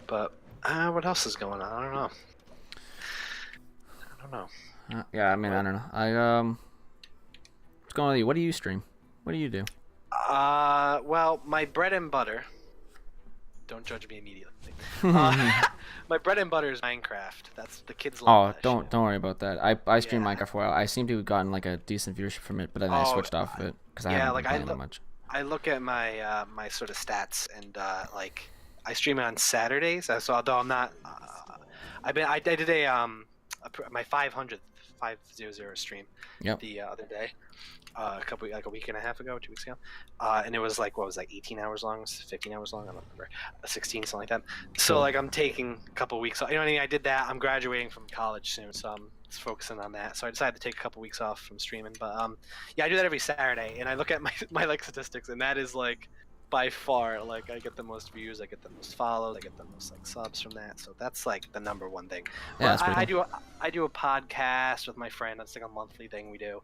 But what else is going on? I don't know. I don't know. Yeah, I mean, I Well, don't know. What's going on with you? What do you stream? What do you do? well, my bread and butter. Don't judge me immediately. Uh, my bread and butter is Minecraft. That's the kids love Oh, that don't shit. don't worry about that. I stream Yeah. Minecraft for a while. I seem to have gotten like a decent viewership from it, but then I Oh, switched off of it because I yeah. haven't been Like playing that much. I look at my my sort of stats and like I stream it on Saturdays. So although I'm not, I did my 500 stream Yep. the other day, like a week and a half ago, 2 weeks ago, and it was like what was like 18 hours long, 15 hours long, I don't remember, 16 something like that. So Cool. like I'm taking a couple weeks off. You know what I mean? I did that. I'm graduating from college soon, so I'm just focusing on that. So I decided to take a couple weeks off from streaming. But yeah, I do that every Saturday, and I look at my my like statistics, and that is like by far like I get the most views, I get the most follows, I get the most like subs from that. So that's like the number one thing. Yeah, But that's pretty cool. I do a podcast with my friend. That's like a monthly thing we do.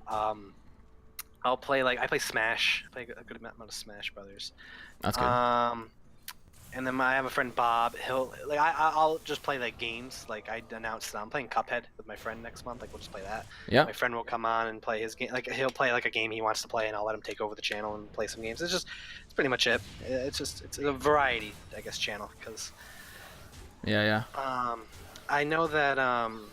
Um, I play Smash. I play a good amount of Smash Brothers. That's good. Um, and then I have a friend Bob. He'll like I'll just play like games. Like I announced that I'm playing Cuphead with my friend next month. Like we'll just play that. Yeah. My friend will come on and play his game. Like he'll play like a game he wants to play, and I'll let him take over the channel and play some games. It's pretty much it. It's a variety, I guess, channel because Yeah, yeah. I know that um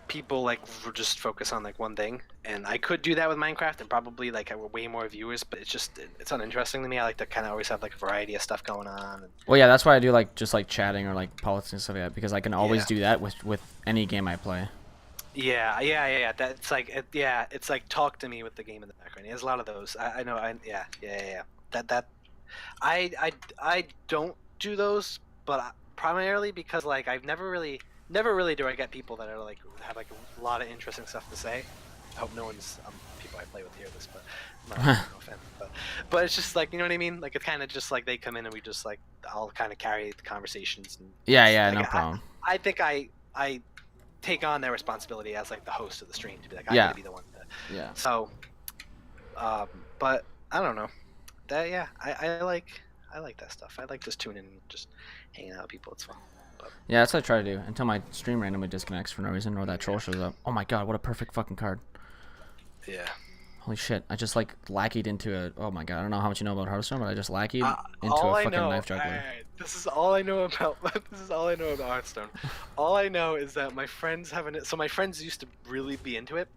people like just focus on like one thing, and I could do that with Minecraft and probably like have way more viewers, but it's uninteresting to me. I like to kind of always have like a variety of stuff going on. And, Well, yeah, that's why I do like just like chatting or like politics and stuff like that because I can always yeah, do that with any game I play. yeah. That's like yeah, it's like talk to me with the game in the background. There's a lot of those. I know. Yeah. That I don't do those, but primarily because like I've never really do I get people that are like have like a lot of interesting stuff to say. I hope no one's people I play with hear this, but no offense. But it's just like you know what I mean. Like it's kind of just like they come in and we just like I'll kind of carry the conversations and Yeah, yeah, like no problem. I think I take on that responsibility as like the host of the stream to be like I need Yeah, to be the one to. yeah. So, but I don't know. That yeah, I like that stuff. I like just tuning in and just hanging out with people. It's fun. But Yeah, that's what I try to do until my stream randomly disconnects for no reason or that troll shows up. Oh my god, what a perfect fucking card. yeah. Holy shit, I just like lackied into a. Oh my god, I don't know how much you know about Hearthstone, but I just lackied into All a I fucking know, knife juggler. alright, this is all I know about. This is all I know about Hearthstone. All I know is that my friends have an. So my friends used to really be into it,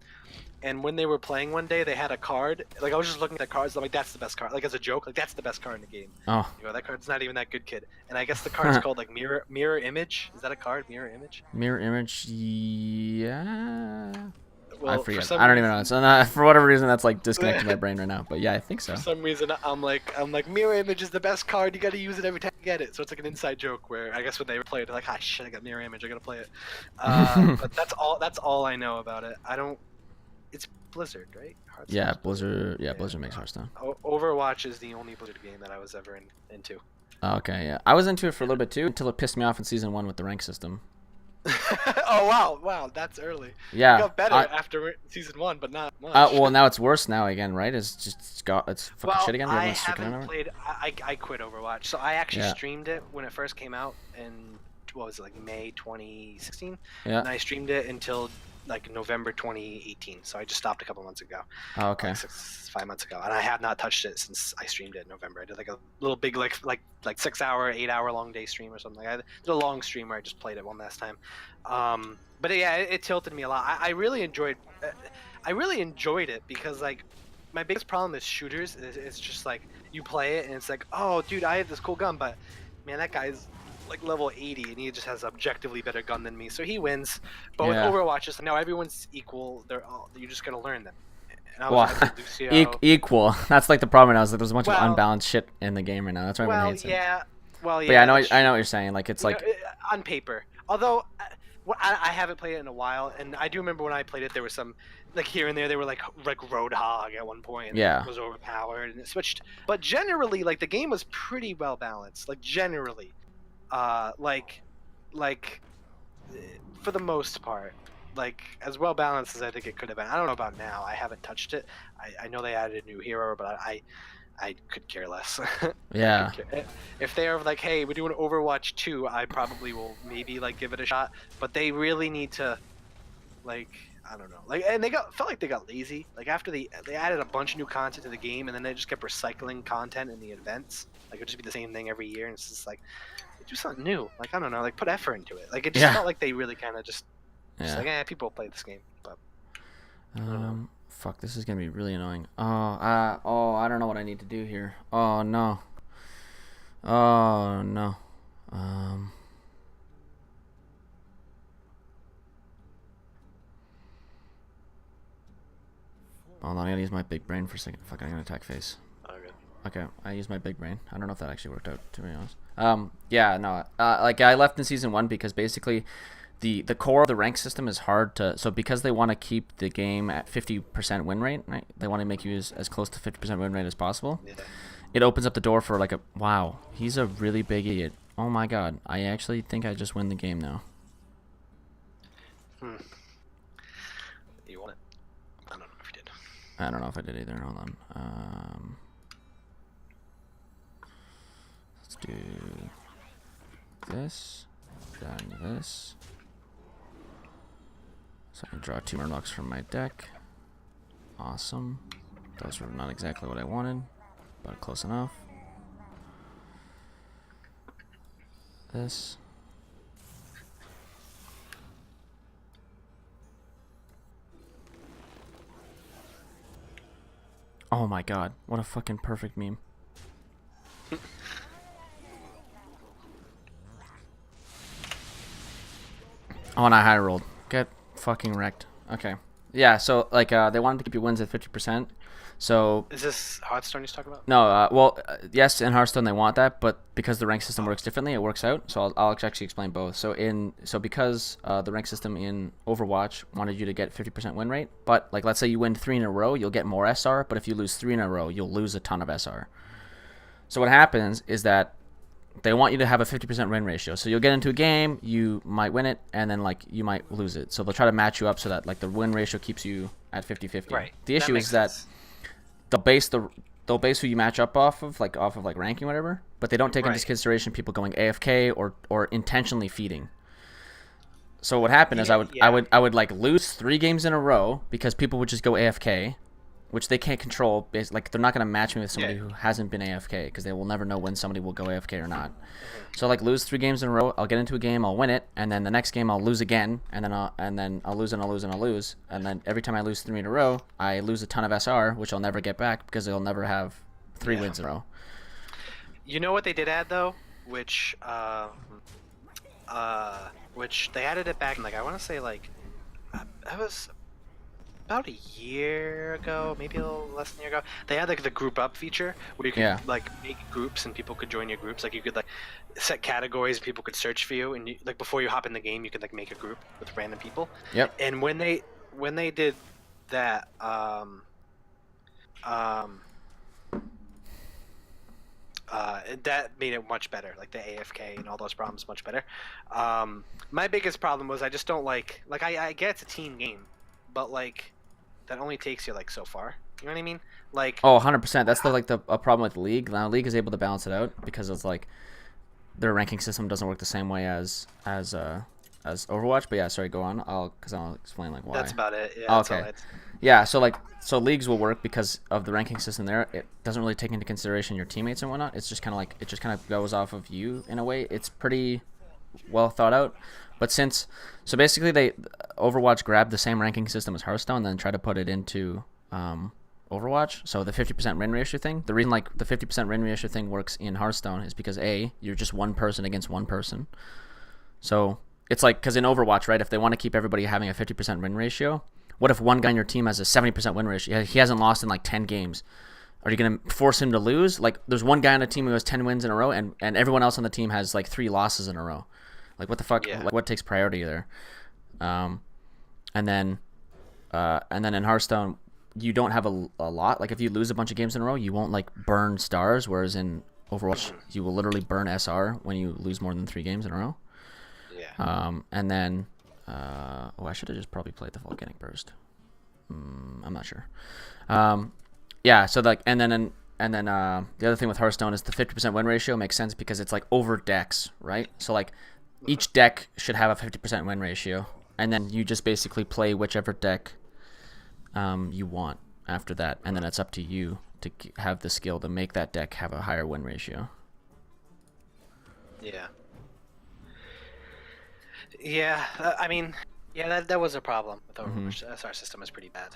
and when they were playing one day, they had a card. Like I was just looking at the cards. I'm like, that's the best card. Like as a joke, like that's the best card in the game. Oh, You know, that card's not even that good, kid. And I guess the card's called like mirror image. Is that a card? Mirror image? mirror image. Yeah. I Well, for forget. some I don't even know. reason, So for whatever reason, that's like disconnected my brain right now. But yeah, I think for so. some reason, I'm like mirror image is the best card. You got to use it every time you get it. So it's like an inside joke where I guess when they play it, they're like, ah, shit, I got mirror image. I gotta play it. But that's all. That's all I know about it. I don't. It's Blizzard, right? Yeah, Hearthstone's Blizzard. Yeah, Yeah. Blizzard makes Hearthstone. Overwatch is the only Blizzard game that I was ever into. Oh, okay, yeah. I was into it for a little bit too until it pissed me off in season 1 with the rank system. Oh wow, that's early. It Yeah. got better after season one, but not much. Well, now it's worse now again, right? It's fucking Well, shit again. I Everyone's freaking out haven't over it. played. I quit Overwatch, so I actually Yeah. streamed it when it first came out in what was it like May 2016, Yeah. and I streamed it until like November 2018. So I just stopped a couple months ago, Oh, okay. like 5 months ago, and I have not touched it since I streamed it in November. I did like a little big like 6 hour, 8 hour long day stream or something. I did a long stream where I just played it one last time. But yeah, it tilted me a lot. I really enjoyed. I really enjoyed it because like my biggest problem is shooters. It's just like you play it and it's like, oh, dude, I have this cool gun, but man, that guy's like level 80 and he just has objectively better gun than me, so he wins. But with Yeah. Overwatch, it's no, everyone's equal. You're just gonna learn them. And I Well, played Lucio. equal. That's like the problem right now. Is that there's a bunch of Well, unbalanced shit in the game right now. That's why everyone well, hates it. yeah, well, But yeah, yeah, that's I know what true. you're saying. Like it's You know, like on paper. Although I haven't played it in a while, and I do remember when I played it, there was some like here and there they were like Roadhog at one point, and yeah, it was overpowered, and it switched. But generally, like the game was pretty well balanced. Like generally, like like for the most part, like as well balanced as I think it could have been. I don't know about now. I haven't touched it. I know they added a new hero, but I could care less. Yeah. If they are like, hey, we're doing Overwatch 2, I probably will maybe like give it a shot. But they really need to, like, I don't know, like, and felt like they got lazy. Like after they added a bunch of new content to the game, and then they just kept recycling content in the events. Like it would just be the same thing every year, and it's just like, do something new. Like I don't know, like put effort into it. Like it just felt like they really kind of just like, people play this game. But fuck, this is gonna be really annoying. I don't know what I need to do here. Oh no. Oh no. Hold on, I gotta use my big brain for a second. Fuck, I'm gonna attack face. Okay, I used my big brain. I don't know if that actually worked out, to be honest. Yeah, no. Like I left in season 1 because basically the core of the rank system is hard to. So because they want to keep the game at 50% win rate, right? They want to make you as close to 50% win rate as possible. Yeah. It opens up the door for like a wow. He's a really big idiot. Oh my god. I actually think I just win the game now. You won it. I don't know if you did. I don't know if I did either. Hold on. Let's do this. Then this. So I can draw 2 Murlocs from my deck. Awesome. Those were not exactly what I wanted, but close enough. This. Oh my god, what a fucking perfect meme. Oh, and I high rolled. Get fucking wrecked. Okay. Yeah, so like they wanted to keep your wins at 50%. So is this Hearthstone you're talking about? No, yes, in Hearthstone they want that, but because the rank system works differently, it works out. So I'll actually explain both. So because the rank system in Overwatch wanted you to get 50% win rate, but like let's say you win 3 in a row, you'll get more SR, but if you lose 3 in a row, you'll lose a ton of SR. So what happens is that they want you to have a 50% win ratio. So you'll get into a game, you might win it, and then like you might lose it. So they'll try to match you up so that like the win ratio keeps you at 50-50. Right. The issue is that they'll base who you match up off of ranking or whatever, but they don't take into consideration people going AFK or intentionally feeding. So what happened is I would like lose 3 games in a row because people would just go AFK, which they can't control. Like they're not going to match me with somebody who hasn't been AFK because they will never know when somebody will go AFK or not. So like lose 3 games in a row, I'll get into a game, I'll win it, and then the next game I'll lose again, and then I'll lose and I'll lose and I'll lose, and then every time I lose 3 in a row, I lose a ton of SR, which I'll never get back because I'll never have 3 wins in a row. You know what they did add though, which they added it back in like I want to say like that was about a year ago, maybe a little less than a year ago. They had like the group up feature where you could like make groups and people could join your groups. Like you could like set categories, people could search for you, and you, like before you hop in the game, you could like make a group with random people. Yep. And when they did that, that made it much better. Like the AFK and all those problems much better. My biggest problem was I just don't like I get it's a team game, but like that only takes you like so far. You know what I mean? Like 100%. That's a problem with League. Now League is able to balance it out because it's like their ranking system doesn't work the same way as Overwatch. But yeah, sorry, go on. I'll explain like why. That's about it. Yeah. Okay. Yeah. So leagues will work because of the ranking system there. It doesn't really take into consideration your teammates and whatnot. It's just kind of goes off of you in a way. It's pretty well thought out. But so basically Overwatch grabbed the same ranking system as Hearthstone and then tried to put it into Overwatch. So the 50% win ratio thing, the reason like the 50% win ratio thing works in Hearthstone is because you're just one person against one person. So it's like, because in Overwatch, right, if they want to keep everybody having a 50% win ratio, what if one guy on your team has a 70% win ratio? He hasn't lost in like 10 games. Are you going to force him to lose? Like there's one guy on a team who has 10 wins in a row and everyone else on the team has like 3 losses in a row. Like what the fuck? Yeah. Like, what takes priority there? And then in Hearthstone, you don't have a lot. Like if you lose a bunch of games in a row, you won't like burn stars. Whereas in Overwatch, you will literally burn SR when you lose more than 3 games in a row. Yeah. And then, I should have just probably played the Volcanic Burst. I'm not sure. Yeah. So like, and then And then the other thing with Hearthstone is the 50% win ratio makes sense because it's like over decks, right? So like each deck should have a 50% win ratio, and then you just basically play whichever deck you want after that, and then it's up to you to have the skill to make that deck have a higher win ratio. Yeah. Yeah, I mean, yeah, that was a problem with Overwatch. SR system is pretty bad.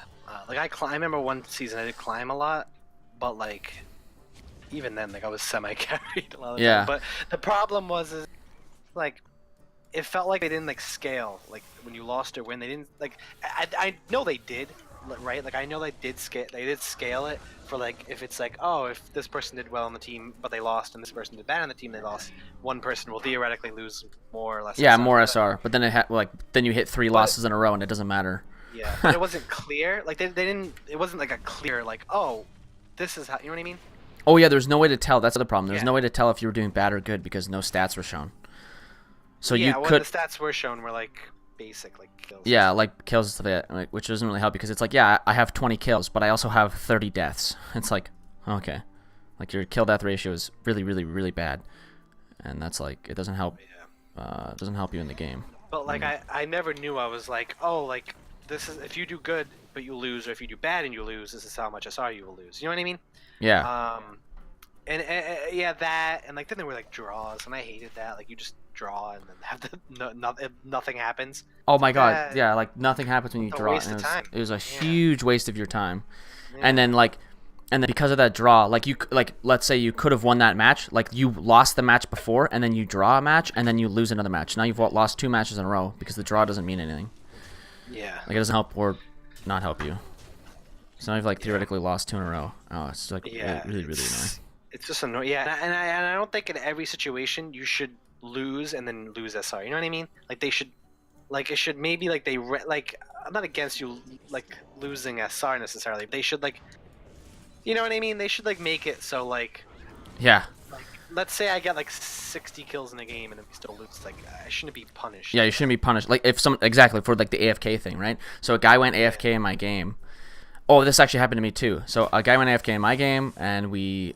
Like I remember one season I did climb a lot, but like even then, like I was semi-carried a lot of the Yeah. time. But the problem was, is like it felt like they didn't like scale. Like when you lost or win, they didn't like. I know they did, right? Like I know they did scale. They did scale it for like if it's like, oh, if this person did well on the team but they lost, and this person did bad on the team they lost, one person will theoretically lose more or less. Yeah, SR, more but- SR, but then then you hit 3 losses in a row and it doesn't matter. Yeah, but it wasn't clear. Like they didn't. It wasn't like a clear like, oh, this is how. You know what I mean? Oh yeah, there's no way to tell. That's the problem. There's Yeah. no way to tell if you were doing bad or good because no stats were shown. So yeah, you well, could the stats were shown were like basic, like kills. yeah, like kills and stuff like that, like, which doesn't really help because it's like, yeah, I have 20 kills, but I also have 30 deaths. It's like, okay, like your kill death ratio is really, really, really bad, and that's like it doesn't help. Yeah. It doesn't help you in the game. But like I never knew. I was like, oh, like this is if you do good but you lose, or if you do bad and you lose, this is how much SR you will lose. You know what I mean? Yeah. And yeah, that and like then there were like draws, and I hated that. Like you just draw and then have the nothing happens. Oh my god, bad. yeah, like nothing happens when you It's a draw. waste and of it was, time. it was a Yeah. huge waste of your time. Yeah. And then because of that draw, like let's say you could have won that match, like you lost the match before, and then you draw a match, and then you lose another match. Now you've lost 2 matches in a row because the draw doesn't mean anything. Yeah. Like it doesn't help or not help you. So now you've like theoretically lost 2 in a row. Oh, it's like Yeah. really annoying. It's just annoying. Yeah, and I don't think in every situation you should lose and then lose SR. You know what I mean? Like they should, like it should maybe like like I'm not against you like losing SR necessarily. But they should like, you know what I mean? They should like make it so like Yeah. let's say I get like 60 kills in a game and then we still lose. Like I shouldn't be punished. Yeah, you shouldn't be punished. Like if exactly for like the AFK thing, right? So a guy went AFK in my game. Oh, this actually happened to me too. So a guy went AFK in my game, and we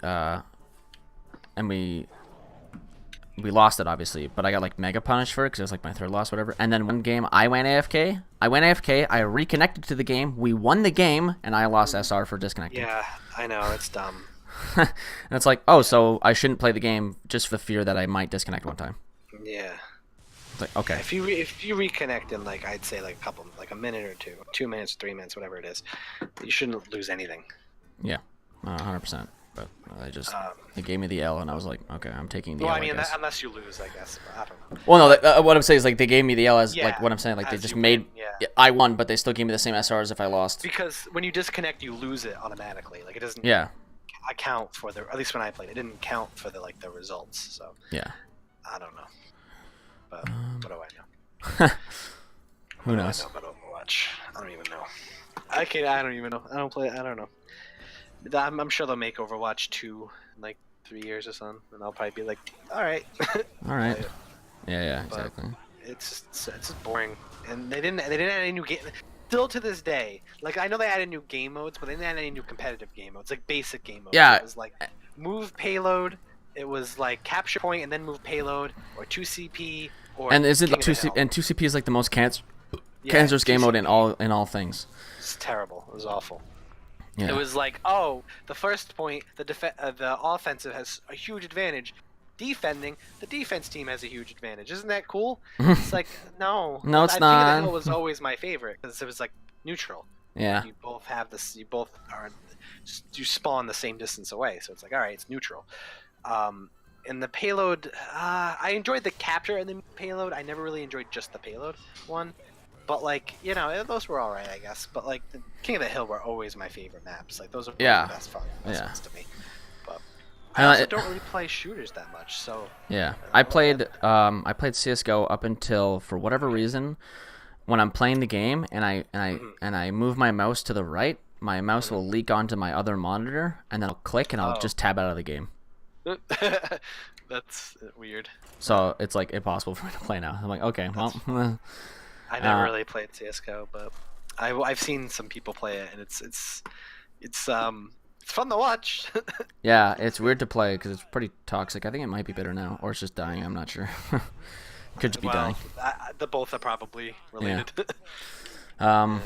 lost it obviously, but I got like mega punished for it because it was like my 3rd loss, whatever. And then one game I went AFK. I reconnected to the game. We won the game, and I lost SR for disconnecting. Yeah, I know it's dumb. And it's like, oh, so I shouldn't play the game just for the fear that I might disconnect one time. Yeah. It's like, okay. If you reconnect in like I'd say like a minute or 2 minutes, 3 minutes, whatever it is, you shouldn't lose anything. Yeah, 100%. But they gave me the L, and I was like, okay, I'm taking the Well, L. I mean, guess. unless you lose, I guess. But I don't know. Well, no, what I'm saying is like they gave me the L as Yeah, like what I'm saying, like they as just you made win, yeah. I won, but they still gave me the same SR as if I lost. Because when you disconnect, you lose it automatically. Like it doesn't Yeah, account for the. At least when I played, it didn't count for the like the results. So yeah. I don't know. But what do I know? Who knows? What do I know about Overwatch? I don't even know. I don't even know. I don't play. I don't know. I'm sure they'll make Overwatch 2 in like 3 years or something, and I'll probably be like, all right. All right. Play it. Yeah, But- exactly. It's just boring, and they didn't add any new game. Still to this day, like I know they added new game modes, but they didn't add any new competitive game modes, like basic game modes. Yeah. It was like move payload. It was like capture point and then move payload, or 2CP, or And is it King of the 2C Hill. and 2CP is like the most cancerous Yeah, game mode 2CP. in all things. It's terrible. It was awful. Yeah. It was like, oh, the first point, the offensive has a huge advantage. Defending, the defense team has a huge advantage. Isn't that cool? It's like, no. No, it's King of the not. Hill was always my favorite because it was like neutral. Yeah. You both have this. You both are. You spawn the same distance away, so it's like, all right, it's neutral. And the payload, I enjoyed the capture and the payload. I never really enjoyed just the payload one. But like, you know, those were all right, I guess. But like, the King of the Hill were always my favorite maps. Like those are Yeah. the best Yeah. ones to me. But I And also I- don't really play shooters that much, so Yeah, I played CS:GO up until for whatever reason, when I'm playing the game and I move my mouse to the right, my mouse will leak onto my other monitor, and then I'll click and I'll Oh. just tab out of the game. that's weird. So it's like impossible for me to play now. I'm like, okay, well, I never really played CS:GO, but I've seen some people play it, and it's It's fun to watch. Yeah, it's weird to play because it's pretty toxic. I think it might be better now, or it's just dying. I'm not sure. Could just be dying. The both are probably related. Um.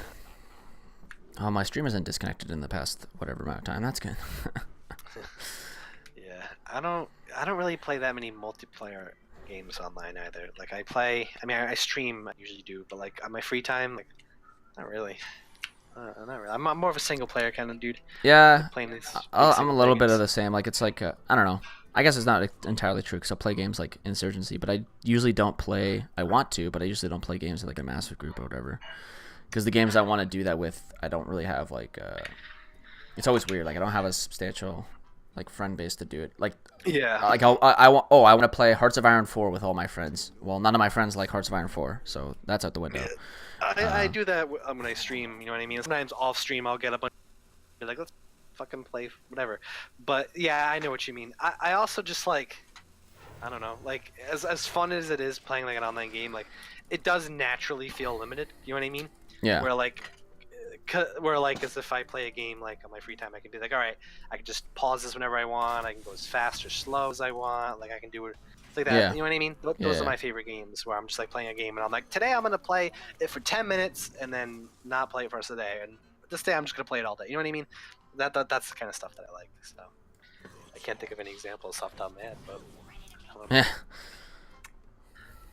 Oh, my stream isn't disconnected in the past whatever amount of time. That's good. Yeah, I don't really play that many multiplayer games online either. Like I mean, I stream, I usually do, but like on my free time, like not really. Not really. I'm more of a single player kind of dude. Yeah, Playing these. I'm a little bit of the same. Like it's like I don't know. I guess it's not entirely true because I play games like Insurgency, but I usually don't play. I want to, but I usually don't play games with like a massive group or whatever. Because the games I want to do that with, I don't really have like. It's always weird. Like I don't have a substantial like friend base to do it. Like Yeah. like I want to play Hearts of Iron 4 with all my friends. Well, none of my friends like Hearts of Iron 4, so that's out the window. I do that when I stream. You know what I mean? Sometimes off stream, I'll get a bunch. Be like, let's fucking play whatever. But yeah, I know what you mean. I also just like, I don't know, like as fun as it is playing like an online game, like it does naturally feel limited. You know what I mean? Yeah. Where like as if I play a game like on my free time, I can be like, all right, I can just pause this whenever I want. I can go as fast or slow as I want. Like I can do it like that. Yeah. You know what I mean? Those Yeah. are my favorite games where I'm just like playing a game and I'm like, today I'm gonna play it for 10 minutes and then not play it for the rest of the day. And this day I'm just gonna play it all day. You know what I mean? That's the kind of stuff that I like. So I can't think of any examples off the top of my head, but I don't know. Yeah.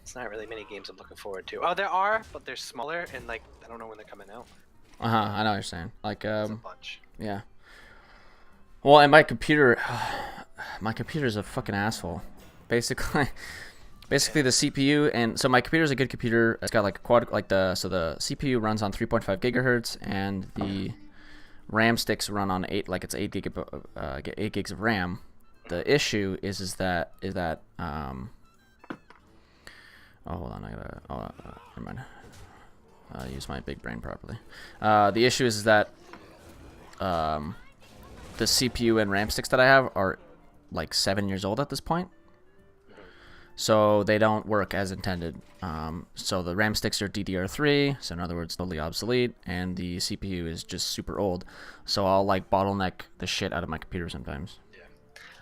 It's not really many games I'm looking forward to. Oh, there are, but they're smaller and like I don't know when they're coming out. I know what you're saying. Like There's a bunch. yeah. Well, and my computer's a fucking asshole. Basically the CPU, and so my computer's a good computer. It's got like a quad, like the CPU runs on 3.5 gigahertz, and the RAM sticks run on 8 gigs of RAM. The issue is that oh, hold on, never mind. Use my big brain properly. The issue is that the CPU and RAM sticks that I have are like 7 years old at this point, so they don't work as intended. So the RAM sticks are DDR3, so in other words, totally obsolete, and the CPU is just super old. So I'll like bottleneck the shit out of my computer sometimes.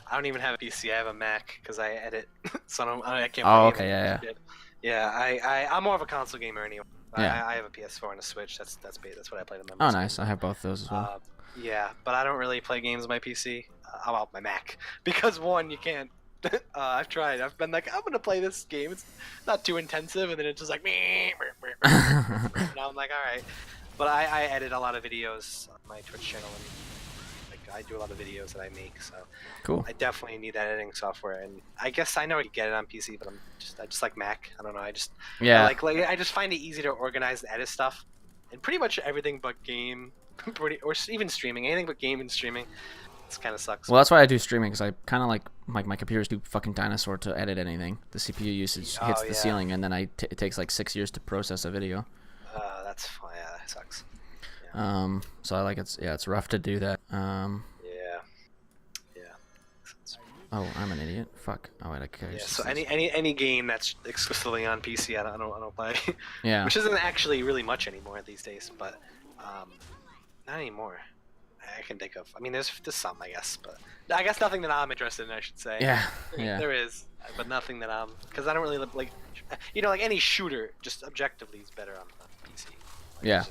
I don't even have a PC. I have a Mac because I edit, so I can't. Oh, play okay, games. Yeah. I'm more of a console gamer anyway. Yeah. I have a PS4 and a Switch. That's what I play them. Oh, nice. I have both those as well. Yeah, but I don't really play games on my PC. Well, my Mac, because one, you can't. I've tried. I've been like, I'm gonna play this game. It's not too intensive, and then it's just like me. Now I'm like, all right. But I edit a lot of videos on my Twitch channel, and like I do a lot of videos that I make. So Cool. I definitely need editing software, and I guess I know you get it on PC, but I just like Mac. I don't know. Yeah. I just find it easy to organize and edit stuff, and pretty much everything but game, or even streaming, anything but game and streaming. This kind of sucks. Well, that's why I do streaming, because I kind of like my computers do fucking dinosaur to edit anything. The CPU usage hits the ceiling, and then it takes like 6 years to process a video. That's fine. Yeah, that sucks. So I like it's rough to do that. Yeah. Oh, I'm an idiot. Fuck. Oh wait, Yeah. So any game that's exclusively on PC, I don't play. Yeah. Which isn't actually really much anymore these days, but not anymore. I can think of. I mean, there's some, I guess, but I guess nothing that I'm interested in, I should say. Yeah. There is, but nothing that I'm, because I don't really like, like any shooter, just objectively is better on PC. Like, Yeah.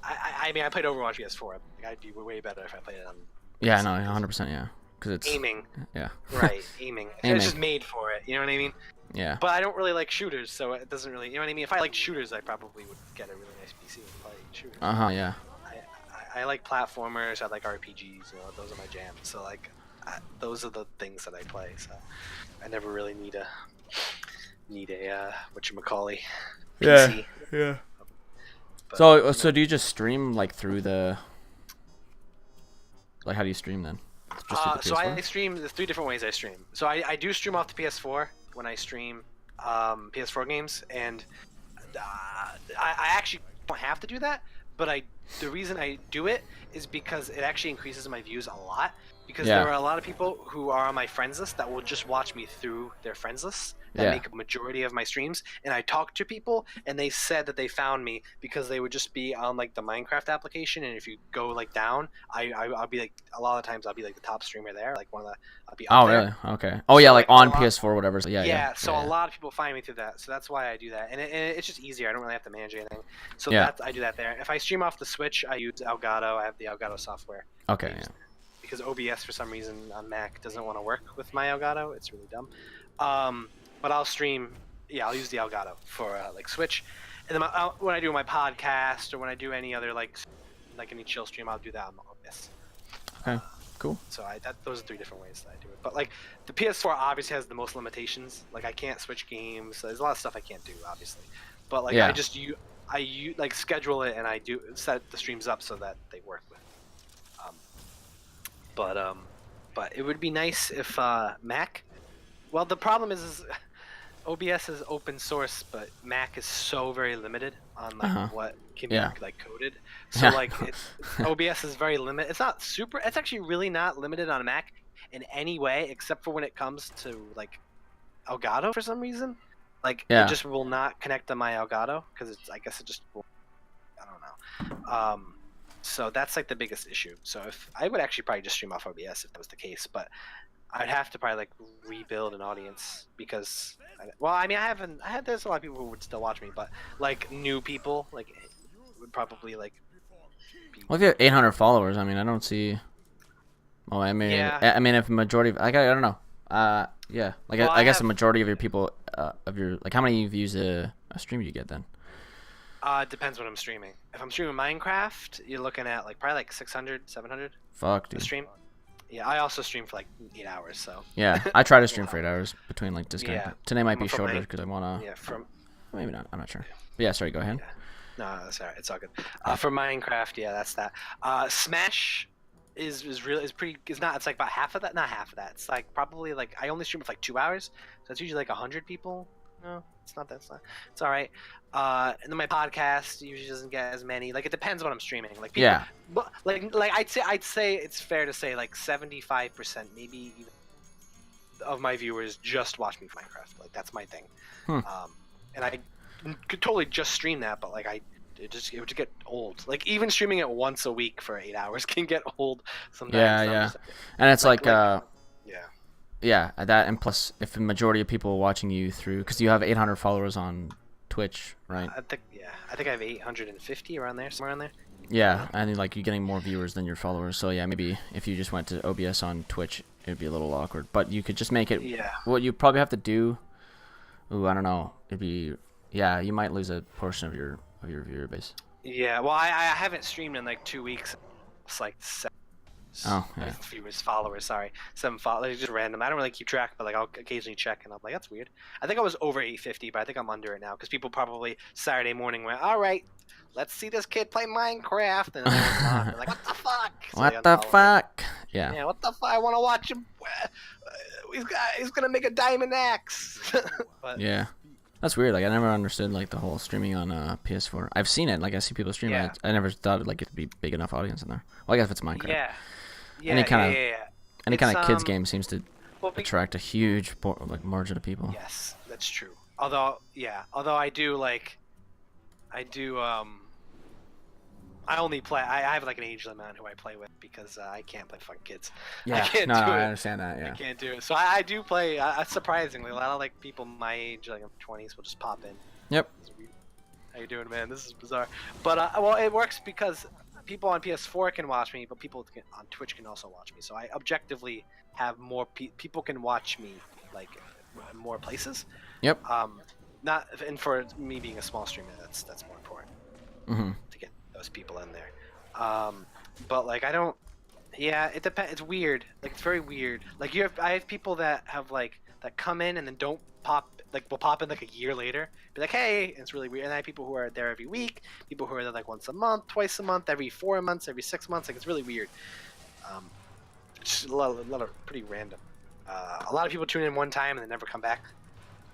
I mean, I played Overwatch PS4. Like, I'd be way better if I played it on. Yeah, PC. no, 100%. Yeah, because it's Aiming. Yeah. Right, aiming. It's just made for it. You know what I mean? Yeah. But I don't really like shooters, so it doesn't really. You know what I mean? If I liked shooters, I probably would get a really nice PC and play shooters. Yeah. I like platformers. I like RPGs. You know, those are my jams. So like, those are the things that I play. So I never really need a whatchamacallit PC. Yeah. But, So do you just stream like through the? Like, how do you stream then? Just through the so PS4? I stream. There's 3 different ways I stream. So I do stream off the PS4 when I stream PS4 games, and I actually don't have to do that. But the reason I do it is because it actually increases my views a lot. because Yeah. there are a lot of people who are on my friends list that will just watch me through their friends list that Yeah. make a majority of my streams. And I talked to people, and they said that they found me because they would just be on like the Minecraft application, and if you go like down, I'll be like, a lot of times I'll be like the top streamer there, like one of the, I'll be up Oh, there. really? Okay. Oh, yeah, So, like like, a on lot- PS4, whatever. So, yeah. So a lot of people find me through that, so that's why I do that, and it's just easier. I don't really have to manage anything, so Yeah. I do that there. If I stream off the Switch, I use Elgato. I have the Elgato software. Okay. Yeah. Because OBS for some reason on Mac doesn't want to work with my Elgato. It's really dumb. But I'll stream. Yeah, I'll use the Elgato for like Switch, and then when I do my podcast or when I do any other like any chill stream, I'll do that on OBS. Okay. Cool. So those are 3 different ways that I do it. But like the PS4 obviously has the most limitations. Like I can't switch games. So there's a lot of stuff I can't do, obviously. But like Yeah. I like schedule it, and I do set the streams up so that they work with. But it would be nice if Mac. Well, the problem is OBS is open source, but Mac is so very limited on like what can Yeah. be like coded. So Yeah. like OBS is very limited. It's not super. It's actually really not limited on Mac in any way, except for when it comes to like Elgato for some reason. Like Yeah. it just will not connect to my Elgato because it's. I guess it just. I don't know. So that's like the biggest issue. So if I would actually probably just stream off OBS if that was the case, but I'd have to probably like rebuild an audience because, well, I mean, there's a lot of people who would still watch me, but like new people like would probably like. Well, if you have 800 followers, I mean, I don't see. Well, I mean, Yeah. I mean, if a majority of, like, I don't know. Yeah, like Well, I guess have- a majority of your people, of your, like, how many views a stream do you get then? It depends what I'm streaming. If I'm streaming Minecraft, you're looking at like probably like 600, 700 Fuck, a dude. stream. Yeah, I also stream for like 8 hours, so Yeah, I try to stream for 8 hours between like disconnect. Yeah. Today might be From shorter my- because I wanna. yeah, Maybe not. I'm not sure. But yeah, sorry. Go ahead. No, that's alright. It's all good. For Minecraft, yeah, that's that. Smash is pretty. It's not. It's like about half of that. Not half of that. It's like probably like I only stream for like 2 hours, so it's usually like 100 people. No, it's not that. It's all right. And then my podcast usually doesn't get as many. Like it depends what I'm streaming. Like people, Yeah. but like I'd say it's fair to say like 75%, maybe even, of my viewers just watch me for Minecraft. Like that's my thing. And I could totally just stream that, but like it would just get old. Like even streaming it once a week for 8 hours can get old sometimes. Yeah, So I'm yeah. just- And it's like yeah. yeah, that, and plus if the majority of people watching you through, because you have 800 followers on Twitch, right? I think I have 850 around there, somewhere around there. Yeah, and like you're getting more viewers than your followers. So yeah, maybe if you just went to OBS on Twitch, it'd be a little awkward. But you could just make it. Yeah. What you probably have to do. Ooh, I don't know. It'd be. Yeah, you might lose a portion of your viewer base. Yeah. Well, I haven't streamed in like 2 weeks. It's like 7 Oh, yeah. viewers, followers. Sorry, 7 followers. Just random. I don't really keep track, but like I'll occasionally check, and I'm like, that's weird. I think I was over 850, but I think I'm under it now because people probably Saturday morning went, all right, let's see this kid play Minecraft, and then they're like, what the fuck? So they What the unfollow me. fuck? Yeah. Yeah, what the fuck? I want to watch him. He's gonna make a diamond axe. But Yeah. That's weird. Like I never understood like the whole streaming on PS4. I've seen it. Like I see people stream Yeah. it. I never thought like it'd be big enough audience in there. Well, I guess if it's Minecraft. yeah, yeah, Any kind of- yeah. Any kind It's, of kids game seems to Well, attract a huge like margin of people. yes, that's true. Although I do I only play. I have like an age limit on who I play with because I can't play fucking kids. Yeah. I can't no, do no, it. I understand that. I Yeah. can't do it. So I do play. Surprisingly, a lot of like people my age, like I'm 20s, will just pop in. Yep. How you doing, man? This is bizarre. But well, it works because people on PS4 can watch me, but people on Twitch can also watch me. So I objectively have more people can watch me like in more places. Yep. Not and for me being a small streamer, that's more important Mhm. to get those people in there. But like I don't. Yeah, it depends. It's weird. Like it's very weird. Like I have people that have like that come in and then don't pop. Like will pop in like a year later, be like, hey, and it's really weird. And I have people who are there every week, people who are there like once a month, twice a month, every 4 months, every 6 months. Like it's really weird. It's a lot of pretty random. A lot of people tune in one time and then never come back.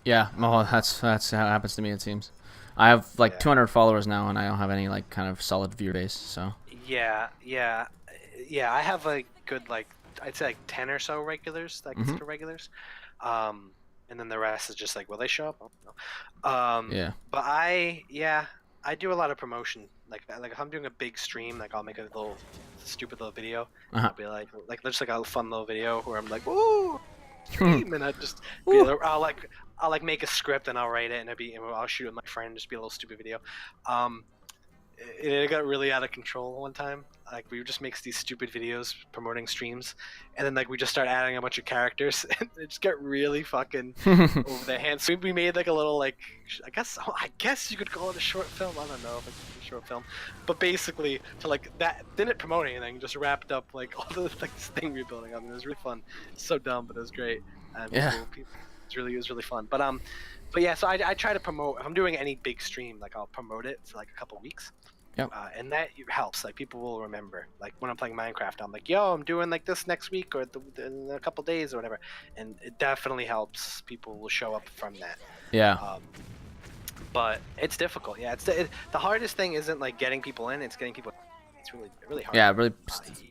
Yeah. Well, that's how it happens to me. It seems. I have like Yeah. 200 followers now, and I don't have any like kind of solid viewer base. So. Yeah. I have a good like I'd say like 10 or so regulars that I consider regulars. And then the rest is just like, will they show up? I don't know. Yeah. But I do a lot of promotion. Like if I'm doing a big stream, like I'll make a little stupid little video. I'll be like just like a fun little video where I'm like, woo, stream, and I just I'll like make a script and I'll write it and I'll shoot it with my friend, and just be a little stupid video. It got really out of control one time. Like we would just make these stupid videos promoting streams, and then like we just start adding a bunch of characters, and it just got really fucking over the hand. So we made like a little like I guess you could call it a short film. I don't know if it's a short film, but basically to like that didn't promote anything, just wrapped up like all the like this thing we were building up. And it was really fun. It's so dumb, but it was great. Yeah. It was really fun. But yeah, so I try to promote. If I'm doing any big stream, like I'll promote it for like a couple weeks. Yep. And that helps. Like people will remember. Like when I'm playing Minecraft, I'm like, "Yo, I'm doing like this next week or in a couple days or whatever," and it definitely helps. People will show up from that. Yeah. But it's difficult. Yeah, the hardest thing isn't like getting people in. It's getting people. It's really hard. Yeah, really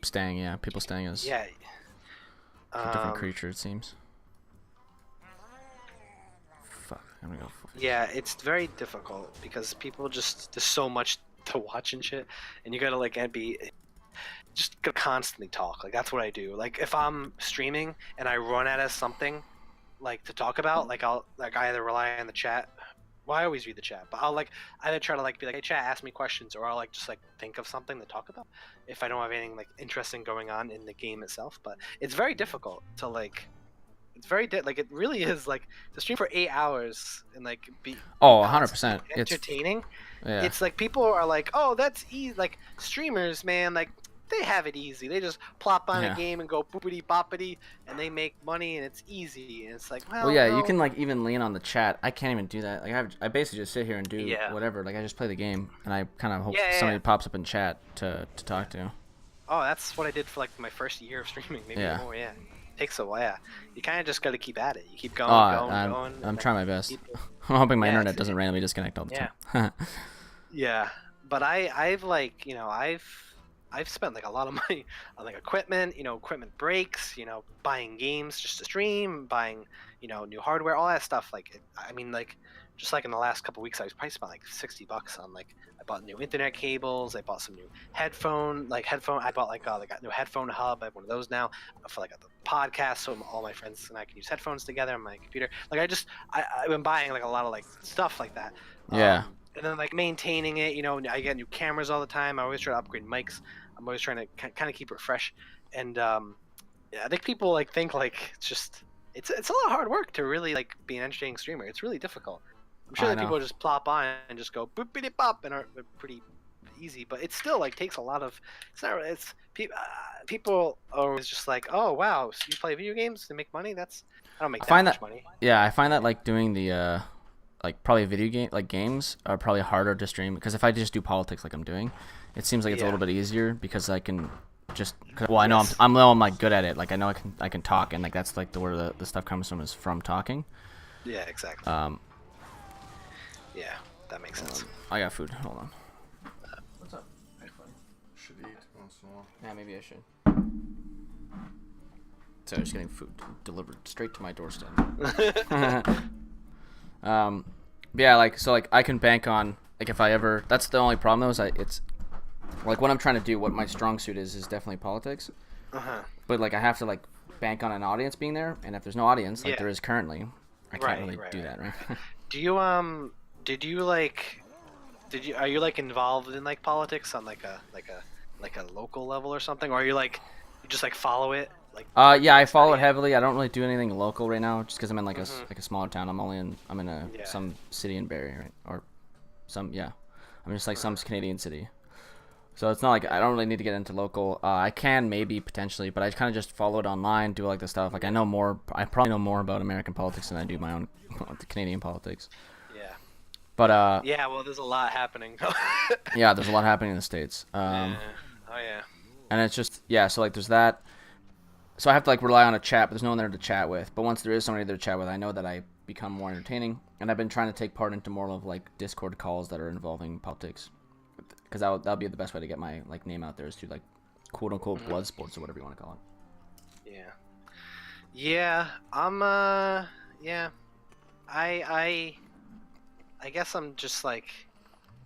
staying. Yeah, people staying is yeah. a different creature, it seems. Fuck. I'm gonna go. Yeah, it's very difficult because people just there's so much to watch and shit, and you gotta like just gotta constantly talk. Like that's what I do. Like if I'm streaming and I run out of something like to talk about, like I'll like either rely on the chat. Well, I always read the chat, but I'll like either try to like be like, hey chat, ask me questions, or I'll like just like think of something to talk about if I don't have anything like interesting going on in the game itself. But it's very difficult to like. It's very like it really is like to stream for 8 hours and like be 100%. entertaining. Yeah. It's like people are like, oh, that's easy. Like streamers, man, like they have it easy. They just plop on a game and go boopity boppity, and they make money, and it's easy. And it's like, well, yeah, no. you can like even lean on the chat. I can't even do that. Like I basically just sit here and do whatever. Like I just play the game, and I kind of hope somebody pops up in chat to talk to. Oh, that's what I did for like my first year of streaming, maybe more. Yeah, it takes a while. Yeah, you kind of just got to keep at it. You keep going, going. I'm trying my best. I'm hoping my internet doesn't randomly disconnect all the time. Yeah, but I've like I've spent like a lot of money on like equipment, equipment breaks, buying games just to stream, buying, new hardware, all that stuff. Like, I mean, like, just like in the last couple weeks, I was probably spent like $60 on like, I bought new internet cables, I bought some new I bought like a new headphone hub. I have one of those now for like the podcast, so all my friends and I can use headphones together on my computer. Like I've been buying like a lot of like stuff like that. Yeah. And then like maintaining it, I get new cameras all the time. I always try to upgrade mics. I'm always trying to kind of keep it fresh. And I think people like think like it's a lot of hard work to really like be an entertaining streamer. It's really difficult. I'm sure that people just plop on and just go boopity pop and are pretty easy, but it still like takes a lot of. It's not. It's people are always just like, oh wow, so you play video games to make money? I don't make that much money. Yeah, I find that like doing the like probably video game like games are probably harder to stream because if I just do politics like I'm doing, it seems like it's a little bit easier because I can just I know I'm like good at it. Like I know I can talk and like that's like where the stuff comes from is from talking. Yeah, exactly. Yeah, that makes sense. I got food. Hold on. What's up? Hey, buddy. Should eat once in a while. Yeah, maybe I should. So I'm just getting food delivered straight to my doorstep. Yeah, like so like I can bank on like if I ever that's the only problem though is it's like what I'm trying to do, what my strong suit is definitely politics. But like I have to like bank on an audience being there, and if there's no audience like there is currently, I can't really do that, right? Do you are you like involved in like politics on like a local level or something, or are you like you just like follow it like? Yeah, I follow it heavily. I don't really do anything local right now, just because I'm in like a smaller town. I'm in some city in Barrie, right? Or I'm just like some Canadian city. So it's not like I don't really need to get into local. I can maybe potentially, but I kind of just follow it online, do like the stuff. Like I probably know more about American politics than I do my own Canadian politics. Yeah. But yeah, well, there's a lot happening. Yeah, there's a lot happening in the States. Oh yeah. And it's just so like there's that. So I have to like rely on a chat, but there's no one there to chat with. But once there is somebody there to chat with, I know that I become more entertaining. And I've been trying to take part into more of like Discord calls that are involving politics. Because that'll be the best way to get my like name out there is through like quote unquote blood sports or whatever you want to call it. Yeah. I'm yeah. I guess I'm just like,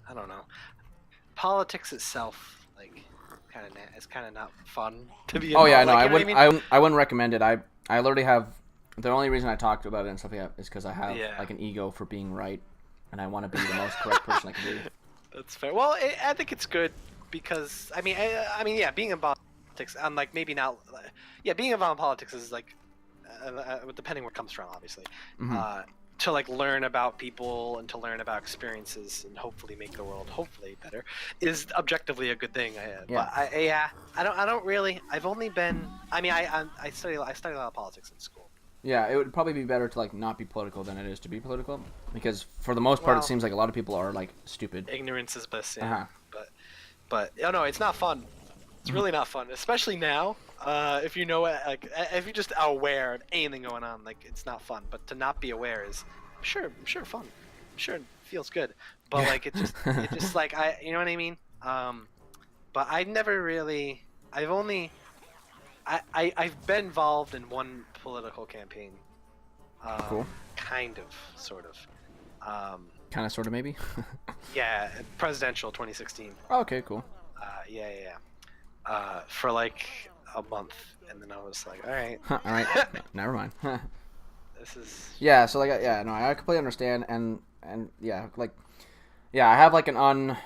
I don't know. Politics itself, like, it's kind of not fun to be Oh involved. yeah, no, like, I you know what wouldn't. I mean? I wouldn't recommend it. I literally have. The only reason I talked about it and stuff like that is because I have Yeah. like an ego for being right, and I want to be the most correct person I can be. That's fair. Well, I think it's good because I mean, yeah, being in politics, like maybe not, yeah, being involved in politics is like, depending where it comes from, obviously, Mhm. to like learn about people and to learn about experiences and hopefully make the world hopefully better is objectively a good thing. Yeah. But yeah, I don't really. I've only been. I mean, I studied a lot of politics in school. Yeah, it would probably be better to like not be political than it is to be political, because for the most part, it Well, seems like a lot of people are like stupid. ignorance is bliss. Yeah. Uh huh. But oh no, it's not fun. It's really not fun, especially now. If you know it, like if you're just aware of anything going on, like it's not fun. But to not be aware is, I'm sure fun. I'm sure it feels good. But like it just like you know what I mean. But I never really. I've only. I've been involved in one political campaign. Cool. Kind of, sort of. Kind of, sort of, maybe. Yeah, presidential 2016. Oh, okay, cool. Yeah. For like a month, and then I was like, all right, All right, never mind. this is. Yeah, so like, yeah, no, I completely understand, and yeah, like, yeah, I have like an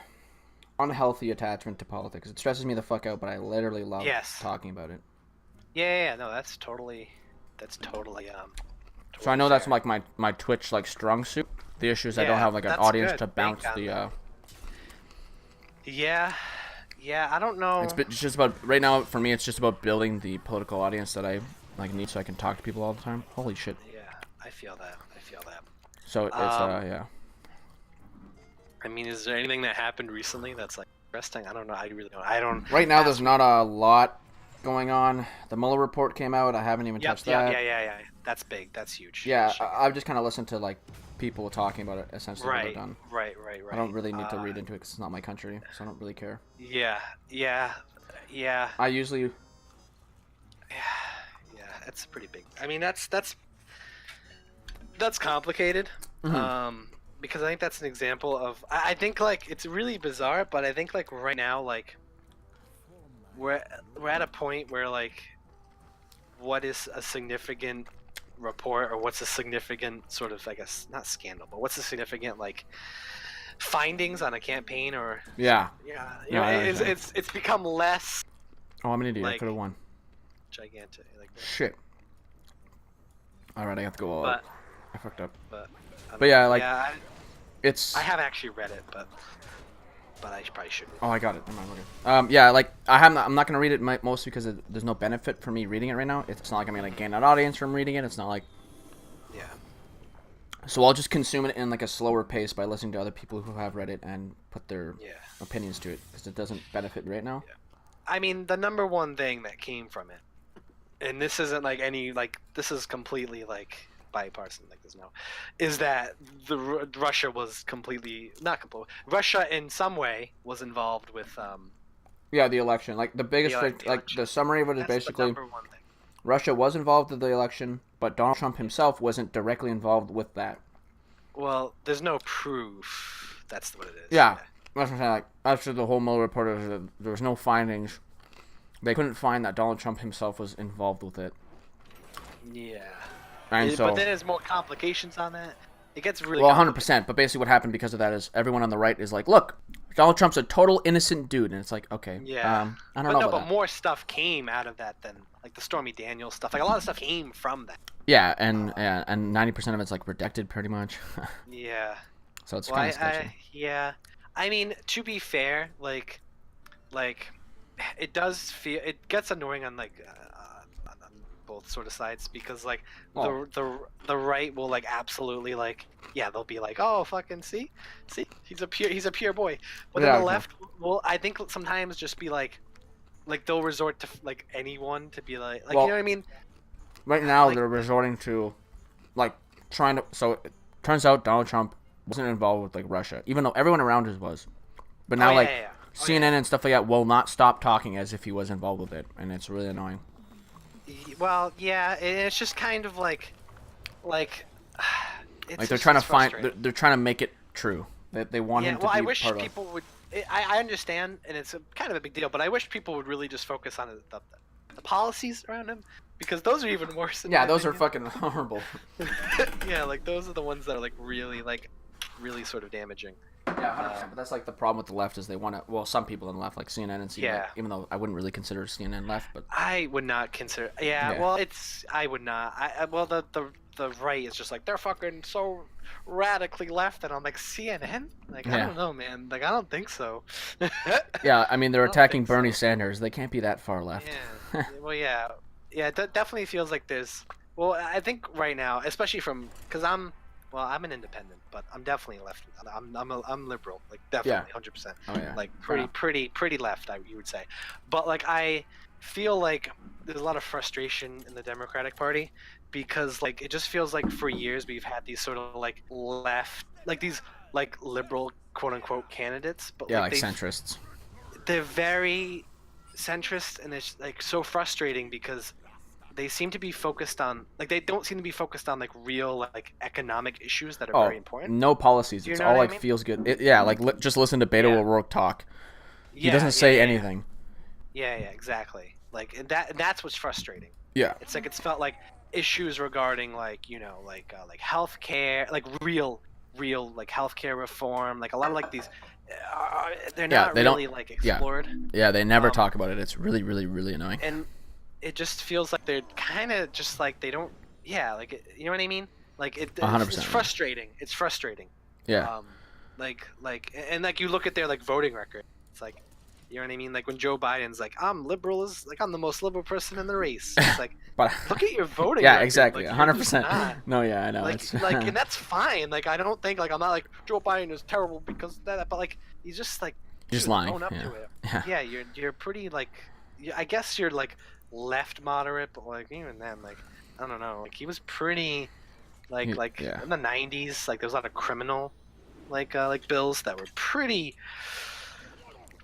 unhealthy attachment to politics. It stresses me the fuck out, but I literally love Yes. talking about it. Yeah, no, that's totally. So I know that's fair. like my Twitch like strong suit. The issue is I don't Yeah, have like an that's audience good. to bounce Thank the. God. Yeah, I don't know. It's just about right now for me. It's just about building the political audience that I like need, so I can talk to people all the time. Holy shit! Yeah, I feel that. So it's yeah. I mean, is there anything that happened recently that's like interesting? I don't know. I really don't. I don't. Right now, there's not a lot going on. The Mueller report came out. I haven't even touched that. Yeah. That's big. That's huge. Yeah, I've just kind of listened to like people talking about it. Essentially, what they've Right. done. Right. I don't really need to read into it because it's not my country, so I don't really care. Yeah. I usually. Yeah, that's pretty big. I mean, that's complicated. Mhm. Because I think that's an example of. I think like it's really bizarre, but I think like right now like we're at a point where like what is a significant report or what's a significant sort of, I guess, not scandal, but what's a significant like findings on a campaign or Yeah. you No, know, I understand. it's become less Oh, I'm an idiot. I Like- could have won. gigantic like Shit. All right, I have to go all but out. I fucked up. I don't But yeah, know. like yeah, it's. I haven't actually read it, but I probably shouldn't. Oh, I got it. Never mind, okay. Yeah, like I'm not gonna read it mostly because there's no benefit for me reading it right now. It's not like I'm gonna gain an audience from reading it. It's not like. Yeah. So I'll just consume it in like a slower pace by listening to other people who have read it and put their Yeah. opinions to it because it doesn't benefit right now. I mean, the number one thing that came from it, and this isn't like any like this is completely like bipartisan, like there's no, is that Russia was completely not complete. Russia in some way was involved with Yeah, the election. Like the biggest, The like election. the summary of it is that's basically the number one thing. Russia was involved in the election, but Donald Trump himself wasn't directly involved with that. Well, there's no proof. That's what it is. Yeah. That's what I'm saying. Like after the whole Mueller report, there was no findings. They couldn't find that Donald Trump himself was involved with it, Yeah. and so But then there's more complications on that. It gets really well, complicated. 100%. But basically, what happened because of that is everyone on the right is like, "Look, Donald Trump's a total innocent dude," and it's like, okay, Yeah. I don't But know no, about but that. more stuff came out of that than like the Stormy Daniels stuff. Like a lot of stuff came from that. Yeah, and 90% of it's like redacted, pretty much. Yeah. So it's Well, kind of sketchy. yeah. I mean, to be fair, like, it does feel it gets annoying on like on both sort of sides because like Oh. the right will like absolutely like they'll be like, oh fucking see he's a pure boy, but Yeah, then the okay. left will I think sometimes just be like they'll resort to like anyone to be like Well, you know what I mean. Right now, like- they're resorting to, like, trying to. So it turns out Donald Trump wasn't involved with like Russia, even though everyone around us was. But now, Oh, yeah, like, yeah, yeah. Oh, CNN and stuff like that will not stop talking as if he was involved with it, and it's really annoying. Well, yeah, it's just kind of like it's Like they're just- trying to it's find, frustrating. they're trying to make it true. That they want Yeah, him to well, I be wish part of. people would. I understand, and it's kind of a big deal, but I wish people would really just focus on the policies around him, because those are even worse. In Yeah, my those are opinion. fucking horrible. Yeah, like those are the ones that are like really sort of damaging. Yeah, 100%. But that's like the problem with the left is they want to. Well, some people on the left, like CNN and CNN, Yeah. even though I wouldn't really consider CNN left, but I would not consider. Yeah, Yeah. well, I would not. Well, the right is just like they're fucking so radically left, and I'm like CNN. Like I Yeah. don't know, man. Like I don't think so. yeah, I mean they're I don't attacking think so. Bernie Sanders. They can't be that far left. Yeah. Well, yeah. Yeah, it definitely feels like there's. Well, I think right now, especially because I'm an independent, but I'm definitely left. I'm liberal, like definitely 100%. Oh yeah. Like Wow. pretty left, you would say. But like I feel like there's a lot of frustration in the Democratic Party because like it just feels like for years we've had these sort of like left, like these like liberal quote unquote candidates, but Yeah, like they centrists. they're very centrist, and it's like so frustrating because they seem to be focused on like they don't seem to be focused on like real like economic issues that are Oh, very important. no policies. You It's know all what I like mean? feels good. Yeah, like just listen to Beto Yeah. O'Rourke talk. He Yeah, doesn't say yeah. anything. Yeah, exactly. Like and that's what's frustrating. Yeah. It's like it's felt like issues regarding like like healthcare, like real like healthcare reform, like a lot of like these they're Yeah, not they don't- really like yeah. explored. Yeah, they never Um, talk about it. It's really, really, really annoying. And it just feels like they're kind of just like they don't like you know what I mean, like it's 100%. frustrating. It's frustrating. Yeah. Like and like you look at their like voting record, it's like you know what I mean, like when Joe Biden's like I'm liberal, is like I'm the most liberal person in the race. It's like But look at your voting yeah, record. exactly. Like, you're just 100%. not. No, yeah, I know. Like It's like and that's fine. Like I don't think like I'm not like Joe Biden is terrible because of that, but like he's just like Just dude, lying, own up yeah. to it. Yeah. Yeah, you're pretty like I guess you're like left moderate, but like even then, like I don't know, like he was pretty like Yeah. in the 90s, like there was a lot of criminal like bills that were pretty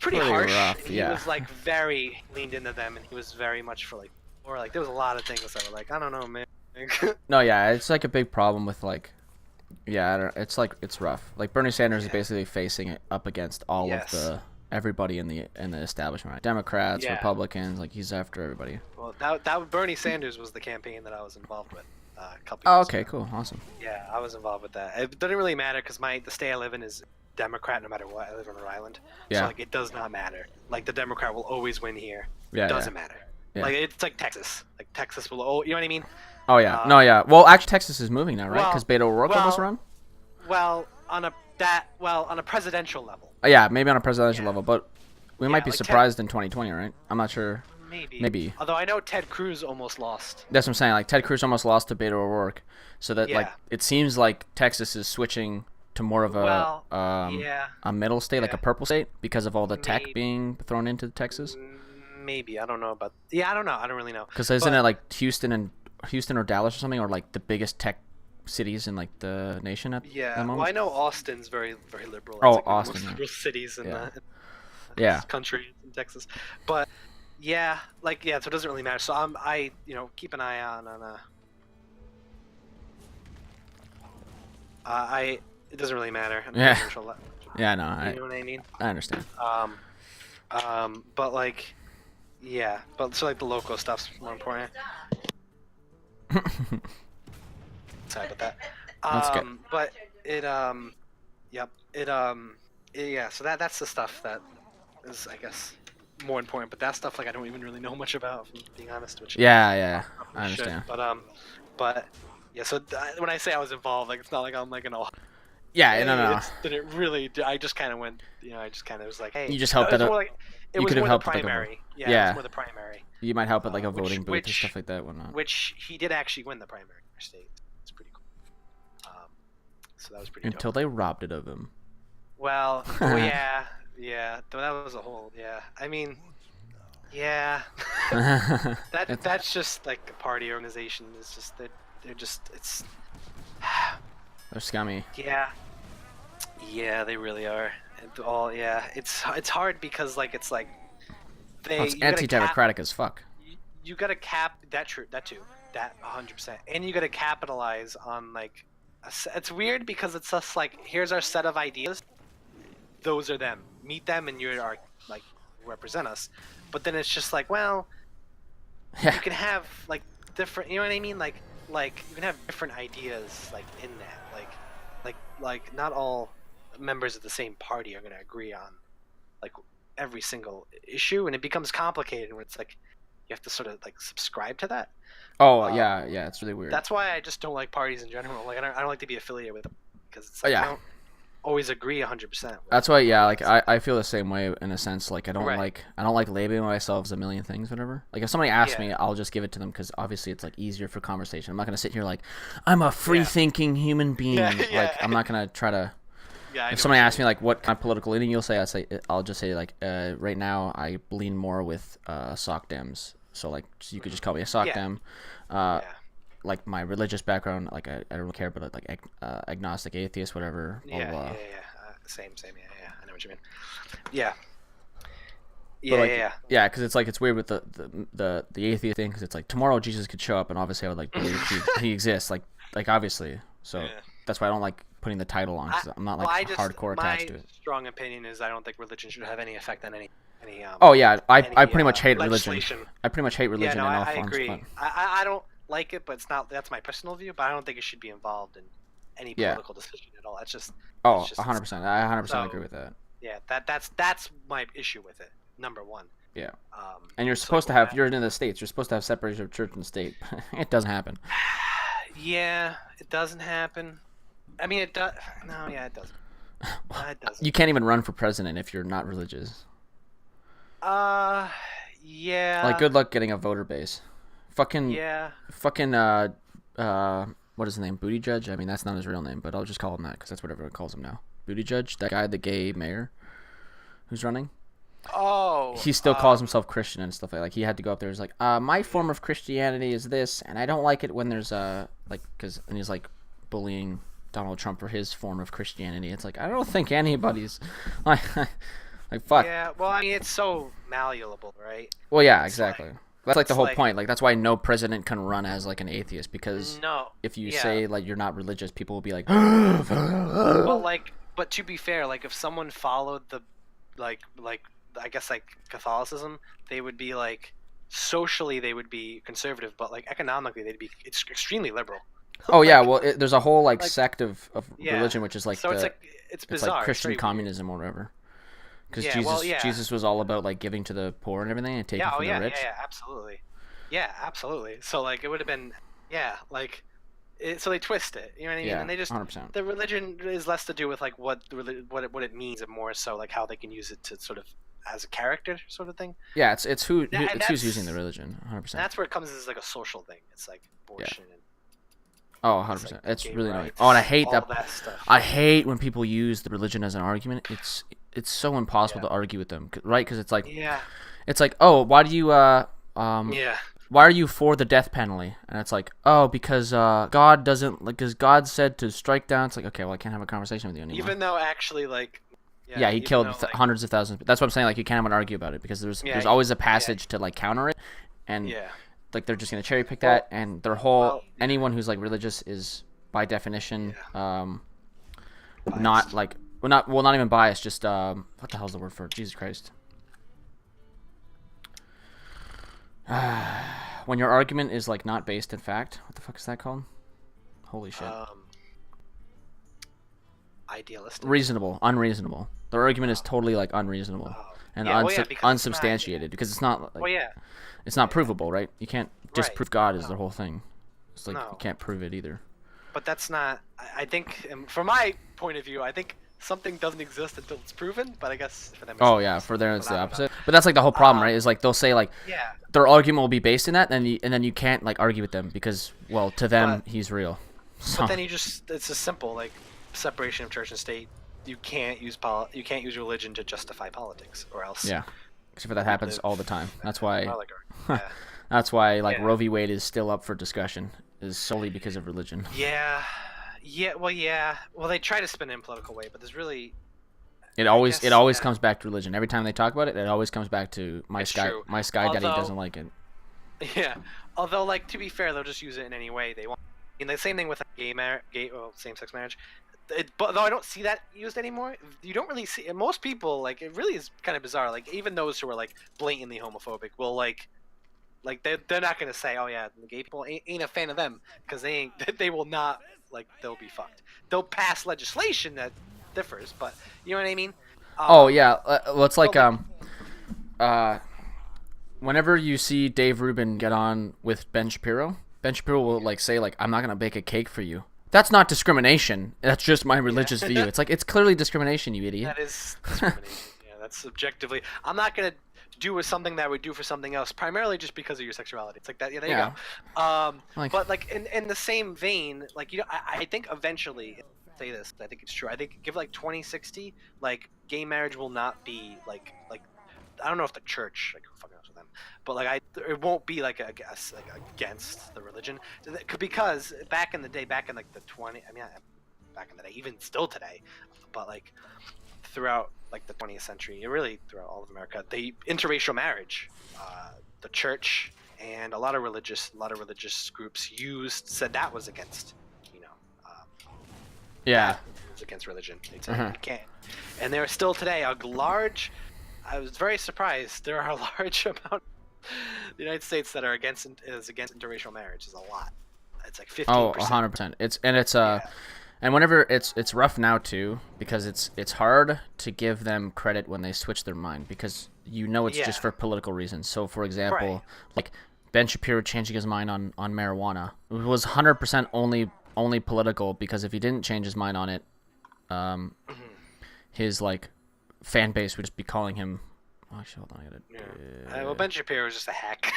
Pretty harsh. rough, And he yeah. was like very leaned into them, and he was very much for like or like there was a lot of things that were like I don't know, man. No, yeah, it's like a big problem with like, yeah, I don't, it's like it's rough. Like Bernie Sanders is basically facing it up against all Yes. of the everybody in the establishment, right? Democrats, Yeah. Republicans, like he's after everybody. Well, that Bernie Sanders was the campaign that I was involved with a couple Oh, years okay, ago. cool, awesome. Yeah, I was involved with that. It didn't really matter because the state I live in is Democrat no matter what. I live on Rhode Island, Yeah. so like it does not matter. Like the Democrat will always win here. Yeah, It doesn't yeah. matter. Yeah. Like it's like Texas. Like Texas will, you know what I mean? Oh yeah, no, yeah. Well, actually, Texas is moving now, right? well- Because Beto O'Rourke well- almost run. Well, on a presidential level, Yeah, maybe on a presidential Yeah. level, but we Yeah, might be like surprised in 2020, right? I'm not sure. maybe. Maybe. Although I know Ted Cruz almost lost. That's what I'm saying. Like Ted Cruz almost lost to Beto O'Rourke, so that like Yeah. it seems like Texas is switching to more of a Well, yeah, a middle state, like Yeah. a purple state, because of all the tech Maybe. being thrown into Texas. maybe. I don't know about. Yeah, I don't know. I don't really know. Because isn't But- it like Houston or Dallas or something, or like the biggest tech cities in like the nation at Yeah, the well, moment? I know Austin's very liberal. Oh, It's like one of the Austin, most yeah. liberal cities in Yeah. the Yeah. country in Texas, but yeah, like yeah, so it doesn't really matter. So I keep an eye on it doesn't really matter. I'm Yeah. not sure Yeah, no, you know what I mean? I understand. But like, yeah, but so like the local stuff's more important. Sorry about that. That's good. But it yep, yeah. So that's the stuff that is, I guess, more important. But that stuff, like, I don't even really know much about, if I'm being honest. Which Yeah, I I should. understand. But yeah. So when I say I was involved, like, it's not like I'm like Yeah, no. Did it really? I just kind of went. I just kind of was like, hey. You just helped it was at a- more like, it you was could have more helped the with, like, a vote. primary. Yeah, it Yeah. was more the primary. You might help at like a which- voting booth and which- stuff like that, whatnot. Which he did actually win the primary in our state. It's pretty cool. So that was pretty Until dope. they robbed it of him. Well, oh, yeah. That was a whole. Yeah, I mean, yeah. It's- That's just like a party organization. It's just they're just it's. They're scummy. Yeah, they really are. It's hard because like it's like Oh, it's you gotta anti-democratic as fuck. you gotta cap that. True, that too, that 100%, and you gotta capitalize on like. It's weird because it's just like, here's our set of ideas. Those are them. Meet them, and you're our like represent us. But then it's just like, well, you can have like different. You know what I mean? Like you can have different ideas like in that. Like not all members of the same party are gonna agree on like every single issue, and it becomes complicated where it's like you have to sort of like subscribe to that. Oh yeah, it's really weird. That's why I just don't like parties in general. Like I don't like to be affiliated with them because it's Oh, like, yeah. I don't always agree 100%. That's why, yeah, like I feel the same way in a sense. Like I don't Right. like labeling myself as a million things, whatever. Like if somebody asks Yeah. me, I'll just give it to them because obviously it's like easier for conversation. I'm not gonna sit here like I'm a free thinking human being. Yeah, Like yeah. I'm not gonna try to. Yeah, I know If somebody what you asks me like what kind of political leaning you'll say, I'll just say like right now I lean more with sock dems. So like you could just call me a sock Yeah. dem. mean. Yeah. Like my religious background, like I don't really care, but like agnostic, atheist, whatever. Blah, Yeah, blah, yeah, blah. Same. Yeah. I know what you mean. Yeah. But Yeah, like, yeah. because it's like it's weird with the atheist thing, because it's like tomorrow Jesus could show up, and obviously I would like believe he exists, like obviously. So Yeah. that's why I don't like putting the title on, because I'm not like Well, I just, hardcore attached to my it. strong opinion is I don't think religion should have any effect on any. Oh yeah, I any, pretty much hate religion. legislation. I pretty much hate Yeah, religion no, in all I forms. agree. But I don't like it, but it's not. That's my personal view. But I don't think it should be involved in any Yeah. political decision at all. That's just. oh, it's just 100%. I 100% So- agree with that. Yeah, that's my issue with it. Number one. Yeah. Um, And you're so supposed to with have. that- You're in the states. You're supposed to have separation of church and state. It doesn't happen. Yeah, it doesn't happen. I mean, it does. No, yeah, it doesn't. No, it doesn't. You can't even run for president if you're not religious. Yeah. Like, good luck getting a voter base. Fucking, Yeah. what is his name? Booty Judge? I mean, that's not his real name, but I'll just call him that because that's what everyone calls him now. Booty Judge, that guy, the gay mayor who's running. Oh. He still calls himself Christian and stuff like he had to go up there. He's like, my form of Christianity is this, and I don't like it when there's and he's like bullying Donald Trump for his form of Christianity. It's like I don't think anybody's like fuck. Yeah. Well, I mean, it's so malleable, right? Well, yeah, It's exactly. like- That's like the it's whole like- point. Like that's why no president can run as like an atheist because No. if you yeah. say like you're not religious, people will be like, Well, like, but to be fair, like, if someone followed the, like, I guess like Catholicism, they would be like, socially they would be conservative, but like economically they'd be extremely liberal. oh yeah, well there's a whole like sect of Yeah. religion which is like So it's like it's it's bizarre. like It's Christian very weird. communism or whatever. Because Yeah, Jesus, well, yeah. Jesus was all about like giving to the poor and everything and taking Yeah. Oh from yeah. the rich. Yeah. Absolutely. Yeah. Absolutely. So like it would have been. Yeah. Like. So they twist it. You know what I mean? Yeah, And they just 100%. the religion is less to do with like what it means, and more so like how they can use it to sort of as a character sort of thing. Yeah, it's and who's that's- using the religion, 100%. And that's where it comes as like a social thing. It's like abortion and Oh, it's 100%. like It's gay really annoying. rights, Oh, and I hate all that. stuff. I hate when people use the religion as an argument. It's so impossible to argue with them, right? Because it's like Yeah. oh, why do you Yeah. why are you for the death penalty? And it's like, oh, because God doesn't like, because God said to strike down. It's like, okay, well, I can't have a conversation with you anymore. Even though actually like. Yeah, he even killed though, like, hundreds of thousands. That's what I'm saying. Like, you can't even argue about it because there's Yeah, there's always a passage to like counter it, and Yeah. like they're just gonna cherry pick that, and their whole well, anyone who's like religious is by definition not Biased. like not even biased. Just what the hell's the word for it? Jesus Christ. When your argument is like not based in fact, what the fuck is that called? Holy shit. Idealistic. Reasonable, unreasonable. Their argument is totally like unreasonable and Yeah, well, yeah, because it's not- unsubstantiated because it's not like Well, yeah. it's not provable, right? You can't disprove God is No. the whole thing. It's like No. you can't prove it either. But that's not. I think, from my point of view, I think something doesn't exist until it's proven. But I guess for them. Oh yeah, for them it's the opposite. But that's like the whole problem, right? Is like they'll say like Yeah. their argument will be based in that, and then you can't like argue with them because well to them But- he's real. So, But then it's a simple like separation of church and state. You can't use religion to justify politics, or else. yeah, except for that happens live all the time. That's why Oligarchy. Yeah. that's why like Yeah. Roe v. Wade is still up for discussion is solely because of religion. Yeah. Yeah. Well, yeah. Well, they try to spin it in a political way, but there's really. It always guess, comes back to religion. Every time they talk about it, it always comes back to my It's sky true. daddy Although- doesn't like it. Yeah. Although, like, to be fair, they'll just use it in any way they want. And the same thing with same-sex marriage. But though I don't see that used anymore, you don't really see. And most people, like, it really is kind of bizarre. Like, even those who are like blatantly homophobic will like they're not gonna say, oh yeah, the gay people ain't a fan of them, because they ain't. They will not, like, they'll be fucked. They'll pass legislation that differs, but you know what I mean. Oh yeah, well it's like whenever you see Dave Rubin get on with Ben Shapiro will like say like, I'm not gonna bake a cake for you. That's not discrimination. That's just my religious view. It's like, it's clearly discrimination, you idiot. That is discrimination. Yeah, that's subjectively. I'm not gonna do with something that I would do for something else, primarily just because of your sexuality. It's like that. Yeah, there you go. But like in the same vein, like, you know, I think eventually, say this, I think it's true. I think give like 2060, like, gay marriage will not be like I don't know if the church, like, who fucking knows with them, but like it won't be like against the religion, because back in the day, back in like the back in the day, even still today, but like throughout like the 20th century, really throughout all of America, the interracial marriage, the church and a lot of religious groups said that was against, you know, Yeah. it was against religion. They said you can't, and there are still today a large. I was very surprised. There are a large amount the United States that are against interracial marriage. Is a lot. It's like 15%. Oh, 100%. It's and whenever it's rough now too, because it's hard to give them credit when they switch their mind, because you know it's just for political reasons. So for example, like Ben Shapiro changing his mind on marijuana, it was 100% only political, because if he didn't change his mind on it, his like fan base would just be calling him. Oh, actually, hold on, I gotta. Well, Ben Shapiro is just a hack.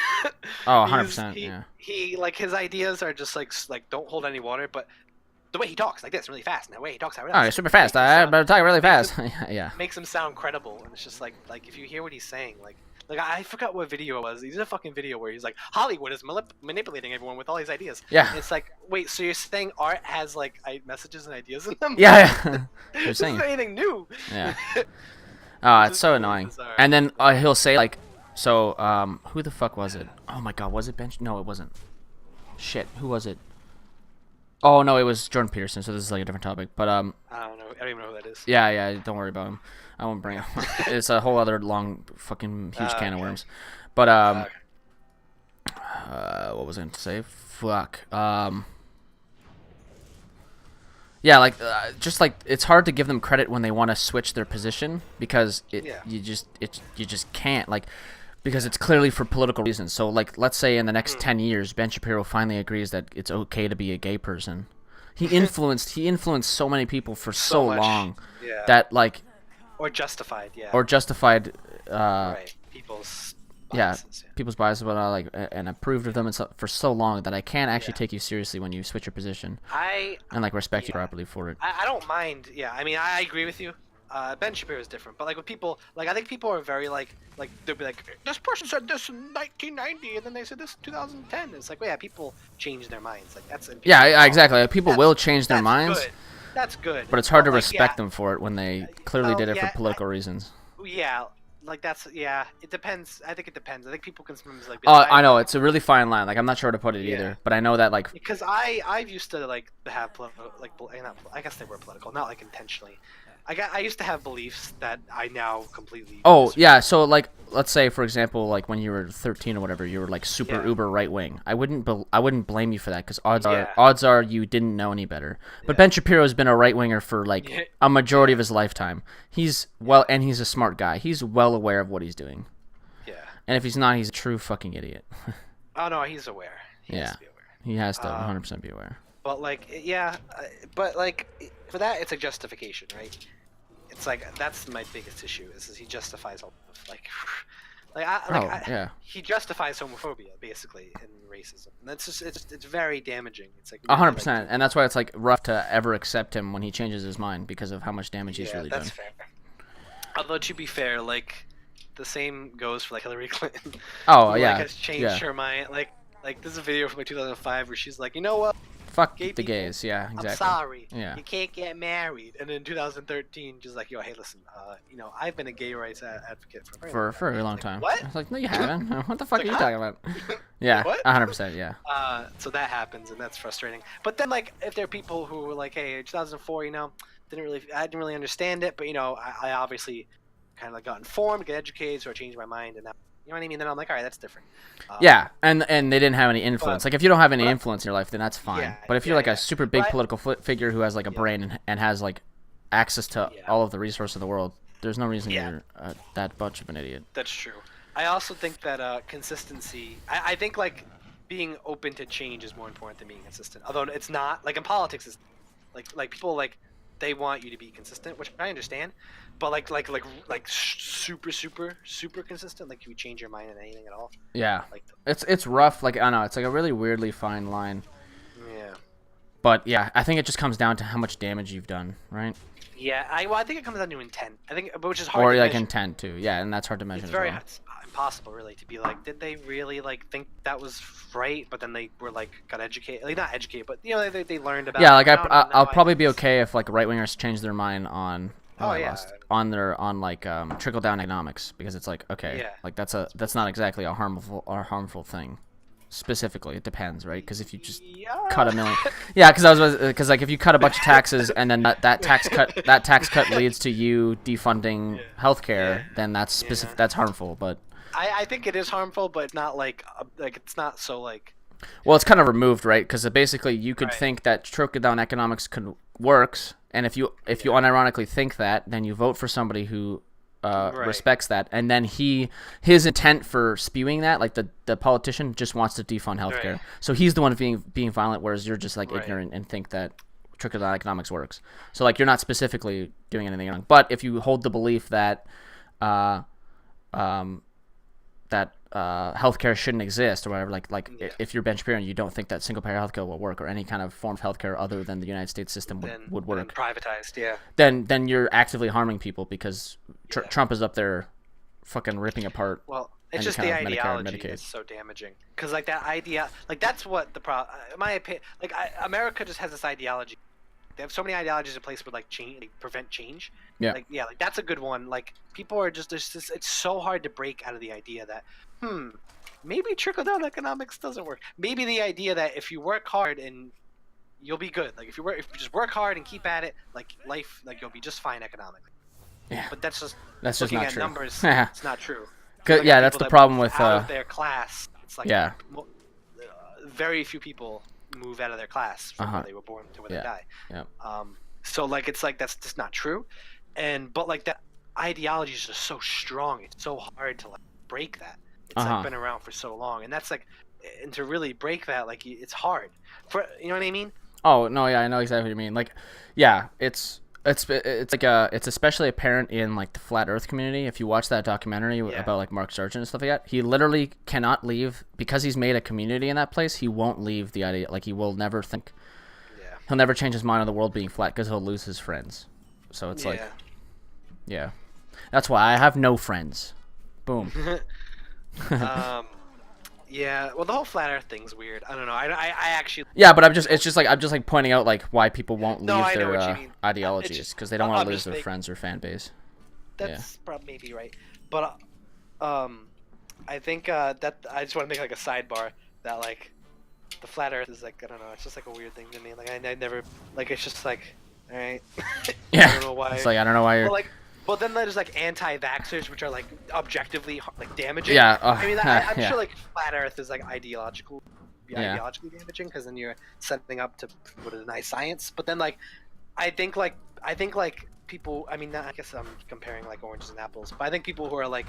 Oh, 100%. Yeah. He like, his ideas are just like don't hold any water, but the way he talks like this really fast, and the way he talks Oh, he's super fast. I'm talking really fast. Yeah. Makes him sound credible, and it's just like if you hear what he's saying, like I forgot what video it was. He's a fucking video where he's like, Hollywood is manipulating everyone with all these ideas. Yeah. And it's like, wait, so you're saying art has like messages and ideas in them? Yeah. This isn't anything new. Yeah. Oh, it's so annoying. Bizarre. And then he'll say like, so who the fuck was it? Oh my god, was it Ben? No, it wasn't. Shit, who was it? Oh no, it was Jordan Peterson. So this is like a different topic, but I don't know. I don't even know who that is. Yeah. Don't worry about him. I won't bring him. It's a whole other long, fucking huge can of worms. But what was I going to say? Fuck. Yeah, like just like it's hard to give them credit when they want to switch their position, because you just can't, like, because it's clearly for political reasons. So like, let's say in the next 10 years, Ben Shapiro finally agrees that it's okay to be a gay person. He influenced so many people for so long that like, or justified right, people's biases, people's biases, but like, and approved of them and for so long that I can't actually take you seriously when you switch your position. And like respect you properly for it. I don't mind. Yeah, I mean, I agree with you. Ben Shapiro is different, but like with people, like I think people are very like they'll be like, this person said this in 1990, and then they said this in 2010. It's like, well, yeah, people change their minds. Like that's exactly. Like, people will change their minds. Good. That's good. But it's hard to respect them for it when they clearly did it for political reasons. Yeah. Like it depends. I think it depends. I think people can sometimes like. I know, it's a really fine line. Like, I'm not sure how to put it either, but I know that like, because I used to like have I guess they were political, not like intentionally. I used to have beliefs that I now completely. Oh yeah, so like, let's say for example, like when you were 13 or whatever, you were like super uber right wing. I wouldn't blame you for that, because odds are you didn't know any better. But Ben Shapiro has been a right winger for like a majority of his lifetime. He's and he's a smart guy. He's well aware of what he's doing. Yeah. And if he's not, he's a true fucking idiot. Oh no, he's aware. He has to be aware. He has to 100% be aware. But like, but like for that, it's a justification, right? It's like, that's my biggest issue is he justifies all of he justifies homophobia basically and racism. And that's just it's very damaging. It's like 100%, and that's why it's like rough to ever accept him when he changes his mind, because of how much damage he's really done. That's fair. Although to be fair, like the same goes for like Hillary Clinton. Oh who, yeah, like, has changed her mind. Like there's a video from like 2005 where she's like, you know what? Fuck gay the people, gays. Yeah, exactly. I'm sorry. Yeah. You can't get married. And in 2013, just like, yo, hey, listen, I've been a gay rights advocate For a very long Like, time. what? I was like, no, you haven't. What the fuck like, are you huh? talking about? Yeah, What? 100%. Yeah. So that happens, and that's frustrating. But then, like, if there are people who were like, hey, 2004, I didn't really understand it, but I obviously kind of like got informed, get educated, so I changed my mind, and now, you know what I mean? Then I'm like, all right, that's different. Yeah, and they didn't have any influence. Like if you don't have any but- influence in your life, then that's fine. Yeah, But if you're yeah, like yeah. a super big But- political figure who has like a Yeah. brain and has like access to Yeah. all of the resources of the world, there's no reason Yeah. you're that much of an idiot. That's true. I also think that consistency. I think like being open to change is more important than being consistent. Although it's not like in politics, is like people like they want you to be consistent, which I understand. But like super consistent. Like you change your mind on anything at all. Yeah, Like it's rough. Like I don't know, it's like a really weirdly fine line. yeah. But yeah, I think it just comes down to how much damage you've done, right? Yeah, I think it comes down to intent. I think, which is hard. Or to like measure. intent too. Yeah, and that's hard to measure It's as very well. it's impossible, really, to be like, did they really like think that was right? But then they were like got educated, like not educated, but they learned about. Yeah, it. like No, no, I'll no, probably be it's- okay if like right wingers change their mind on Oh, yeah. on like trickle down economics, because it's like okay, Yeah. like that's not exactly a harmful thing. Specifically, it depends, right? Because if you just Yeah. cut a million, yeah, because like if you cut a bunch of taxes and then that tax cut leads to you defunding healthcare, Yeah. then that's specific. Yeah. That's harmful, but I think it is harmful, but it's not like it's not so like. well, it's kind of removed, right? Because basically, you could Right. think that trickle down economics works, and if you unironically think that, then you vote for somebody who Right. respects that, and then his intent for spewing that, like the politician, just wants to defund healthcare, Right. so he's the one being violent, whereas you're just like Right. ignorant and think that trickle down economics works. So like you're not specifically doing anything wrong, but if you hold the belief that healthcare shouldn't exist or whatever, like Yeah. if you're Ben Shapiro and you don't think that single payer healthcare will work or any kind of form of healthcare other than the United States system would Then work, privatized, yeah. then you're actively harming people because Yeah. Trump is up there fucking ripping apart. Well, it's Any just kind the of Medicare and ideology Medicaid. is so damaging. Because like that idea, like that's what the problem. My opinion, like America just has this ideology. They have so many ideologies in place with like change, like, prevent change. Yeah. Like like that's a good one. Like people are just it's so hard to break out of the idea that maybe trickle down economics doesn't work. Maybe the idea that if you work hard and you'll be good. Like if you just work hard and keep at it, like life, like you'll be just fine economically. Yeah. But that's just That's looking just not at true. numbers. Yeah. It's not true. Good- Look yeah, at that's people the that problem move with, out of their class. It's like yeah. Very few people move out of their class from where they were born to where Yeah. they die. Yeah. So like it's like that's just not true, but like that ideology is just so strong. It's so hard to like break that. It's like been around for so long, and that's like, and to really break that, like it's hard. For you know what I mean? Oh no, yeah, I know exactly what you mean. Like, yeah, it's like it's especially apparent in like the flat Earth community. If you watch that documentary about like Mark Sargent and stuff like that, he literally cannot leave because he's made a community in that place. He won't leave the idea. Like he will never think. Yeah. He'll never change his mind on the world being flat because he'll lose his friends. So it's like, yeah, that's why I have no friends. Boom. Yeah. Well, the whole flat Earth thing's weird. I don't know. I actually. Yeah, but I'm just like pointing out like why people won't leave No, I know their what you mean. ideologies just- because they don't I'm want to lose just their making- friends or fan base. That's probably maybe right, but I think that I just want to make like a sidebar that like the flat Earth is like I don't know, it's just like a weird thing to me. Like I never like it's just like all right. Yeah. I don't know why. It's like I don't know why you're. But then there's like anti-vaxxers, which are like objectively like damaging. Yeah, I mean, I'm yeah. sure like flat Earth is like ideologically damaging because then you're setting up to deny science. But then like, I think like people. I mean, I guess I'm comparing like oranges and apples, but I think people who are like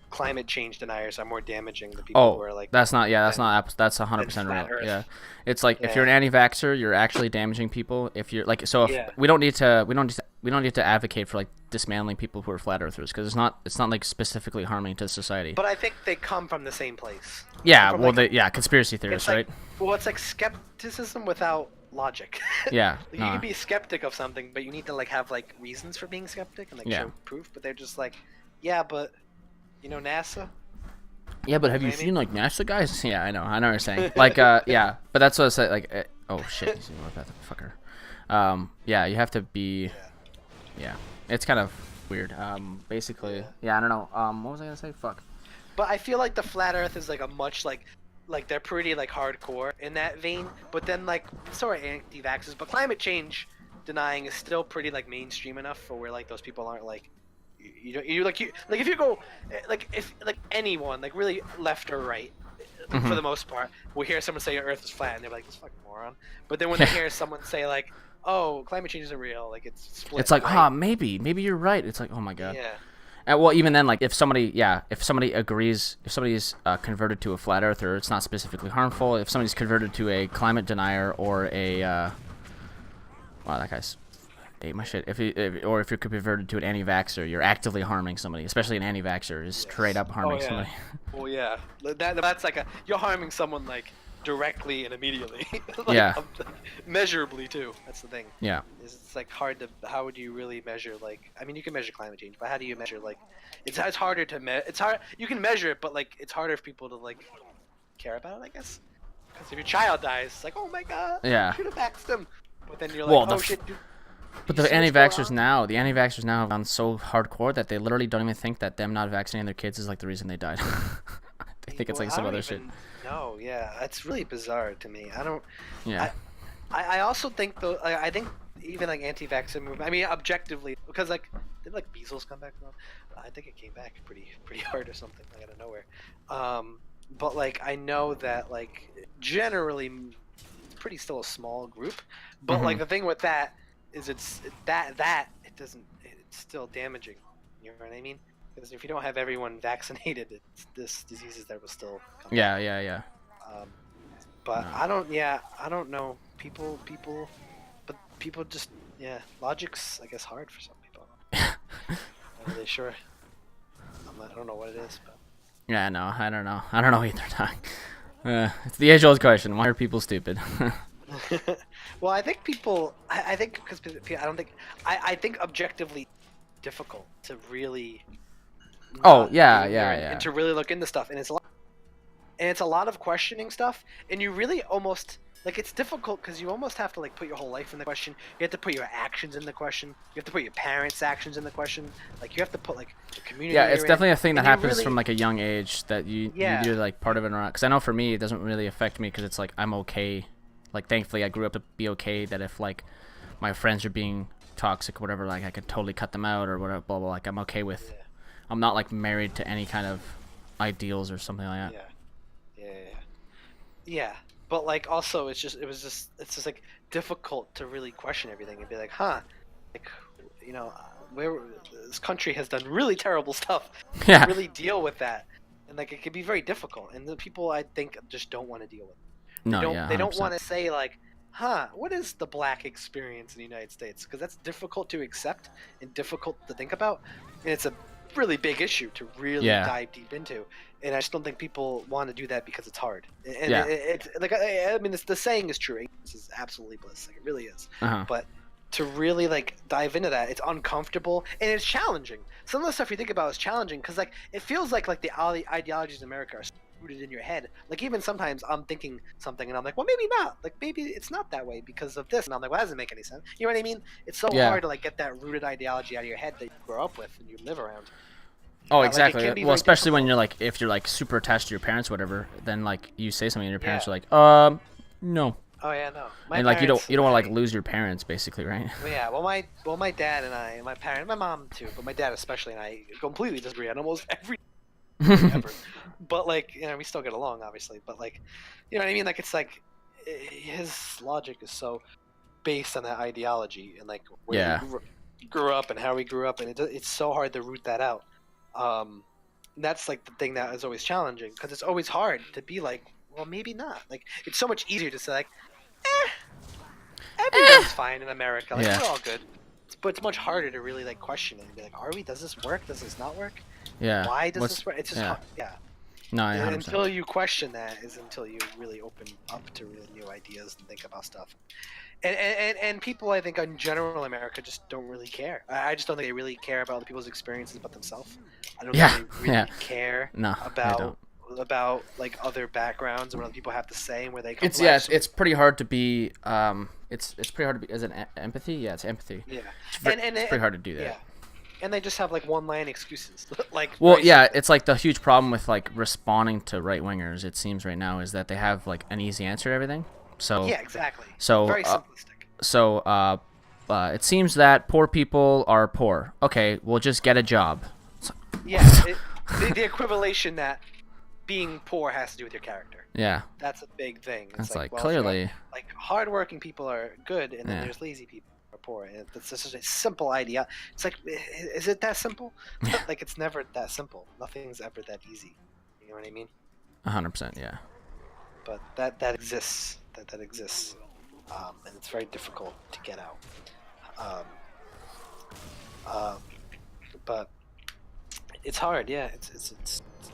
climate change deniers are more damaging than people who are like. That's not that's 100% flat real. Earth. Yeah, it's like if you're an anti-vaxxer, you're actually damaging people. If you're like if we don't need to advocate for like dismantling people who are flat earthers because it's not like specifically harming to society. But I think they come from the same place. Yeah, From, well, like, conspiracy theorists, it's like, right? Well, it's like skepticism without logic. Yeah, You can be skeptic of something, but you need to like have like reasons for being skeptic and like show proof. But they're just like, yeah, but you know NASA. Yeah, but have you Maybe? seen like NASA guys? Yeah, I know what you're saying. Like, yeah, but that's what I said. Like, oh shit, you see what that fucker. Yeah, you have to be. Yeah, it's kind of weird. Basically, yeah, I don't know. What was I gonna say? Fuck. But I feel like the flat Earth is like a much like they're pretty like hardcore in that vein. But then like so are anti-vaxxers. But climate change denying is still pretty like mainstream enough for where like those people aren't like you like if you go like if like anyone like really left or right for the most part will hear someone say Earth is flat and they're like this fucking moron. But then when they hear someone say like oh climate change isn't real like it's split. It's like, right? maybe you're right. It's like, oh my god. Yeah. Well, even then, like if somebody agrees, if somebody's converted to a flat earther, it's not specifically harmful. If somebody's converted to a climate denier or a, wow, that guy's ate my shit. If you're converted to an anti-vaxxer, you're actively harming somebody. Especially an anti-vaxxer is straight up harming somebody. Well, yeah, that's like you're harming someone like directly and immediately. Like, Yeah. Measurably too. That's the thing. Yeah. It's like hard to. How would you really measure like? I mean, you can measure climate change, but how do you measure like? It's harder to It's hard. You can measure it, but like it's harder for people to like care about it, I guess. Because if your child dies, it's like, oh my god, Yeah. should have vaxxed him. But then you're like, Well, oh shit, dude. But you the see what's anti-vaxxers going on? now have gone so hardcore that they literally don't even think that them not vaccinating their kids is like the reason they died. They think it's like some other shit. No, yeah, it's really bizarre to me. I don't. Yeah. I also think though. I think even like anti-vaxxer movement. I mean, objectively, because like did like measles come back? No, I think it came back pretty hard or something like out of nowhere. But like I know that like generally it's pretty still a small group. But like the thing with that is it's it's still damaging. You know what I mean? Because if you don't have everyone vaccinated, this diseases that will still come. Yeah. But No. I don't know. People just logic's I guess hard for some people. Not really sure. I don't know what it is, but Yeah, no, I don't know. I don't know either. It's the age-old question. Why are people stupid? well, I think people. I think because I don't think. I think objectively difficult to really. Oh, not yeah, be yeah, ignorant yeah. And to really look into stuff, and it's a lot of questioning stuff, and you really almost like it's difficult because you almost have to like put your whole life in the question. You have to put your actions in the question. You have to put your parents' actions in the question. Like you have to put like the community. Yeah, it's you're in. definitely a thing that And you happens really- from like a young age that Yeah. you're like part of it or not. Because I know for me, it doesn't really affect me because it's like I'm okay. Like thankfully, I grew up to be okay. That if like my friends are being toxic or whatever, like I could totally cut them out or whatever. Blah blah. Like I'm okay with. Yeah. I'm not like married to any kind of ideals or something like that. Yeah. But like also it's just like difficult to really question everything and be like, huh, like you know, where this country has done really terrible stuff. Yeah. Really deal with that, and like it can be very difficult. And the people I think just don't want to deal with it. No, yeah. They don't 100%. want to say like, huh, what is the black experience in the United States? Because that's difficult to accept and difficult to think about, and it's a really big issue to really Yeah. dive deep into. And I just don't think people want to do that because it's hard. And Yeah. it's like I mean, the saying is true. This is absolutely bliss. Like it really is. Uh-huh. But to really like dive into that, it's uncomfortable and it's challenging. Some of the stuff you think about is challenging because like it feels like the ideologies in America are rooted in your head. Like even sometimes I'm thinking something and I'm like, well, maybe not. Like maybe it's not that way because of this, and I'm like, well, that doesn't make any sense. You know what I mean? It's so Yeah. hard to like get that rooted ideology out of your head that you grow up with and you live around. Oh, like, it exactly. can be Well, very especially when difficult. you're like, if you're like super attached to your parents, or whatever, then like you say something and your parents Yeah. are like, no, Oh yeah, no. My and like you don't parents- want to like lose your parents, basically, right? Well, yeah, my dad and I, and my parents, my mom too, but my dad especially, and I completely disagree on almost every ever. But like, you know, we still get along, obviously. But like, you know what I mean? Like, it's like his logic is so based on that ideology and like where Yeah. he grew up and how he grew up, and it's so hard to root that out. And that's like the thing that is always challenging because it's always hard to be like, well, maybe not. Like, it's so much easier to say like, everyone's fine in America. Like, Yeah. we're all good. But it's much harder to really like question it and be like, are we? Does this work? Does this not work? Yeah. Why does What's- this work? It's just yeah. hard. Yeah. No, And 100%. until you question that is until you really open up to really new ideas and think about stuff. And people, I think, in general, America just don't really care. I just don't think they really care about other people's experiences but themselves. I don't Yeah, think they really yeah. care No, they about don't. about like other backgrounds and what other people have to say and where they come It's from. it's pretty hard to be it's pretty hard to be. Is it empathy? Yeah, it's empathy. Yeah, It's pretty hard to do that. Yeah, and they just have like one line excuses. Like Well, very yeah, simple. it's like the huge problem with like responding to right wingers. It seems right now is that they have like an easy answer to everything. So Yeah, exactly. So, very simplistic. It seems that poor people are poor. Okay, we'll just get a job. Yeah, the equivalation that being poor has to do with your character. Yeah, That's a big thing. that's like well, if you're- clearly. like hardworking people are good, and then Yeah. there's lazy people who are poor. And it's just a simple idea. It's like, is it that simple? Like it's never that simple. Nothing's ever that easy. You know what I mean? 100%. Yeah. But that exists. That exists, and it's very difficult to get out. But it's hard. Yeah, it's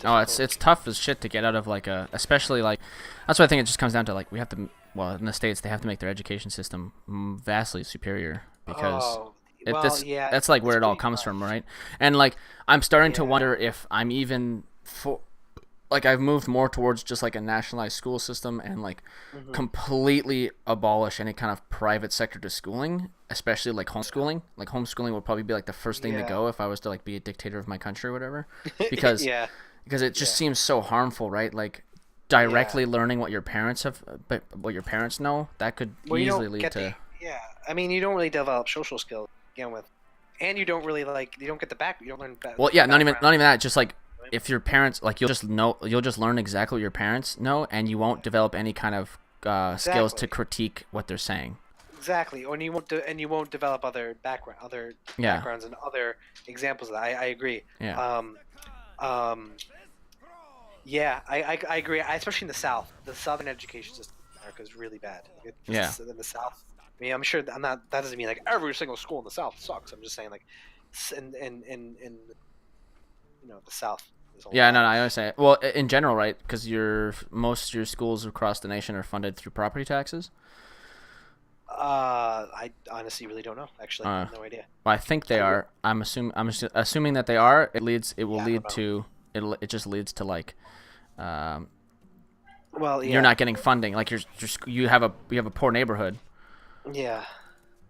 Oh, it's difficult. tough as shit to get out of like a, especially like, that's why I think it just comes down to like we have to, well, in the States they have to make their education system vastly superior because Oh, it, well, this, yeah, that's like where it's it all pretty comes rough. from, right? And like I'm starting to Yeah. wonder if I'm even for, like I've moved more towards just like a nationalized school system and like completely abolish any kind of private sector to schooling, especially like homeschooling. Like homeschooling would probably be like the first thing to Yeah. go if I was to like be a dictator of my country or whatever, because yeah, because it just Yeah. seems so harmful, right? Like directly learning what your parents have, but what your parents know, that could well, you easily don't lead get to. yeah. I mean, you don't really develop social skills to begin with, and you don't really you don't get the back. You don't learn. Well, yeah, not even background. that. Just like if your parents, like you'll just learn exactly what your parents know, and you won't develop any kind of skills to Exactly. critique what they're saying. Exactly, and you won't develop other Yeah. backgrounds and other examples of that. I agree. Yeah. Yeah, I agree. Especially in the South, the Southern education system in America is really bad. Yeah. In the South. I mean, I'm sure I'm not. That doesn't mean like every single school in the South sucks. I'm just saying like, in the South. Is a Yeah, lot. no, I always say it. Well, in general, right? Because most of your schools across the nation are funded through property taxes. I honestly really don't know. Actually, I have no idea. Well, I think they are. I'm assuming that they are. It will Yeah, I don't lead know. to it just leads to like Well, yeah. you're not getting funding. Like you have a poor neighborhood. Yeah.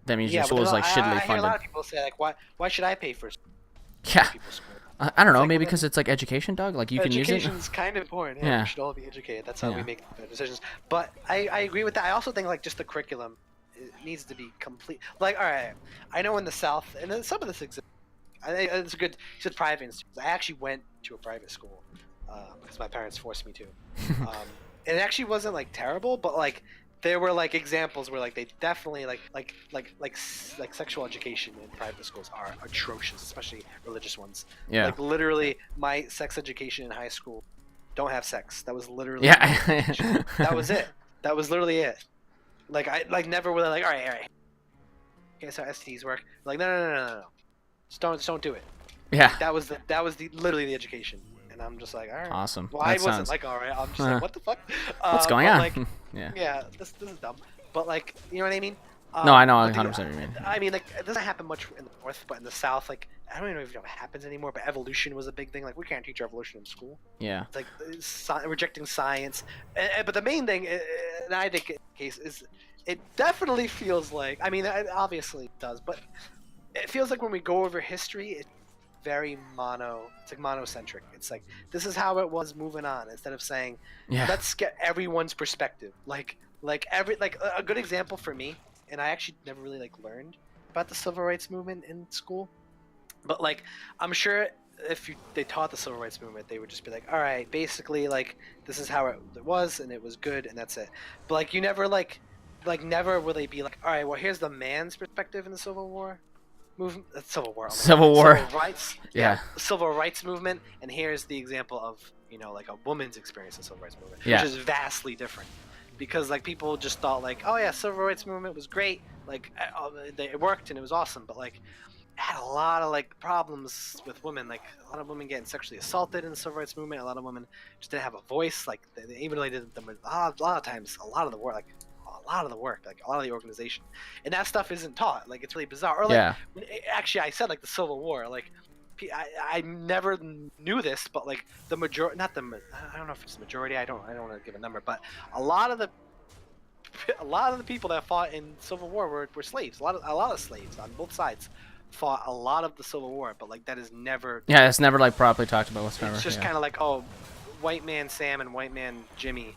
That means your Yeah, school but is like I shittily hear a funded. lot of people say like, why should I pay for Yeah. people's school? I don't know. like, maybe well, because it's like education, dog. Like you can use it. Education's kind of important. Yeah, Yeah. we should all be educated. That's how Yeah. we make decisions. But I agree with that. I also think like just the curriculum it needs to be complete. Like, all right, I know in the South, and then some of this exists. I think it's a good. You said private institutions. I actually went to a private school because my parents forced me to. And it actually wasn't like terrible, but like there were like examples where like they definitely like sexual education in private schools are atrocious, especially religious ones. Yeah. Like literally, my sex education in high school, don't have sex. That was literally. Yeah. That was it. That was literally it. Like I never really like. All right. Okay, so STDs work. Like no. Just don't do it. Yeah. That was literally the education, and I'm just like, all right. Awesome. Well, That I wasn't sounds- like, all right. I'm just Uh, like, what the fuck? What's going but, on? Like, Yeah. yeah, this is dumb. But like, you know what I mean? No, I know but 100% what you mean. I mean, like, it doesn't happen much in the north, but in the south, like, I don't even know if it happens anymore. But evolution was a big thing. Like, we can't teach evolution in school. Yeah. It's like rejecting science. But the main thing, and I think, case is, it definitely feels like. I mean, it obviously does, but it feels like when we go over history, it's very it's like monocentric. It's like this is how it was. Moving on, instead of saying, Yeah. let's get everyone's perspective. Like a good example for me, and I actually never really like learned about the civil rights movement in school, but like I'm sure if they taught the civil rights movement, they would just be like, all right, basically like this is how it was, and it was good, and that's it. But like you never never will they be like, all right, well here's the man's perspective in the Civil War movement, Civil War, Civil War. Civil rights, Yeah. Civil rights movement, and here's the example of like a woman's experience in the civil rights movement, Yeah. which is vastly different, because like people just thought like, oh yeah, civil rights movement was great, like it worked and it was awesome, but like it had a lot of like problems with women, like a lot of women getting sexually assaulted in the civil rights movement, a lot of women just didn't have a voice, like even though they did them a lot of times, a lot of the work, like a lot of the organization, and that stuff isn't taught. Like it's really bizarre. Or like Yeah. actually I said like the Civil War, like I never knew this, but like the majority, not the, I don't know if it's the majority. I don't want to give a number, but a lot of the people that fought in Civil War were slaves. A lot of slaves on both sides fought a lot of the Civil War, but like that is never. Yeah, it's never like properly talked about whatsoever. It's just yeah. kind of like, oh, white man Sam and white man Jimmy,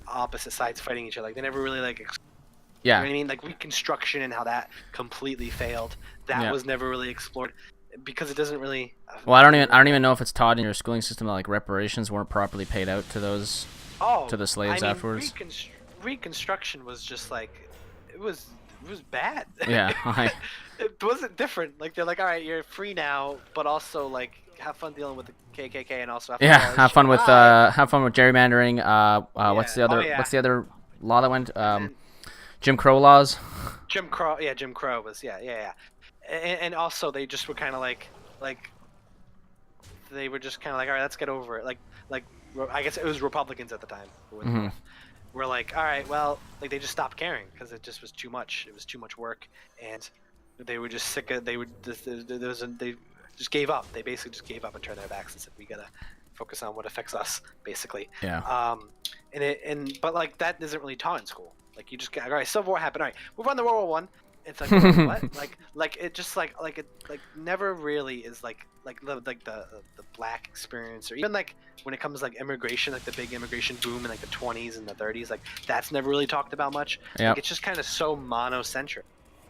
opposite sides fighting each other. Like they never really like. Yeah. You know what I mean? Like Reconstruction and how that completely failed. That was never really explored because it doesn't really. Well, I don't even know if it's taught in your schooling system that like reparations weren't properly paid out to those. To the slaves afterwards. Reconstruction was just like, it was bad. Yeah. It wasn't different. Like they're like, all right, you're free now, but also like have fun dealing with the KKK and also have fun have fun with gerrymandering. What's the other? yeah. What's the other law that went? Jim Crow laws. Jim Crow was and also they just were kind of like they were just kind of like, all right, let's get over it. Like I guess it was Republicans at the time who were, were like, all right, well, like they just stopped caring because it just was too much. It was too much work, and they were just sick of. They just gave up. They basically just gave up and turned their backs and said, we gotta focus on what affects us, basically. Yeah. But like that isn't really taught in school. Like you just get, all right, Civil War happened. All right, we've run the World War One. It's like what? like it just like it like never really is like the black experience, or even like when it comes to like immigration, like the big immigration boom in like the 20s and the 30s, like that's never really talked about much. Yeah. Like, it's just kind of so monocentric.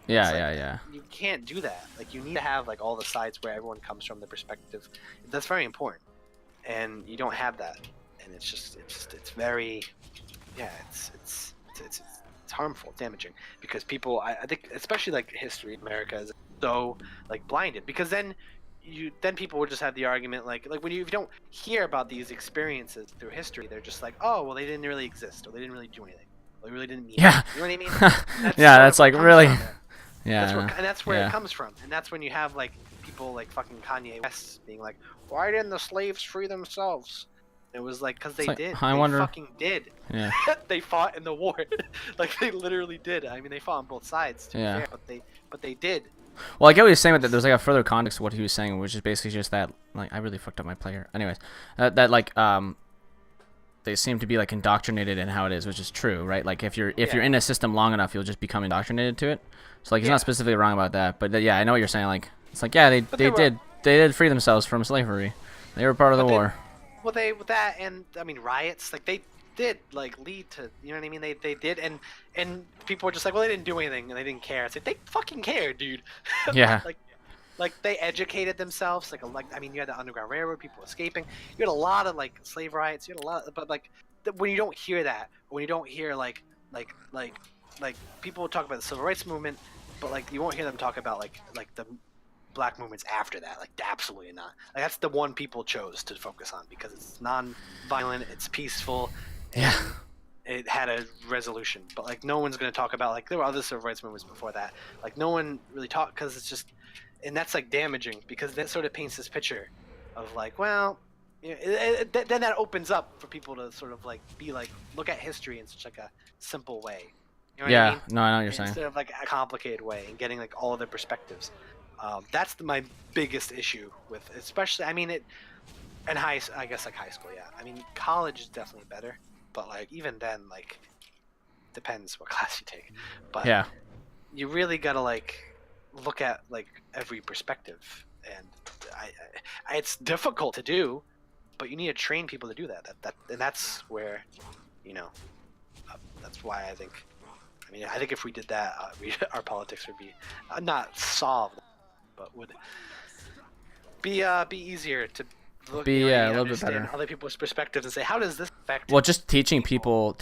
Yeah. You can't do that. Like you need to have like all the sides where everyone comes from, the perspective. That's very important, and you don't have that, and it's very, it's harmful, damaging, because people, I think, especially like history in America is so like blinded, because then people would just have the argument like when you don't hear about these experiences through history, they're just like, oh well, they didn't really exist, or they didn't really do anything, or they really didn't mean anything. You know what I mean? That's like really. Yeah. That's where it comes from, and that's when you have like people like fucking Kanye West being like, why didn't the slaves free themselves? It was like because they did. They fucking did. Yeah. They fought in the war, like they literally did. I mean, they fought on both sides. To be fair, but they did. Well, I get what he's saying, but there's like a further context to what he was saying, which is basically just that like I really fucked up my player. Anyways, that like they seem to be like indoctrinated in how it is, which is true, right? Like if you're in a system long enough, you'll just become indoctrinated to it. So like he's not specifically wrong about that, but I know what you're saying. Like it's like they did free themselves from slavery. They were part of the war. Well, with that, and I mean riots, like they did like lead to, you know what I mean? They did, and people were just like, well, they didn't do anything and they didn't care. It's like they fucking cared, dude. Yeah. like they educated themselves. Like I mean, you had the Underground Railroad, people escaping. You had a lot of like slave riots. You had a lot, but like when you don't hear that, when you don't hear like people will talk about the Civil Rights Movement, but like you won't hear them talk about like the black movements after that. Like absolutely not. Like that's the one people chose to focus on because it's non-violent, it's peaceful, and it had a resolution. But like no one's going to talk about like there were other civil rights movements before that. Like no one really talked because it's just, and that's like damaging because that sort of paints this picture of like, well, you know, then that opens up for people to sort of like be like look at history in such like a simple way. You know what I mean? No, I know what you're saying. Instead of like a complicated way and getting like all of their perspectives. That's my biggest issue with, especially, I mean, I guess like high school, yeah. I mean, college is definitely better, but like even then, like, depends what class you take. But yeah, you really gotta like look at like every perspective, and it's difficult to do, but you need to train people to do that. And that's where, you know, that's why I think. I mean, I think if we did that, our politics would be not solved, but would be easier to look, a little bit better. Other people's perspectives and say, how does this affect? Well, just teaching people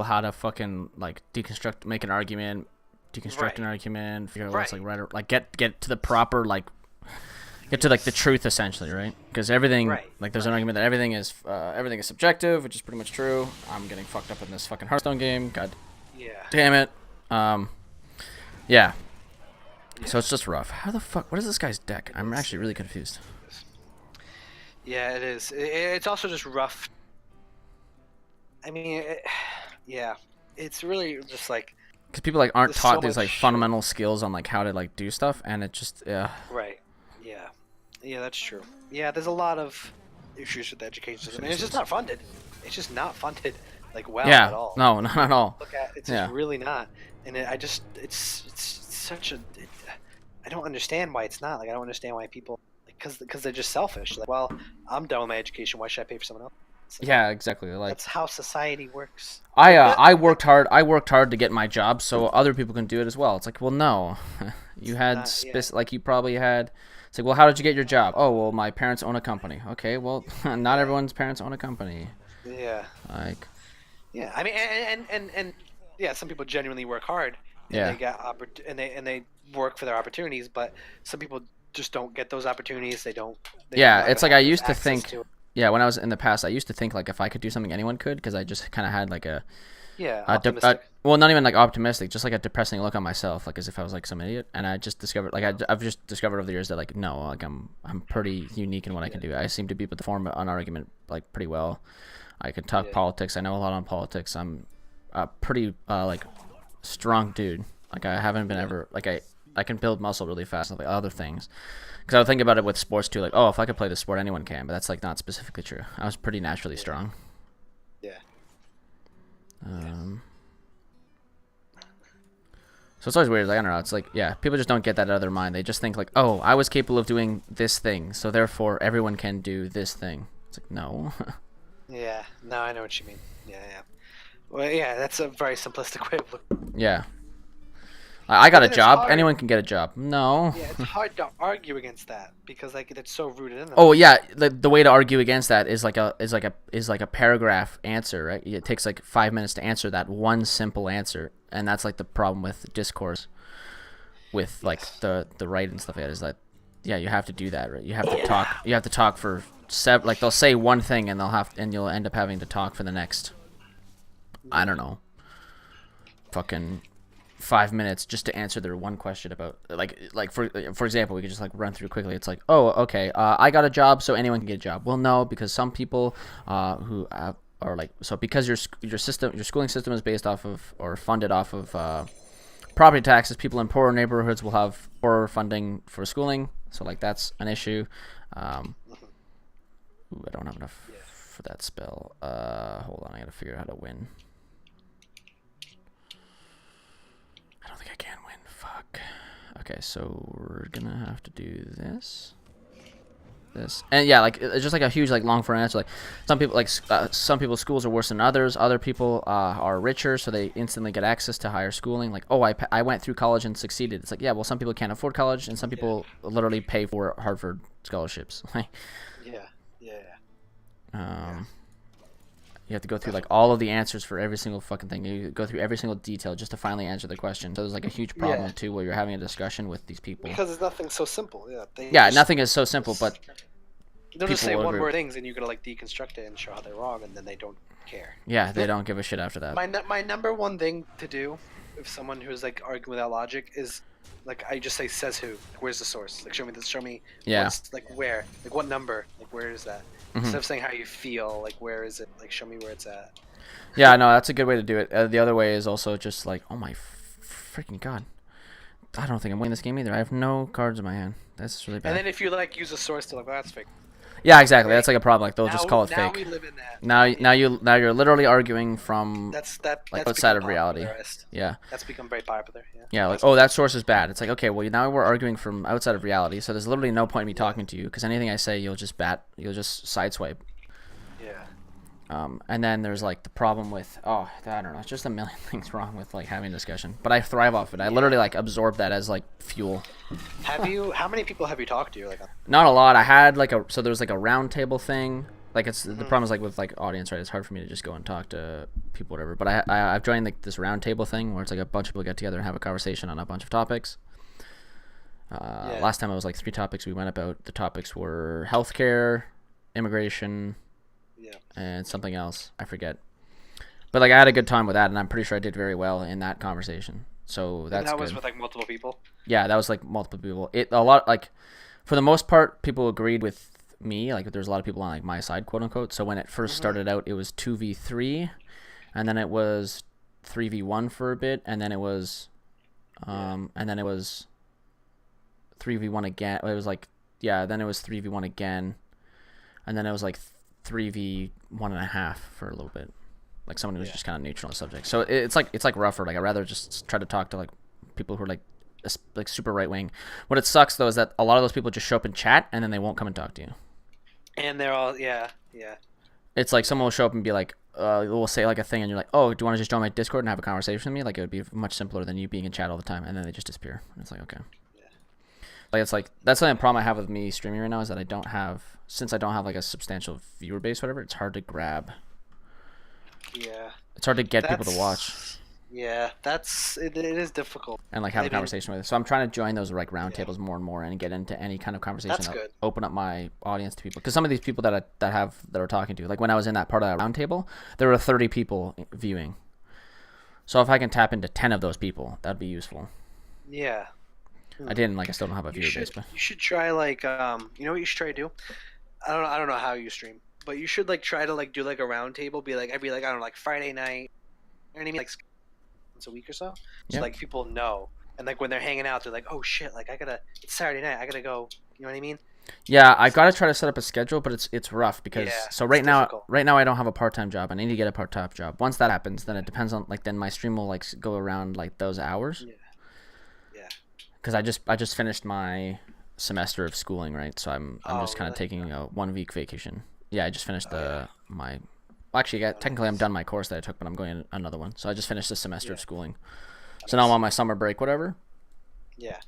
how to fucking like deconstruct, make an argument, deconstruct an argument, figure out what's like right or like get to the proper like get to like the truth essentially, right? Because everything like there's an argument that everything is subjective, which is pretty much true. I'm getting fucked up in this fucking Hearthstone game. God damn it. Yeah. So it's just rough. How the fuck? What is this guy's deck? I'm actually really confused. Yeah, it is. It's also just rough. I mean, it's really just like because people like aren't taught these like fundamental skills on like how to like do stuff, and it just Right. Yeah. Yeah, that's true. Yeah, there's a lot of issues with the education system, and it's just not funded. It's just not funded like well Yeah, at all. no, not at all. Look at it's Yeah. just really not, and it's such a. I don't understand why it's not. Like I don't understand why people because they're just selfish. Like, well, I'm done with my education. Why should I pay for someone else? It's like, Yeah, exactly. Like that's how society works. I worked hard. I worked hard to get my job, so other people can do it as well. It's like, well, no, you had like you probably had. It's like, well, how did you get your job? Oh, well, my parents own a company. Okay, well, not everyone's parents own a company. Yeah. Like, Yeah, I mean, and yeah, some people genuinely work hard. And Yeah. They get and they work for their opportunities, but some people just don't get those opportunities. They don't. Yeah, don't it's have like I those used to access think. to it. Yeah, when I was in the past, I used to think like if I could do something, anyone could, because I just kind of had like Yeah, a optimistic. well, not even like optimistic, just like a depressing look on myself, like as if I was like some idiot. And I just discovered, like I've just discovered over the years that like no, like I'm pretty unique in what I can do. I seem to be able to form an argument like pretty well. I can talk Yeah. politics. I know a lot on politics. I'm a pretty like strong dude. Like I haven't been ever like I can build muscle really fast and like other things. Because I would think about it with sports too, like oh, if I could play the sport, anyone can. But that's like not specifically true. I was pretty naturally strong. Yeah. So it's always weird. Like I don't know. It's like yeah, people just don't get that out of their mind. They just think like oh, I was capable of doing this thing, so therefore everyone can do this thing. It's like no. Yeah. No, I know what you mean. Yeah, yeah. Well, yeah, that's a very simplistic way of looking. Yeah. I got a then it's job. hard. Anyone can get a job. No. Yeah, it's hard to argue against that because like it's so rooted in them. Oh yeah, the way to argue against that is like a paragraph answer, right? It takes like 5 minutes to answer that one simple answer, and that's like the problem with discourse, with like the right and stuff like that. Is that yeah, you have to do that, right? You have to talk. You have to talk for like they'll say one thing and you'll end up having to talk for the next, I don't know, fucking 5 minutes just to answer their one question about like for example, we could just like run through quickly. It's like oh okay, I got a job, so anyone can get a job. Well no, because some people who are like so because your schooling system is based off of or funded off of property taxes. People in poorer neighborhoods will have poorer funding for schooling, so like that's an issue. Ooh, I don't have enough for that spell. Hold on, I gotta figure out how to win. I don't think I can win. Fuck. Okay, so we're gonna have to do this. And yeah, like it's just like a huge like long form answer. Like some people's schools are worse than others. Other people are richer, so they instantly get access to higher schooling. Like oh, I went through college and succeeded. It's like yeah, well some people can't afford college, and some people literally pay for Harvard scholarships. You have to go through like all of the answers for every single fucking thing. You go through every single detail just to finally answer the question. So there's like a huge problem too where you're having a discussion with these people. Because it's nothing so simple. Yeah, nothing is so simple, but they'll just say will one agree. word things, and you gotta like deconstruct it and show how they're wrong, and then they don't care. yeah, they don't give a shit after that. My number one thing to do if someone who's like arguing without logic is like I just say says who. Where's the source? Like show me this. Show me. Yeah. What's, like where? Like what number? Like where is that? Instead of saying how you feel, like where is it? Like show me where it's at. Yeah, no, that's a good way to do it. The other way is also just like, oh my freaking god, I don't think I'm winning this game either. I have no cards in my hand. That's really bad. And then if you like use a source to like, well, that's fake. Yeah, exactly. That's like a problem. Like they'll Now, just call it now fake. we live in that. Now you're literally arguing from That's outside become of reality. popularized. Yeah. That's become very popular. Yeah. Yeah, like, oh, that source is bad. It's like, okay, well, now we're arguing from outside of reality, so there's literally no point in me talking to you, because anything I say, you'll just sideswipe. Yeah. And then there's, like, the problem with, I don't know, it's just a million things wrong with, like, having discussion. But I thrive off it. I literally, like, absorb that as, like, fuel. How many people have you talked to? Like, Not a lot. I had, like, so there's, like, a round table thing. Like, it's the problem is, like, with, like, audience, right? It's hard for me to just go and talk to people, whatever. But I've joined, like, this round table thing where it's, like, a bunch of people get together and have a conversation on a bunch of topics. Last time it was, like, 3 topics we went about. The topics were healthcare, immigration, and something else. I forget. But, like, I had a good time with that, and I'm pretty sure I did very well in that conversation. So that's that was good. with like multiple people. Yeah, that was, like, multiple people. A lot, like, for the most part, people agreed with me. Like, there's a lot of people on, like, my side, quote unquote. So when it first started out, it was 2v3, and then it was 3v1 for a bit, and then it was 3v1 again. It was like then it was 3v1 again, and then it was like 3v1.5 for a little bit. Like someone who was just kind of neutral on the subject. So it's like rougher. Like I'd rather just try to talk to like people who are like super right wing. What it sucks though is that a lot of those people just show up and chat and then they won't come and talk to you. And they're all yeah. It's like someone will show up and be like, we'll say like a thing and you're like, oh, do you want to just join my Discord and have a conversation with me? Like it would be much simpler than you being in chat all the time, and then they just disappear. And it's like, okay. Like it's like that's the only problem I have with me streaming right now is that I don't have like a substantial viewer base, whatever. It's hard to grab. Yeah. It's hard to get people to watch. Yeah, it is difficult. And like have a conversation with it. So I'm trying to join those like roundtables more and more and get into any kind of conversation. That's good. Open up my audience to people, because some of these people that are talking to, like when I was in that part of that roundtable, there were 30 people viewing. So if I can tap into 10 of those people, that'd be useful. Yeah. I still don't have a viewer base. But you should try like you know what you should try to do? I don't know how you stream, but you should like try to like do like a round table, be like every like I don't know, like Friday night, you know what I mean, like once a week or so. So like people know, and like when they're hanging out, they're like, oh shit, like it's Saturday night, I gotta go. You know what I mean? Yeah, I gotta try to set up a schedule, but it's rough because right now I don't have a part-time job. I need to get a part-time job. Once that happens, then it depends on like then my stream will like go around like those hours. Yeah. Because I just finished my semester of schooling, right? So I'm just kind of taking a 1 week vacation. Yeah, I just finished technically I'm done my course that I took, but I'm going another one. So I just finished this semester of schooling. So now I'm on my summer break, whatever. Yeah.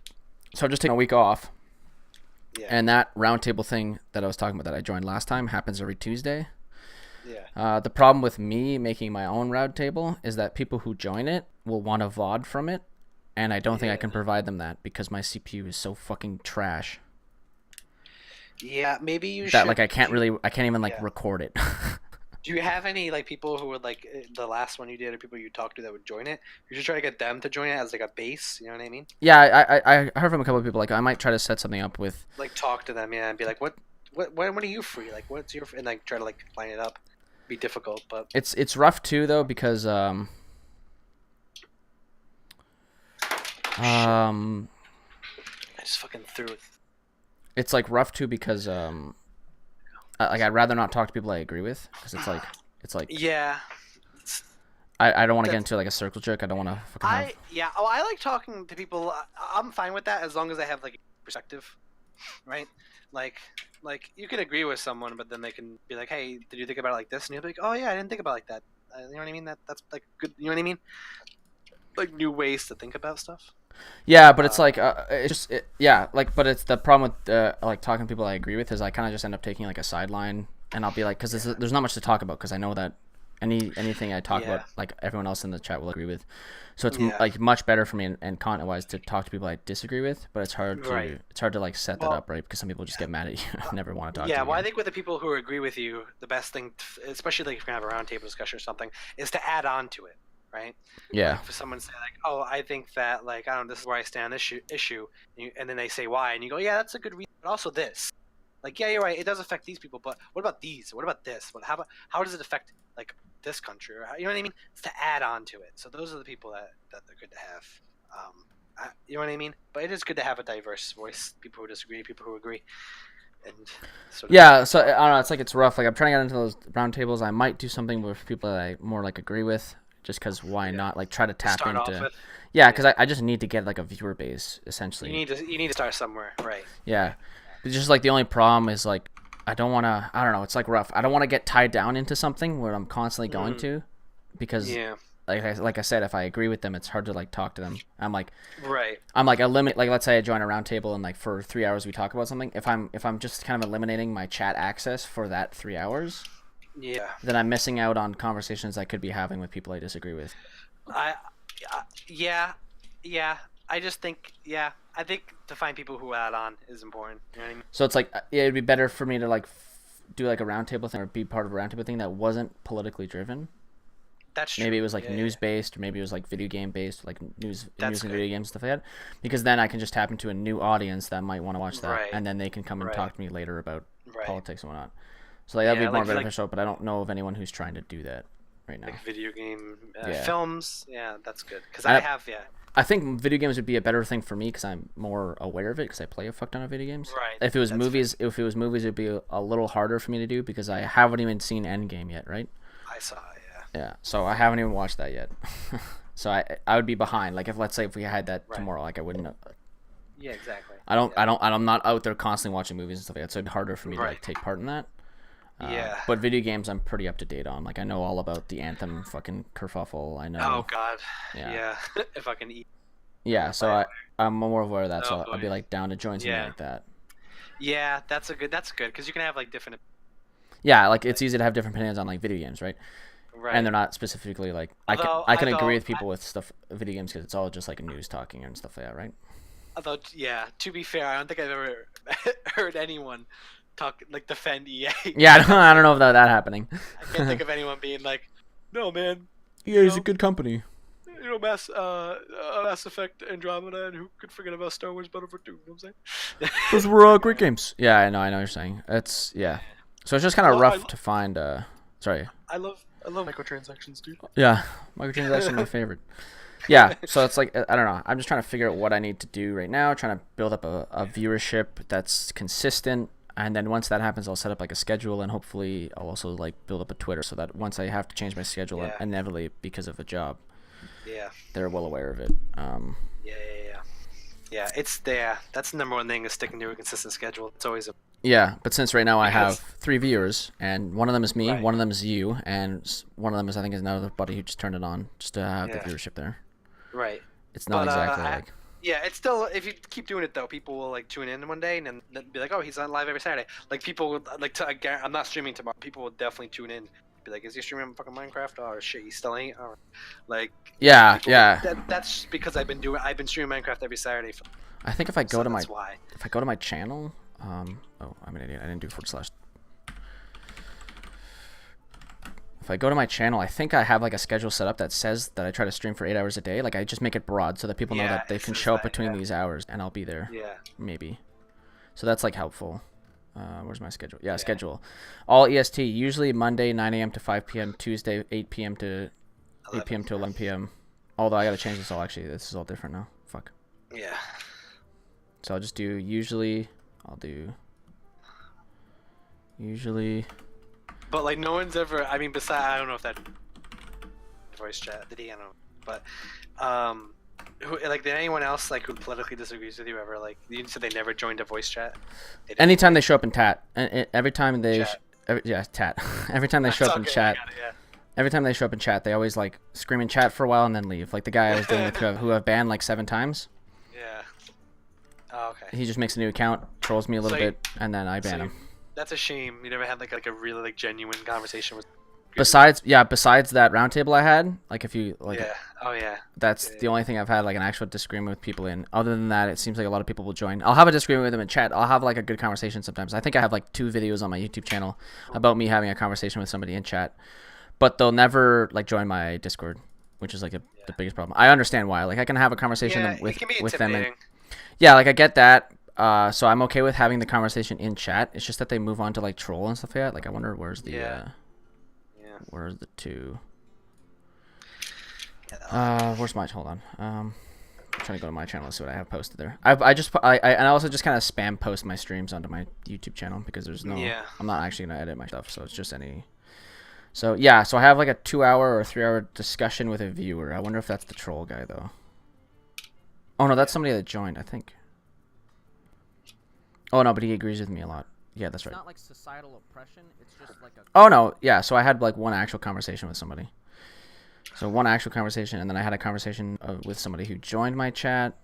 So I'm just taking a week off. Yeah. And that roundtable thing that I was talking about that I joined last time happens every Tuesday. Yeah. The problem with me making my own roundtable is that people who join it will want a VOD from it. And I don't think I can provide them that because my CPU is so fucking trash. Yeah, maybe you should. That like I can't even like record it. Do you have any like people who would like the last one you did, or people you talked to that would join it? You should try to get them to join it as like a base. You know what I mean? Yeah, I heard from a couple of people. Like I might try to set something up with. Like talk to them, and be like, when are you free? Like what's your and like try to like line it up. Be difficult, but it's rough too though because I just fucking threw it. It's like rough too because like I'd rather not talk to people I agree with because it's like yeah. I don't want to get into like a circle jerk. I don't want to fucking I like talking to people. I'm fine with that as long as I have like perspective, right? Like you can agree with someone, but then they can be like, hey, did you think about it like this? And you'll be like, oh yeah, I didn't think about it like that. You know what I mean? That's like good. You know what I mean? Like new ways to think about stuff. Yeah, but it's like but it's the problem with like talking to people I agree with is I kind of just end up taking like a sideline, and I'll be like, because there's not much to talk about because I know that anything I talk about, like everyone else in the chat will agree with. So it's like much better for me and content wise to talk to people I disagree with, but it's hard to like set that up right because some people just get mad at you and never want to talk to you. Yeah, well, I think with the people who agree with you, the best thing, especially like if you're gonna have a roundtable discussion or something, is to add on to it. Right? Yeah. Like for someone to say like, oh, I think that like I don't know, this is where I stand on this issue, and then they say why, and you go, yeah, that's a good reason, but also this, like, yeah, you're right, it does affect these people, but what about these? What about this? How does it affect like this country? Or, you know what I mean? It's to add on to it. So those are the people that they're good to have. You know what I mean? But it is good to have a diverse voice. People who disagree, people who agree. And so I don't know. It's like it's rough. Like I'm trying to get into those roundtables. I might do something with people that I more like agree with. Just because why not like try to tap into because I just need to get like a viewer base essentially. You need to start somewhere, right? Yeah, but just like the only problem is like I don't want to, I don't know, it's like rough. I don't want to get tied down into something where I'm constantly going to because like I said, if I agree with them, it's hard to like talk to them. I'm like let's say I join a round table and like for 3 hours we talk about something. If I'm just kind of eliminating my chat access for that 3 hours, then I'm missing out on conversations I could be having with people I disagree with. I just think I think to find people who add on is important. You know what I mean? So it's like it'd be better for me to like do like a roundtable thing or be part of a roundtable thing that wasn't politically driven. That's true. Maybe it was like news based, or maybe it was like video game based, like news and video games stuff like that. Because then I can just tap into a new audience that might want to watch that, and then they can come and talk to me later about politics and whatnot. So like, that'd be more beneficial, but I don't know of anyone who's trying to do that right now. Like video game Yeah. films. Yeah, that's good. Because I- I have, yeah. I think video games would be a better thing for me because I'm more aware of it because I play a fuck ton of video games. Right. If it was That's movies, it'd be a little harder for me to do because I haven't even seen Endgame yet, right? I saw, yeah. Yeah, so I haven't even watched that yet. So I would be behind. Like if let's say if we had that Right. tomorrow, like I wouldn't. Yeah, exactly. I'm not out there constantly watching movies and stuff like that. So it'd be harder for me to like Right. take part in that. Yeah. But video games, I'm pretty up to date on. Like I know all about the Anthem fucking kerfuffle. I know. Oh God. Yeah. Yeah. If I can eat. Yeah, so I'm more aware of that. So Oh, I'd be boy. like down to join something Yeah. like that. Yeah, that's good because you can have like different. Yeah, like it's easy to have different opinions on like video games, right? Right. And they're not specifically like Although- I can agree although with people with stuff video games because it's all just like news talking and stuff like that, right? Although, yeah, to be fair, I don't think I've ever heard anyone defend EA. Yeah, I don't know about that happening. I can't think of anyone being like, "No, man, EA is No. a good company. Mass Effect Andromeda, and who could forget about Star Wars Battlefront 2?" You know what I'm saying? Those were great games. Yeah, I know what you're saying. It's yeah. So it's just kind of Well, rough I- to find. Sorry. I love microtransactions, dude. Yeah, microtransactions are my favorite. Yeah, so it's like I don't know. I'm just trying to figure out what I need to do right now. Trying to build up a viewership that's consistent, and then once that happens, I'll set up like a schedule, and hopefully I'll also like build up a Twitter so that once I have to change my schedule Yeah. inevitably because of a job, Yeah. they're well aware of it. Yeah, that's the number one thing is sticking to a consistent schedule. It's always a Yeah, but since right now I have Because- 3 viewers, and one of them is me, Right. one of them is you, and one of them is I think is another buddy who just turned it on just to have the Yeah. viewership there. right. It's not But, exactly I- like Yeah, it's still if you keep doing it though, people will like tune in one day and then be like, "Oh, he's on live every Saturday." Like people would like to. I'm not streaming tomorrow. People will definitely tune in. Be like, "Is he streaming fucking Minecraft?" Or shit, he still ain't. Or like. yeah, people- yeah. That's because I've been streaming Minecraft every Saturday. I think if I go to my that's why. if I go to my channel, oh, I'm an idiot. I didn't do /. If I go to my channel, I think I have like a schedule set up that says that I try to stream for 8 hours a day. Like I just make it broad so that people know Yeah, that they it can says show up that, between yeah. these hours, and I'll be there. Yeah. Maybe. So that's like helpful. Where's my schedule? Yeah, schedule. All EST. Usually Monday 9 a.m. to 5 p.m. Tuesday 8 p.m. to 8 p.m. to 11 p.m. Although I gotta change this all. Actually, this is all different now. Fuck. Yeah. So I'll just do usually. I'll do usually. But like no one's ever. I mean, besides I don't know if that voice chat did he? I don't know. But who like did anyone else like who politically disagrees with you ever like you said they never joined a voice chat? They didn't- Anytime they show up in tat, and every time they, Chat. tat. Every time they show It's up in okay, I chat, got it, yeah. every time they show up in chat, they always like scream in chat for a while and then leave. Like the guy I was dealing with who I've banned like 7 times. Yeah. Oh, okay. He just makes a new account, trolls me a little So you- bit, and then I ban So him. that's a shame. You never had like a really like genuine conversation with. Besides that roundtable I had, like if you like, Yeah. Oh yeah. that's Yeah, the only thing I've had like an actual disagreement with people in. Other than that, it seems like a lot of people will join. I'll have a disagreement with them in chat. I'll have like a good conversation sometimes. I think I have like 2 videos on my YouTube channel about me having a conversation with somebody in chat, but they'll never like join my Discord, which is like the biggest problem. I understand why. Like I can have a conversation Yeah, with it can be with them. And, intimidating. yeah, like I get that. So I'm okay with having the conversation in chat. It's just that they move on to like troll and stuff like that. Like I wonder where's the Yeah. where's the 2? Yeah, Where's my hold on. I'm trying to go to my channel and see what I have posted there. And I also just kind of spam post my streams onto my YouTube channel because there's no Yeah. I'm not actually gonna edit my stuff, so it's just any. So yeah, so I have like a 2-hour or 3-hour discussion with a viewer. I wonder if that's the troll guy though. Oh no, that's somebody that joined, I think. Oh no, but he agrees with me a lot. Yeah, that's right. It's not like societal oppression. It's just like a. Oh no, yeah. So I had like one actual conversation with somebody. So one actual conversation, and then I had a conversation with somebody who joined my chat,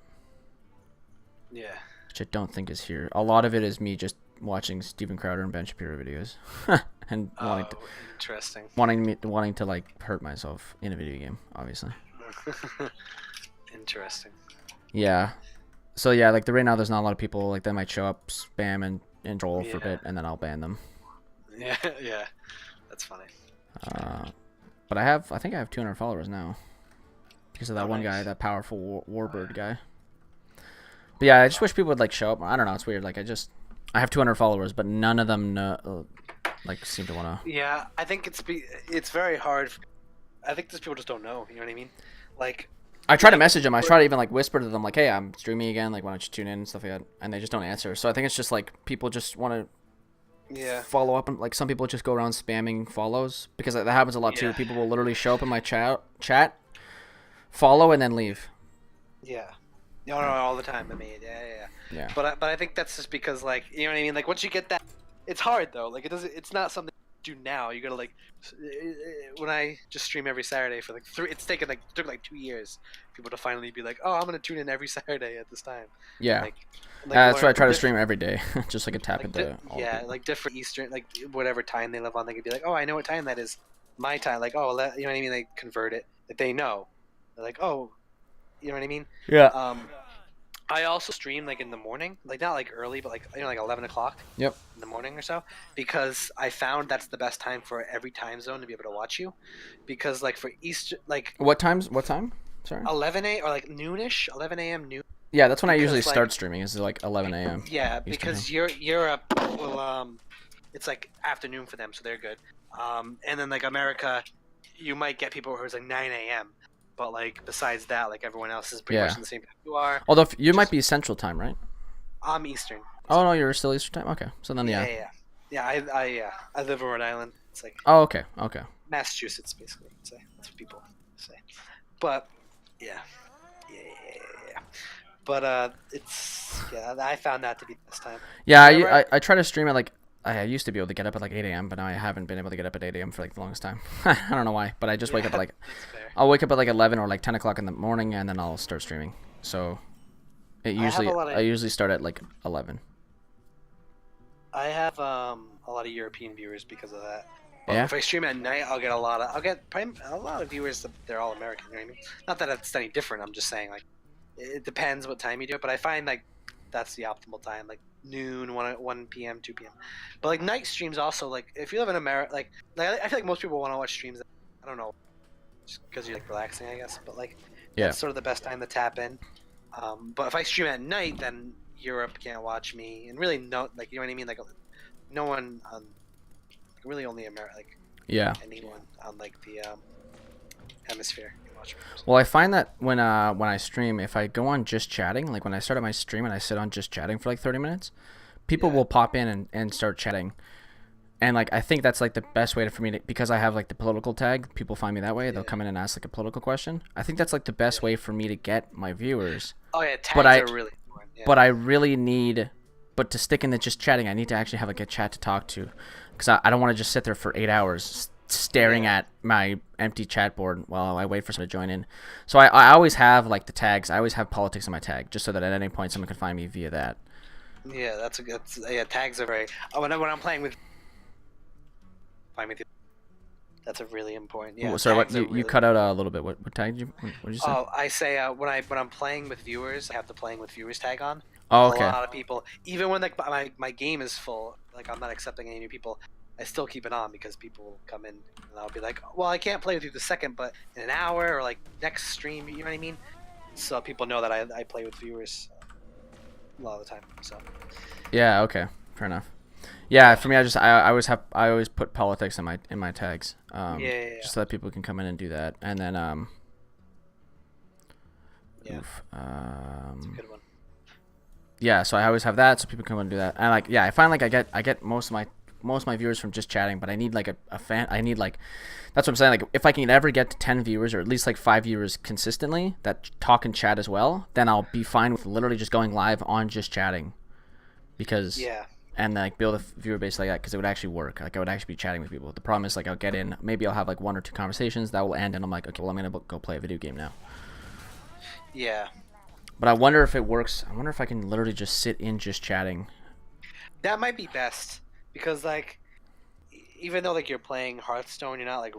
Yeah. which I don't think is here. A lot of it is me just watching Steven Crowder and Ben Shapiro videos, and Oh, interesting. wanting to like hurt myself in a video game, obviously. Interesting. Yeah. So yeah, like right now, there's not a lot of people like that might show up, spam and troll for a Yeah. bit, and then I'll ban them. Yeah. Yeah. That's funny. But I think I have 200 followers now because of that Oh, one guy, nice. that powerful Warbird guy. But yeah, I just wish people would like show up. I don't know, it's weird. Like I have 200 followers, but none of them like seem to wanna. Yeah, I think it's very hard I think these people just don't know. You know what I mean? Like, I try to message them. I try to even like whisper to them like, "Hey, I'm streaming again. Like, why don't you tune in and stuff like that?" And they just don't answer. So I think it's just like people just want to yeah, follow up. And like some people just go around spamming follows because that happens a lot too. Yeah. People will literally show up in my chat, follow, and then leave. yeah. No, all the time. I mean, Yeah. But I think that's just because like you know what I mean. Like once you get that, it's hard though. Like it's not something you do now. You gotta like when I just stream every Saturday for like it took like 2 years for people to finally be like, oh, I'm gonna tune in every Saturday at this time. Yeah. Like, That's why I learn try to diff- stream every day, just so I can tap like, into. All the yeah, people. like different Eastern, like whatever time they live on, they could be like, oh, I know what time that is, my time. Like, oh, you know what I mean? They convert it. That they know. They're like, oh, you know what I mean? Yeah. I also stream like in the morning, like not like early, but like like 11 o'clock. Yep. In the morning or so, because I found that's the best time for every time zone to be able to watch you, because like for Easter, like What time? Sorry. 11 a or like noonish, 11 a.m. noon. Yeah, that's when I because, usually like- start streaming. Is like 11 a.m. Yeah, Eastern because Europe will it's like afternoon for them, so they're good. And then like America, you might get people who it's like 9 a.m. But like besides that, like everyone else is pretty Yeah. much in the same time you are. Although you might be Central Time, right? I'm Eastern. Oh no, you're still Eastern Time. Okay, so then yeah. I live in Rhode Island. It's like Oh, okay. Massachusetts, basically. I'd say that's what people say. But yeah. But I found that to be the best time. Yeah, Whenever I try to stream at like I used to be able to get up at like 8 a.m., but now I haven't been able to get up at 8 a.m. for like the longest time. I don't know why, but I just wake up at like That's fair. I'll wake up at like 11 or like 10 o'clock in the morning, and then I'll start streaming. So it usually I usually start at like 11. I have a lot of European viewers because of that. But Yeah? if I stream at night, I'll get probably a lot of viewers. They're all American. You know what I mean? Not that it's any different. I'm just saying like it depends what time you do it. But I find like that's the optimal time, like noon, 1 p.m., 2 p.m. But like night streams also like if you live in America, like I feel like most people want to watch streams. I don't know, just because you're like relaxing, I guess. But like Yeah. that's sort of the best time to tap in. But if I stream at night, then Europe can't watch me, and really no, like you know what I mean, like no one on, really only America, like Yeah. anyone on like the hemisphere can watch me. Well, I find that when I stream, if I go on just chatting, like when I start my stream and I sit on just chatting for like 30 minutes, people will pop in and start chatting. And like I think that's like the best way for me to, because I have like the political tag, people find me that way. They'll come in and ask like a political question. I think that's like the best way for me to get my viewers. Oh yeah, tags But I- are really important. Yeah. But I really need, but to stick in the just chatting, I need to actually have like a chat to talk to, because I don't want to just sit there for 8 hours staring at my empty chat board while I wait for someone to join in. So I always have like the tags. I always have politics in my tag, just so that at any point someone can find me via that. Yeah, that's a good. Yeah, tags are very. Oh, when I'm playing with. That's a really important. Yeah. Sorry, what tags are you really- cut out a little bit. What tag did you say? Oh, I say when I'm playing with viewers, I have the playing with viewers tag on. Oh, okay. A lot of people, even when like my game is full, like I'm not accepting any new people, I still keep it on because people will come in and I'll be like, well, I can't play with you the second, but in an hour or like next stream, you know what I mean? So people know that I play with viewers a lot of the time. So Yeah. Okay. Fair enough. Yeah. For me, I always put politics in my tags. Yeah. Just so that people can come in and do that, and then Yeah. oof, It's a good one. yeah, so I always have that, so people come and do that. And like, yeah, I find like I get most of my viewers from just chatting, but I need like a fan. I need like, that's what I'm saying. Like, if I can ever get to 10 viewers or at least like 5 viewers consistently that talk and chat as well, then I'll be fine with literally just going live on just chatting, because Yeah. and like build a viewer base like that, because it would actually work. Like I would actually be chatting with people. The problem is like I'll get in, maybe I'll have like 1 or 2 conversations that will end, and I'm like, okay, well I'm gonna go play a video game now. Yeah. But I wonder if it works. I wonder if I can literally just sit in just chatting. That might be best because like, even though like you're playing Hearthstone, you're not like,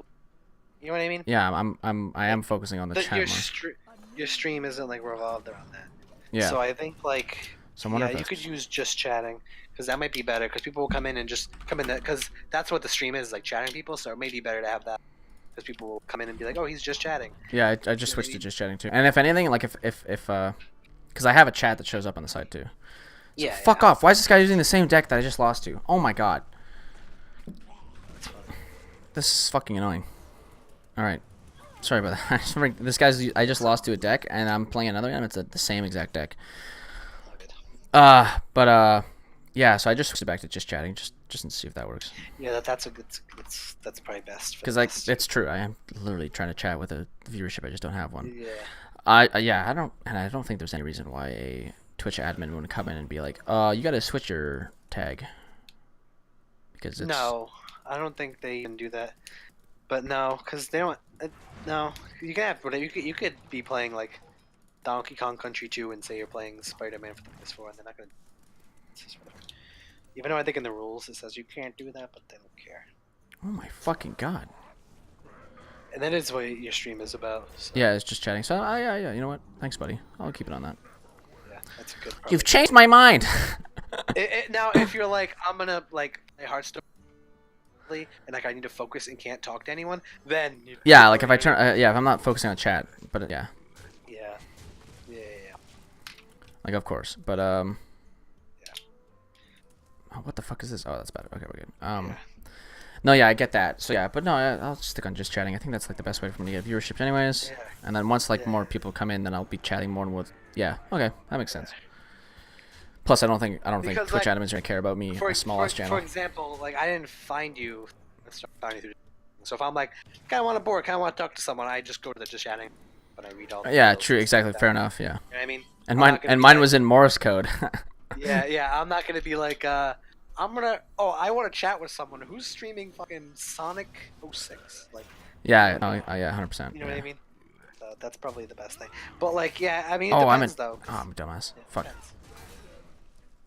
you know what I mean? Yeah, I am focusing on the chat Your more. your stream isn't like revolved around that. Yeah. So I think like, So I wonder yeah, if you that's- could use just chatting because that might be better because people will come in and just come in because that's what the stream is, like chatting people. So it may be better to have that because people will come in and be like, oh, he's just chatting. Yeah, I just switched to just chatting too. And if anything, like if because I have a chat that shows up on the site too. So Yeah. fuck off. Why is this guy using the same deck that I just lost to? Oh my god. That's funny. This is fucking annoying. All right. Sorry about that. I just remember this guy's. I just lost to a deck, and I'm playing another one. It's the same exact deck. Yeah. So I just switched it back to just chatting, just to see if that works. Yeah, that's probably best. Because like it's true. I am literally trying to chat with a viewership. I just don't have one. Yeah. I don't think there's any reason why a Twitch admin would come in and be like, you got to switch your tag. Because it's... No, I don't think they can do that. But no, because they don't. No, you can have whatever. You could be playing like Donkey Kong Country 2 and say you're playing Spider-Man for the PS4, and they're not gonna. Even though I think in the rules it says you can't do that, but they don't care. Oh my fucking god. And that is what your stream is about. So. Yeah, it's just chatting. So yeah. You know what? Thanks, buddy. I'll keep it on that. Yeah, that's a good. You've changed my mind. Now, if you're like, I'm gonna like play Hearthstone, and like I need to focus and can't talk to anyone, then Yeah, like if I turn, if I'm not focusing on chat, but yeah, yeah. like of course, but Yeah. oh, what the fuck is this? Oh, that's bad. Okay, we're good. Yeah. No, yeah, I get that. So yeah, but no, I'll stick on just chatting. I think that's like the best way for me to get viewership, anyways. Yeah. And then once like Yeah. more people come in, then I'll be chatting more and with. Yeah, okay, that makes sense. Plus, I don't think Because, Twitch like, admins are gonna care about me, a small ass channel. For example, like I didn't find you. So if I'm like, kind of want to board, kind of want to talk to someone, I just go to the just chatting, but I read all. The Yeah, posts true, and exactly, stuff fair like that. enough, yeah. You know what I mean? And I'm mine not gonna be mine like- was in Morse code. Yeah, I'm not gonna be like, I'm gonna. Oh, I want to chat with someone who's streaming fucking Sonic 06. Like, Yeah, no, yeah, 100%. you know yeah. what I mean? So that's probably the best thing. But like, yeah, I mean, it Oh, I'm depends in. though. Oh, I'm a dumbass. Yeah, it Fuck. depends.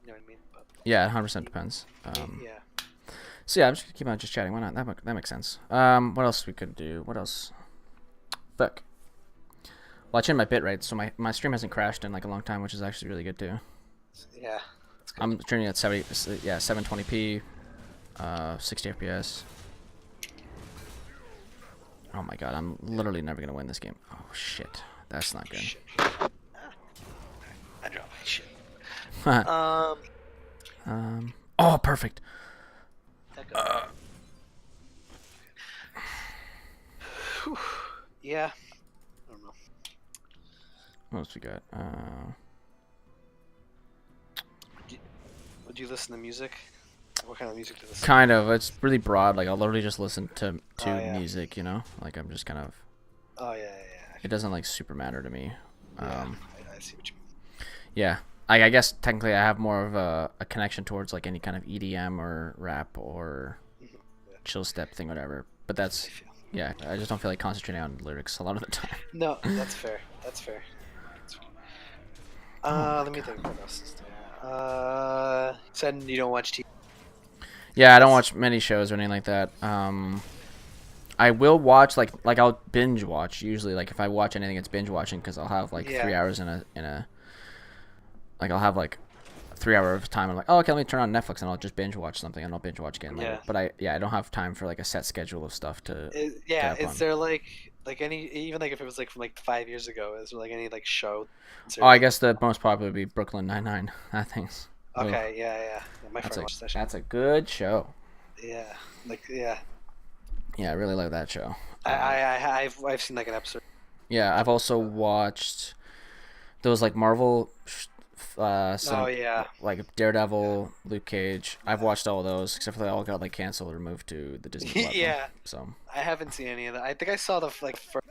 You know what I mean? But, Yeah, 100% depends. yeah. So yeah, I'm just gonna keep on just chatting. Why not? That makes sense. What else we could do? What else? Fuck. Well, I changed my bit rate, so my stream hasn't crashed in like a long time, which is actually really good too. Yeah. That's good. I'm turning at 720p, 60 FPS. Oh my god, I'm literally never gonna win this game. Oh shit, that's not good. Shit. I dropped my shit. Oh, perfect. Whew. Yeah. I don't know. What else we got? Would you listen to music? What kind of music do you listen? Kind of. It's really broad. Like I'll literally just listen to Oh, yeah. music. You know, like I'm just kind of. Oh yeah. It doesn't like super matter to me. Yeah. I see what you mean. Yeah. I guess technically I have more of a connection towards like any kind of EDM or rap or Yeah. chill step thing, whatever. But I that's feel. yeah. I just don't feel like concentrating on lyrics a lot of the time. No, that's fair. That's fair. Let me think. What else is there? Said you don't watch TV. Yeah, I don't watch many shows or anything like that. I will watch like I'll binge watch usually. Like if I watch anything, it's binge watching because I'll have like Yeah. 3 hours in a like I'll have like 3 hours of time. I'm like, oh, okay, let me turn on Netflix and I'll just binge watch something and I'll binge watch again later. Yeah. But I don't have time for like a set schedule of stuff to. Yeah, Get up on. is there like any, even like if it was like from like 5 years ago, is there like any like show? Oh, I guess the most popular would be Brooklyn Nine-Nine. That thing's. Ugh. Okay, yeah. My That's friend watched that show. that's a good show. Yeah, like yeah. Yeah, I really like that show. I've seen like an episode. Yeah, I've also watched those like Marvel, Oh yeah. like Daredevil, Luke Cage. I've watched all of those except for they all got like canceled or moved to the Disney platform. Yeah. So I haven't seen any of that. I think I saw the like first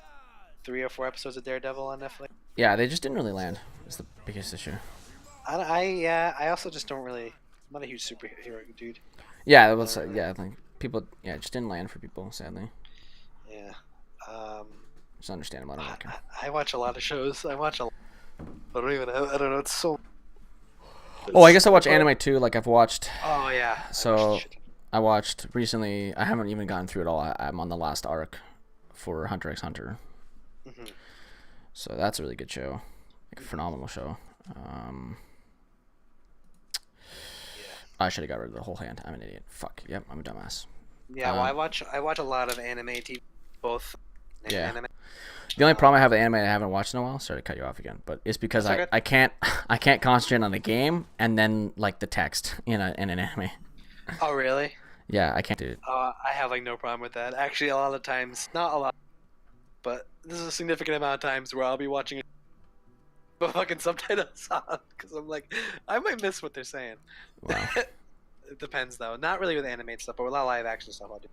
3 or 4 episodes of Daredevil on Netflix. yeah, they just didn't really land. Is the biggest issue. I also just don't really. I'm not a huge superhero dude. Yeah, it was yeah, like people yeah, it just didn't land for people. Sadly, Yeah. it's understandable. I don't really care. I watch a lot of shows. I watch a lot. I don't know. It's so. Oh, I guess I watch anime too. Like I've watched. Oh yeah. So I watched recently. I haven't even gotten through it all. I'm on the last arc for Hunter x Hunter. Mm-hmm. So that's a really good show, like a phenomenal show. I should have got rid of the whole hand. I'm an idiot. Fuck. Yep, I'm a dumbass. Yeah, well, I watch a lot of anime TV, both. Yeah. Anime. The only problem I have with anime I haven't watched in a while. Sorry to cut you off again, but it's because That's okay. I can't concentrate on the game and then like the text in an anime. Oh really? Yeah, I can't do it. I have like no problem with that. Actually, a lot of times, not a lot. but this is a significant amount of times where I'll be watching but fucking subtitles on because I'm like, I might miss what they're saying. Wow. It depends though. Not really with animated stuff, but with a lot of live action stuff, I'll do.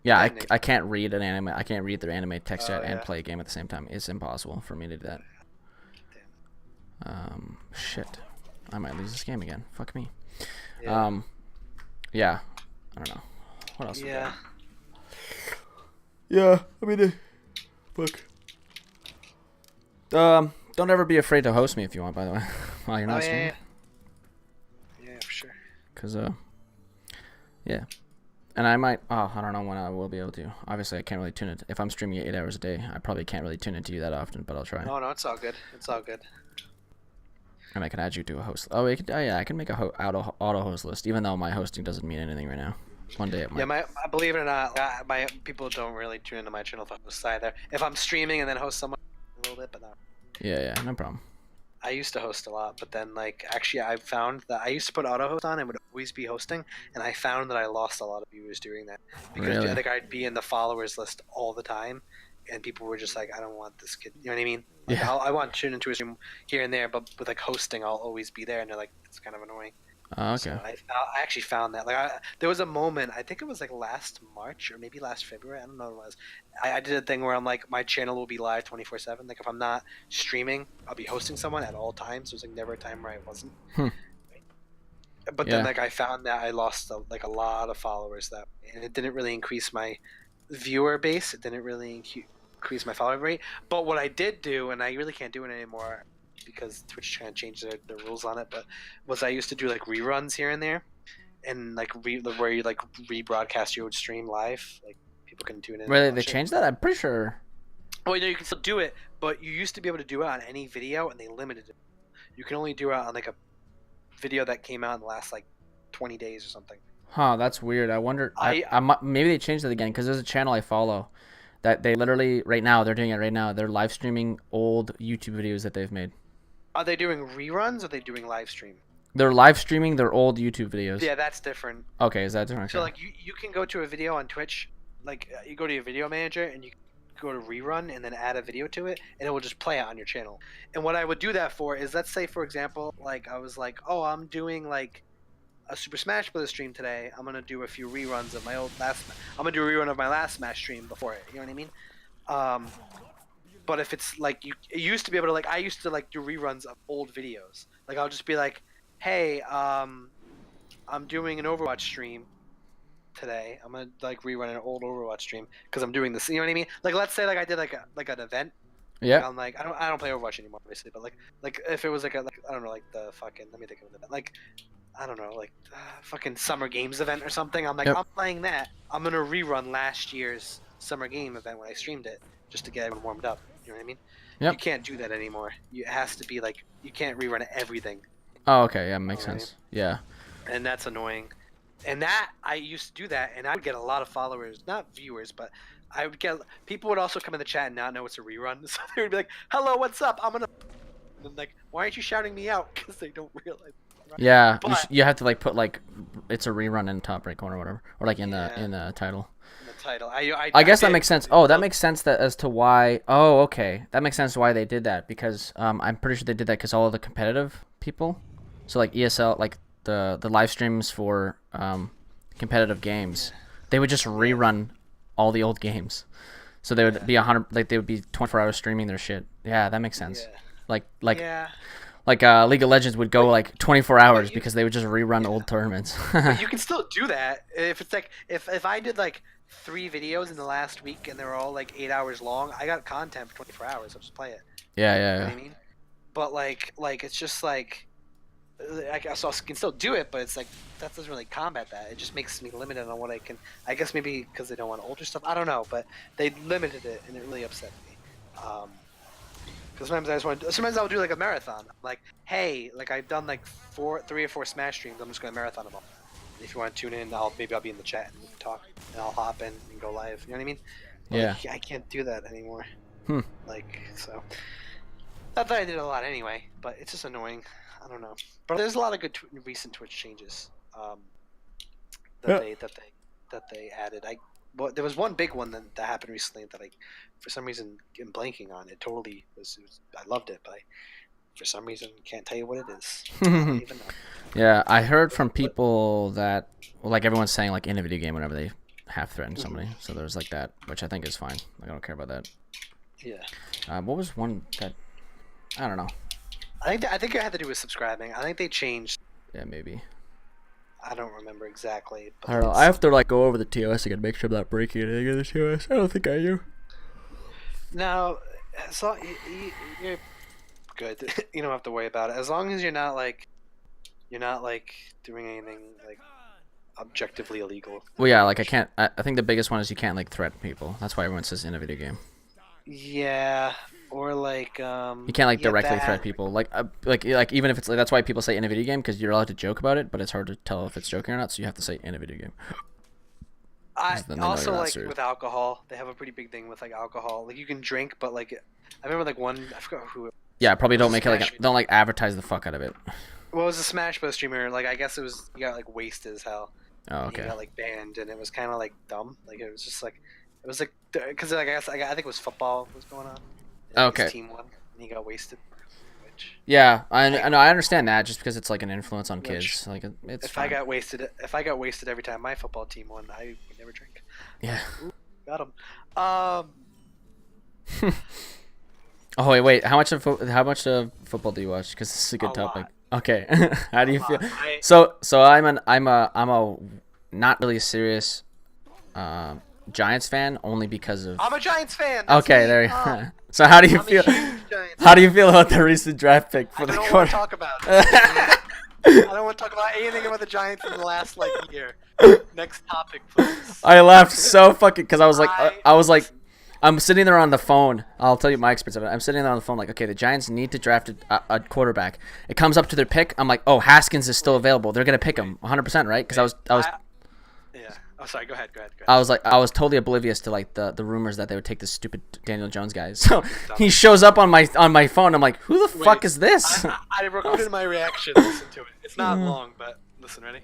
Yeah, Depending. I can't read an anime. I can't read their anime text Oh, chat and yeah. play a game at the same time. It's impossible for me to do that. Shit. I might lose this game again. Fuck me. Yeah. Yeah. I don't know. What else? Yeah. Yeah. I mean, fuck. Don't ever be afraid to host me if you want. By the way, while you're Oh, not yeah, streaming. yeah, for sure. Cause yeah. And I might. Oh, I don't know when I will be able to. Obviously, I can't really tune it. If I'm streaming 8 hours a day, I probably can't really tune into you that often. But I'll try. No, it's all good. It's all good. And I can add you to a host. Oh, yeah, I can make a auto host list, even though my hosting doesn't mean anything right now. One day it might. Yeah, believe it or not, my people don't really tune into my channel for hosts either. If I'm streaming and then host someone a little bit, but not. Yeah, no problem. I used to host a lot, but then like actually I found that I used to put auto host on and would always be hosting, and I found that I lost a lot of viewers doing that because Really? I think I'd be in the followers list all the time, and people were just like, I don't want this kid. You know what I mean? Like, Yeah. I want to tune into a stream here and there, but with like hosting, I'll always be there, and they're like, it's kind of annoying. Oh, So okay. I actually found that there was a moment, I think it was like last March or maybe last February, I don't know what it was. I did a thing where I'm like, my channel will be live 24/7. Like if I'm not streaming, I'll be hosting someone at all times. There's like never a time where I wasn't. Hmm. But Yeah. then like I found that I lost like a lot of followers that way, and it didn't really increase my viewer base. It didn't really increase my follower rate. But what I did do, and I really can't do it anymore because Twitch trying to change their rules on it, but was I used to do like reruns here and there, and like where you like rebroadcast your old stream live, like people can tune in. and Really, watch they it. changed that? I'm pretty sure. Well, you can still do it, but you used to be able to do it on any video, and they limited it. You can only do it on like a video that came out in the last like 20 days or something. Huh, that's weird. I wonder. Maybe they changed it again because there's a channel I follow that they literally right now they're doing it right now. They're live streaming old YouTube videos that they've made. Are they doing reruns or are they doing live stream? They're live streaming their old YouTube videos. Yeah, that's different. Okay, is that different? So Okay. like you can go to a video on Twitch, like you go to your video manager and you go to rerun and then add a video to it, and it will just play it on your channel. And what I would do that for is, let's say for example, like I was like, oh, I'm doing like a Super Smash Bros. Stream today. I'm gonna do a few reruns of my old last. I'm gonna do a rerun of my last Smash stream before it. You know what I mean? But if it's like it used to be able to, like I used to like do reruns of old videos. Like I'll just be like, hey, I'm doing an Overwatch stream today. I'm gonna like rerun an old Overwatch stream because I'm doing this. You know what I mean? Like let's say like I did like an event. Yeah. I'm like I don't play Overwatch anymore obviously, but like if it was like I don't know, like the fucking, let me think of an event, like I don't know, like fucking Summer Games event or something. I'm like, Yep. I'm playing that. I'm gonna rerun last year's Summer Game event when I streamed it just to get everyone warmed up. You know what I mean? Yep. You can't do that anymore. It has to be like you can't rerun everything, Oh, okay. Yeah, makes Alright. sense. Yeah. and that's annoying. And that I used to do that, and I would get a lot of followers, not viewers, but I would get people would also come in the chat and not know it's a rerun, so they would be like, "Hello, what's up? I'm gonna." And I'm like, why aren't you shouting me out? Because they don't realize. Yeah. But- You have to like put like it's a rerun in the top right corner or whatever, or like in Yeah. the title. In the title, I guess that did- makes sense. Oh, that makes sense that as to why. Oh, okay, that makes sense why they did that because I'm pretty sure they did that because all of the competitive people, so like ESL, like the live streams for competitive games, they would just rerun all the old games, so they would be 100, like they would be 24 hours streaming their shit. Yeah, that makes sense. Yeah. Like Yeah. League of Legends would go like 24 hours you- because they would just rerun old tournaments. But you can still do that if it's like if I did like 3 videos in the last week and they were all like 8 hours long. I got content for 24 hours. I'll just play it. yeah, You yeah, know yeah. what I mean? But like it's just like I can still do it, but it's like that doesn't really combat that. It just makes me limited on what I can. I guess maybe because they don't want older stuff. I don't know, but they limited it, and it really upset me. Because sometimes I just want. Sometimes I'll do like a marathon. I'm like, hey, like I've done like 3 or 4 Smash streams. I'm just gonna marathon them all. If you want to tune in, I'll be in the chat and we can talk, and I'll hop in and go live. You know what I mean? Yeah. Like, I can't do that anymore. Hmm. Like so. Not that I did a lot anyway, but it's just annoying. I don't know. But there's a lot of good recent Twitch changes that Yeah. they added. Well, there was one big one that happened recently that I, for some reason, am blanking on. It totally was I loved it, but for some reason can't tell you what it is. I don't even know. Yeah, I heard from people that, well, like everyone's saying, like in a video game, whenever they half threaten somebody. So there's like that, which I think is fine. Like, I don't care about that. Yeah. What was one that? I don't know. I think it had to do with subscribing. I think they changed. Yeah, maybe. I don't remember exactly. But I don't know. I have to like go over the TOS again, make sure I'm not breaking anything in the TOS. I don't think I do. No, so you're good. You don't have to worry about it as long as you're not like doing anything like objectively illegal. Well, yeah, like I can't. I think the biggest one is you can't like threaten people. That's why everyone says in a video game. Yeah, or like You can't like yeah, directly that. threat people. Like even if it's like that's why people say in a video game because you're allowed to joke about it, but it's hard to tell if it's joking or not. So you have to say in a video game. I 'Cause then they know also you're not like serious. with alcohol, they have a pretty big thing with like alcohol. Like you can drink, but like I remember like one I forgot who. Yeah, probably don't make it Smash. like don't like advertise the fuck out of it. Well, it was a Smash Bros streamer. Like I guess it was he got like wasted as hell. Oh, And okay. He got like banned, and it was kind of like dumb. Like it was just like it was like because like I think it was football was going on. And Okay. His team won, and he got wasted. Which Yeah, I know. I understand that just because it's like an influence on Which, kids. Like it's if fine. I got wasted every time my football team won, I would never drink. Yeah. Got him. Oh wait. How much of football do you watch? Because this is a good A topic. lot. Okay. How do you feel? I- So I'm a not really serious Giants fan only because of. I'm a Giants fan. That's Okay, me. there you go. So how do you I'm a feel? huge Giants How do you feel about the recent draft pick for I the don't want quarter? to talk about it. I don't want to talk about anything about the Giants in the last like year. Next topic, please. I laughed so fucking because I was like, listen, I'm sitting there on the phone. I'll tell you my experience of it. I'm sitting there on the phone like, okay, the Giants need to draft a quarterback. It comes up to their pick. I'm like, oh, Haskins is still available. They're gonna pick him 100%, right? Because I was yeah. Oh, sorry. Go ahead. I was totally oblivious to like the rumors that they would take this stupid Daniel Jones guy. So he shows up on my phone. I'm like, who the fuck is this? I recorded my reaction. Listen to it. It's not long, but listen. Ready?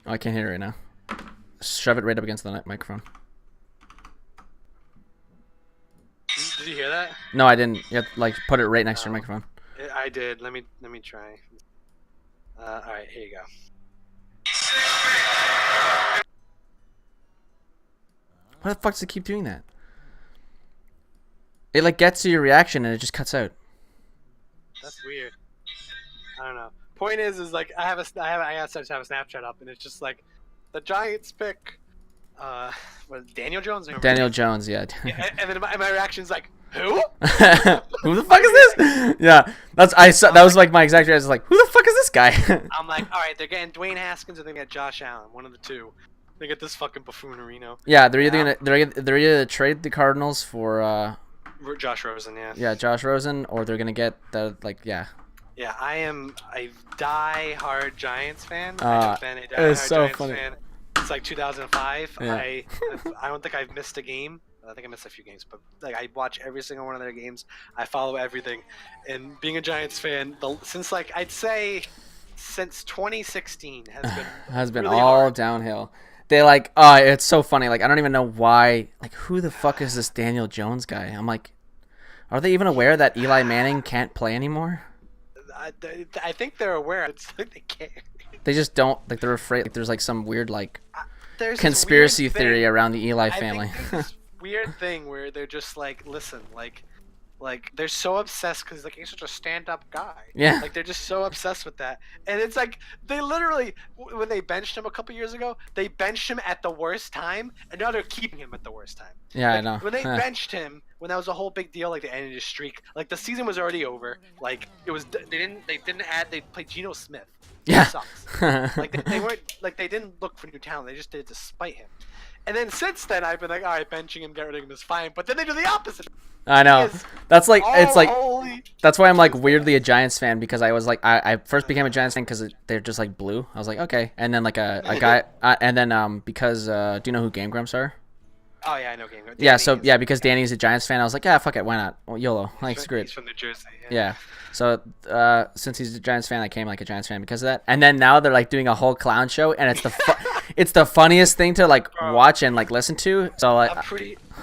Oh, I can't hear it right now. Shove it right up against the microphone. Did you hear that? No, I didn't. You have to, like put it right next to your microphone. I did. Let me try. All right. Here you go. Why the fuck does it keep doing that? It like gets to your reaction and it just cuts out. That's weird. I don't know. Point is like I have a Snapchat up and it's just like the Giants pick what Daniel Jones? Daniel Jones, yeah. Yeah, and then my reaction's like, who? Who the fuck is this? Yeah, that was like my exact reaction. I was like, who the fuck is this guy? I'm like, all right, they're getting Dwayne Haskins or they're getting Josh Allen, one of the two. They get this fucking buffoonerino. Yeah, they're either gonna trade the Cardinals for Josh Rosen, yeah. yeah, Josh Rosen, or they're gonna get the like yeah. Yeah, I am a die-hard Giants fan. It's so Giants funny. fan. It's like 2005. Yeah. I don't think I've missed a game. I think I missed a few games, but like I watch every single one of their games. I follow everything, and being a Giants fan, since like I'd say since 2016 has been really all hard. downhill. They like it's so funny. Like I don't even know why. Like who the fuck is this Daniel Jones guy? I'm like, are they even aware that Eli Manning can't play anymore? I think they're aware. It's like they can't. They just don't like. They're afraid. Like there's like some weird like There's this conspiracy weird theory thing. around the Eli I family. think there's this weird thing where they're just like, listen, like they're so obsessed because like he's such a stand-up guy. Yeah. Like they're just so obsessed with that, and it's like they literally when they benched him a couple years ago, they benched him at the worst time, and now they're keeping him at the worst time. Yeah, I Like, know. When they benched him, when that was a whole big deal, like they ended his streak, like the season was already over. Like it was, they played Geno Smith. Yeah. He sucks. Like they weren't like they didn't look for new talent. They just did it to spite him. And then since then, I've been like, all right, benching him, get rid of him is fine. But then they do the opposite. I know. Is That's like it's like holy. that's why I'm like weirdly a Giants fan because I was like I first became a Giants fan because they're just like blue. I was like okay, and then like a guy and then because do you know who Game Grumps are? Oh yeah, I know Game. Yeah, Danny so is- yeah, because Danny's a Giants fan, I was like, yeah, fuck it, why not? Well, YOLO, like he's screw He's it. from New Jersey. Yeah. So since he's a Giants fan, I came like a Giants fan because of that. And then now they're like doing a whole clown show, and it's it's the funniest thing to like Bro. watch and like listen to. So like,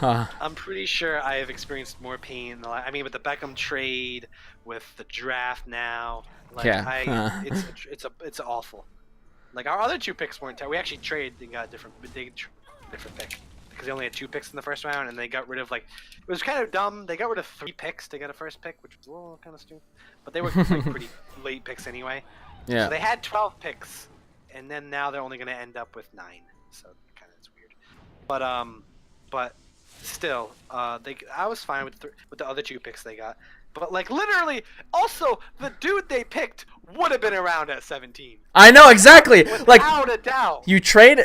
I'm pretty sure I have experienced more pain. I mean, with the Beckham trade, with the draft now, like Yeah. it's awful. Like our other 2 picks weren't. We actually traded and got a different pick because they only had 2 picks in the first round, and they got rid of like it was kind of dumb. They got rid of 3 picks to get a first pick, which was a little kind of stupid. But they were like, pretty late picks anyway. yeah. So they had 12 picks, and then now they're only going to end up with 9. So kind of it's weird. But still, I was fine with the other 2 picks they got. But like literally, also the dude they picked would have been around at 17. I know exactly. Like Without a doubt. you trade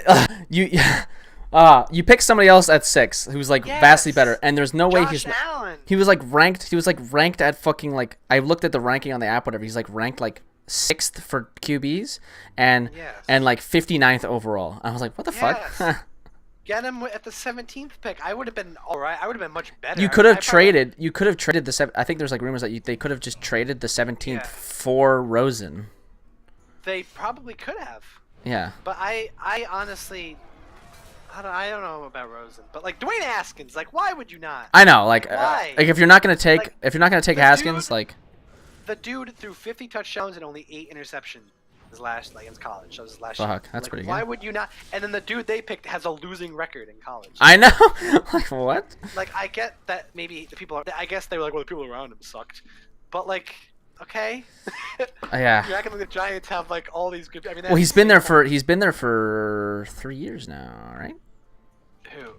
you pick somebody else at 6 who's like vastly Yes. better, and there's no way Josh he's. Allen. He was like ranked. He was like ranked at fucking like. I looked at the ranking on the app, whatever. He's like ranked like 6th for QBs, and Yes. and like 59th overall. I was like, what the Yes. fuck? Get him at the 17th pick. I would have been all right. I would have been much better. You could have I probably- traded. You could have traded the. I think there's like rumors that they could have just traded the 17th Yeah. for Rosen. They probably could have. Yeah. But I honestly, I don't know about Rosen. But like Dwayne Haskins, like why would you not? I know. Like, Why? like if you're not gonna take Like, take the Haskins, dude- like. The dude threw 50 touchdowns and only 8 interceptions his last in college. So his last Fuck, year. that's Like, pretty Why good. would you not? And then the dude they picked has a losing record in college. I know. Like what? Like I get that maybe the people are. I guess they were like, well, the people around him sucked. But like, okay. Yeah. You're acting like the Giants have like all these good. I mean, Well, he's been there for 3 years now, right? Who?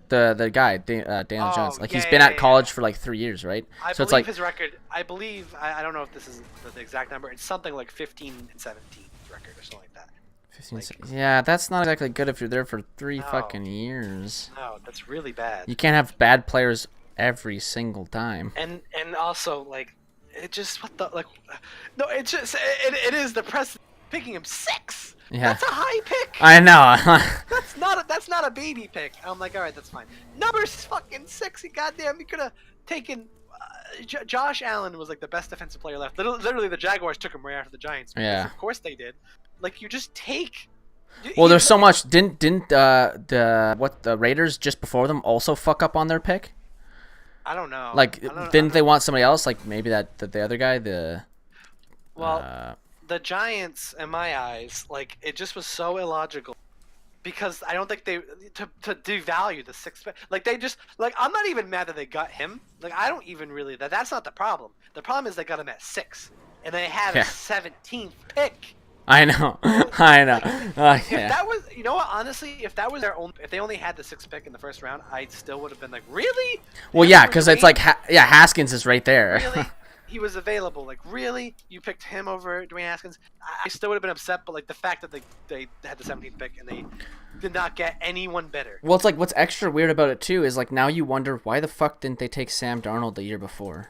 The guy, Daniel Oh, Jones. Like he's yeah, been yeah, at college for like 3 years, right? I So believe it's like his record. I believe I don't know if this is the exact number. It's something like 15 and 17 record or something like that. 15. like- Yeah, that's not exactly good if you're there for 3 No. fucking years. No, that's really bad. You can't have bad players every single time. And also like it just what the like no it's just it is the press picking him 6. Yeah. That's a high pick. I know. That's not a baby pick. I'm like, all right, that's fine. Number fucking 6. He goddamn, he could have taken. Josh Allen was like the best defensive player left. Literally, the Jaguars took him right after the Giants. because Yeah. Of course they did. Like you just take. Well, there's so much. Didn't the Raiders just before them also fuck up on their pick? I don't know. Like, I don't- didn't they want somebody else? Like maybe the other guy, the. Well, the Giants, in my eyes, like it just was so illogical. Because I don't think they to devalue the 6th pick. Like they just like I'm not even mad that they got him. Like I don't even really that's not the problem. The problem is they got him at 6, and they had Yeah. a 17th pick. I know. I know. If Yeah. that was, you know what? Honestly, if that was their own, if they only had the 6th pick in the first round, I still would have been like, really? Well, yeah, because it's like Haskins is right there. Really? He was available. Like, really? You picked him over Dwayne Haskins? I still would have been upset, but like the fact that they had the 17th pick and they did not get anyone better. Well, it's like what's extra weird about it too is like now you wonder why the fuck didn't they take Sam Darnold the year before?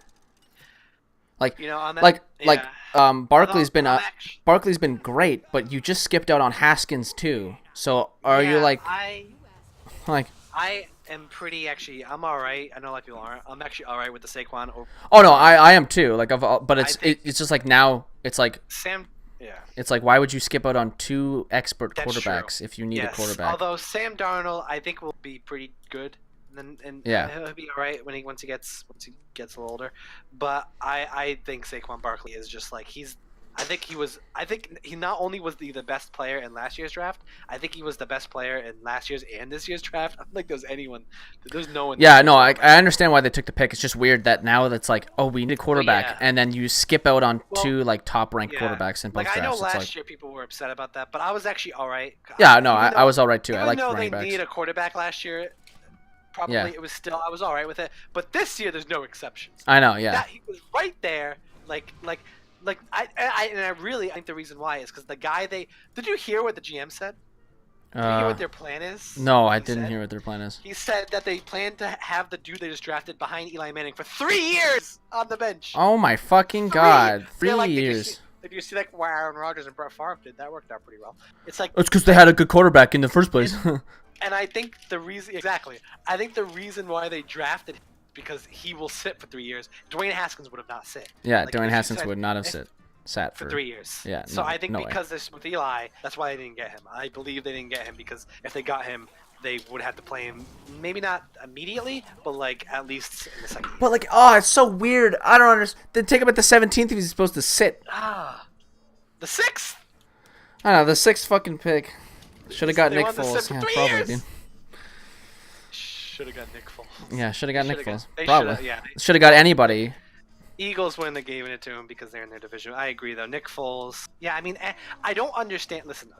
Like, You know, on that, like yeah. Barkley's been I'm actu- Barkley's been great, but you just skipped out on Haskins too. So are you Yeah, like I am pretty actually. I'm all right. I know a lot of people aren't. I'm actually all right with the Saquon over oh no, I am too. Like but it's think- it's just like now it's like Sam. Yeah. it's like why would you skip out on 2 expert That's quarterbacks true. if you need Yes. a quarterback? Although Sam Darnold, I think will be pretty good, and Yeah. he'll be all right when once he gets a little older. But I think Saquon Barkley is just like I think he not only was the best player in last year's draft. I think he was the best player in last year's and this year's draft. I don't think there's anyone. There's no one. Yeah, no, I understand why they took the pick. It's just weird that now that's like, oh, we need a quarterback, yeah. and then you skip out on Well, 2 like top ranked Yeah. quarterbacks in both Like I know drafts. It's last like, year people were upset about that, but I was actually all right. yeah, no, Even I was all right too. I Even like though running they backs. needed a quarterback last year, probably Yeah. it was still I was all right with it. But this year, there's no exceptions. I know, yeah. That he was right there, like I really think the reason why is because the guy did you hear what the GM said? Did you hear what their plan is? No, I He didn't said? hear what their plan is. He said that they plan to have the dude they just drafted behind Eli Manning for 3 years on the bench. Oh my fucking 3. god, 3 They're like, years. Did you see like what Aaron Rodgers and Brett Favre did? That worked out pretty well. It's like It's because they had a good quarterback in the first place. And I think the reason I think the reason why they drafted him because he will sit for 3 years. Dwayne Haskins would have not sit. Yeah, Like, Dwayne if you Haskins said- would not have if- sat for 3 years. Yeah, So no- I think no way. because this with Eli, that's why they didn't get him. I believe they didn't get him because if they got him, they would have to play him maybe not immediately, but like at least in the second year. But like, oh, it's so weird. I don't understand. Then take him at the 17th if he's supposed to sit. The 6th. I don't know, the 6th fucking pick. Should have got They Nick wanted to sit Foles. for Yeah, 3 probably, years. dude. Should have got Nick Foles. Yeah, should have got Nick Shoulda Foles. they Probably. shoulda- yeah, Should have got anybody. Eagles wouldn't have given it to him because they're in their division. I agree though. Nick Foles. Yeah, I mean, I don't understand. Listen,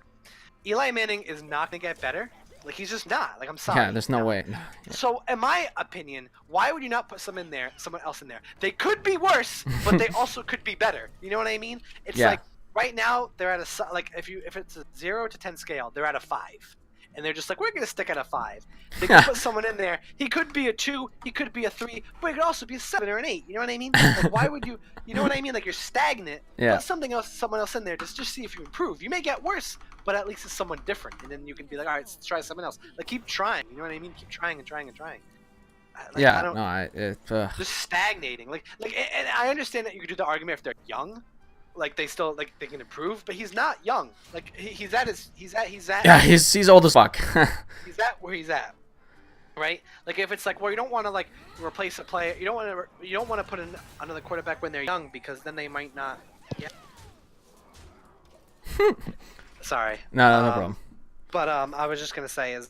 Eli Manning is not gonna get better. Like he's just not. Like I'm sorry. Yeah, there's no way. So, in my opinion, why would you not put someone else in there? They could be worse, but they also could be better. You know what I mean? It's Yeah. like right now they're at if it's a 0 to 10 scale, they're at a 5, and they're just like we're gonna stick at a 5. They could put someone in there. He could be a 2, he could be a 3, but he could also be a 7 or an 8. You know what I mean? Like, why would you? You know what I mean? Like you're stagnant. Yeah. Put someone else in there. Just see if you improve. You may get worse, but at least it's someone different, and then you can be like, all right, let's try someone else. Like keep trying. You know what I mean? Keep trying and trying and trying. Like, Yeah, I don't, just stagnating. And I understand that you could do the argument if they're young, like they can improve, but he's not young. Like he's at yeah, he's old as fuck. he's at where he's at, right? Like if it's like, well, you don't want to like replace a player, you don't want to put in another quarterback when they're young because then they might not. Yeah. Sorry. No problem. But I was just gonna say is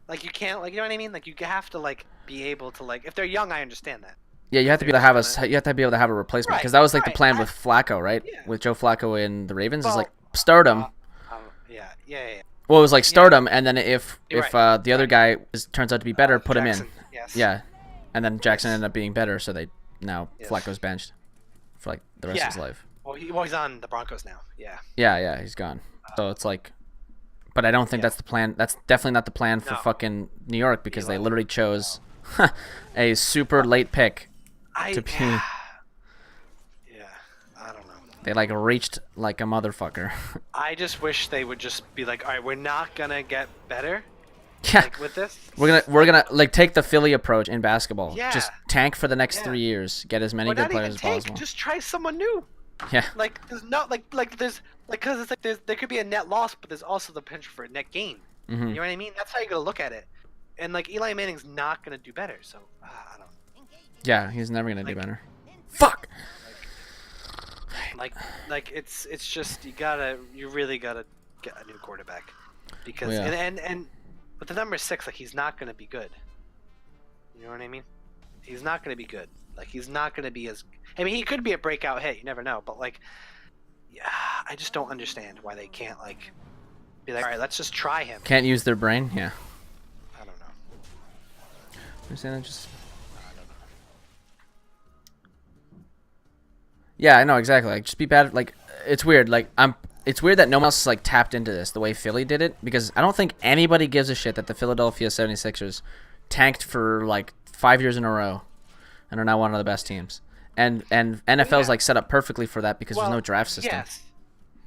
like you can't like you know what I mean? Like you have to like be able to like if they're young, I understand that. Yeah, you have to be able to have a replacement Right, because that was like the right, plan with Flacco, right? Yeah. With Joe Flacco in the Ravens, is Well, like start him. Yeah. Well, it was like start him, and then if You're the other guy turns out to be better, put him in. Jackson, Yes. Yeah, and then Jackson ended up being better, so they now Yes. Flacco's benched for like the rest of his Yeah. life. Well, he's on the Broncos now. Yeah. Yeah, he's gone. So it's like, but I don't think that's the plan. That's definitely not the plan for No. fucking New York because they Eli. literally chose a super late pick. To be- Yeah, I don't know. They like reached like a motherfucker. I just wish they would just be like, all right, we're not gonna get better Yeah, like with this. we're gonna like take the Philly approach in basketball. Yeah. Just tank for the next Yeah. 3 years. Get as many Or good not players even as take, possible. just try someone new. Yeah. Like there's not because it's like there could be a net loss, but there's also the potential for a net gain. Mhm. You know what I mean? That's how you gotta look at it. And like Eli Manning's not gonna do better, so I don't know. Yeah, he's never gonna do Like- better. Fuck. Like it's just you really gotta get a new quarterback because Well, yeah. and with the number 6, like he's not gonna be good. You know what I mean? He's not gonna be good. Like he's not gonna be as. I mean, he could be a breakout hit. You never know. But like, yeah, I just don't understand why they can't like be like, all right, let's just try him. Can't use their brain. Yeah. I don't know. Understand? Just. Yeah, I know exactly. Like, just be bad. Like, it's weird. Like, It's weird that no one else like tapped into this the way Philly did it because I don't think anybody gives a shit that the Philadelphia 76ers tanked for like 5 years in a row and are now one of the best teams. And NFL's like set up perfectly for that because there's no draft system. Yes.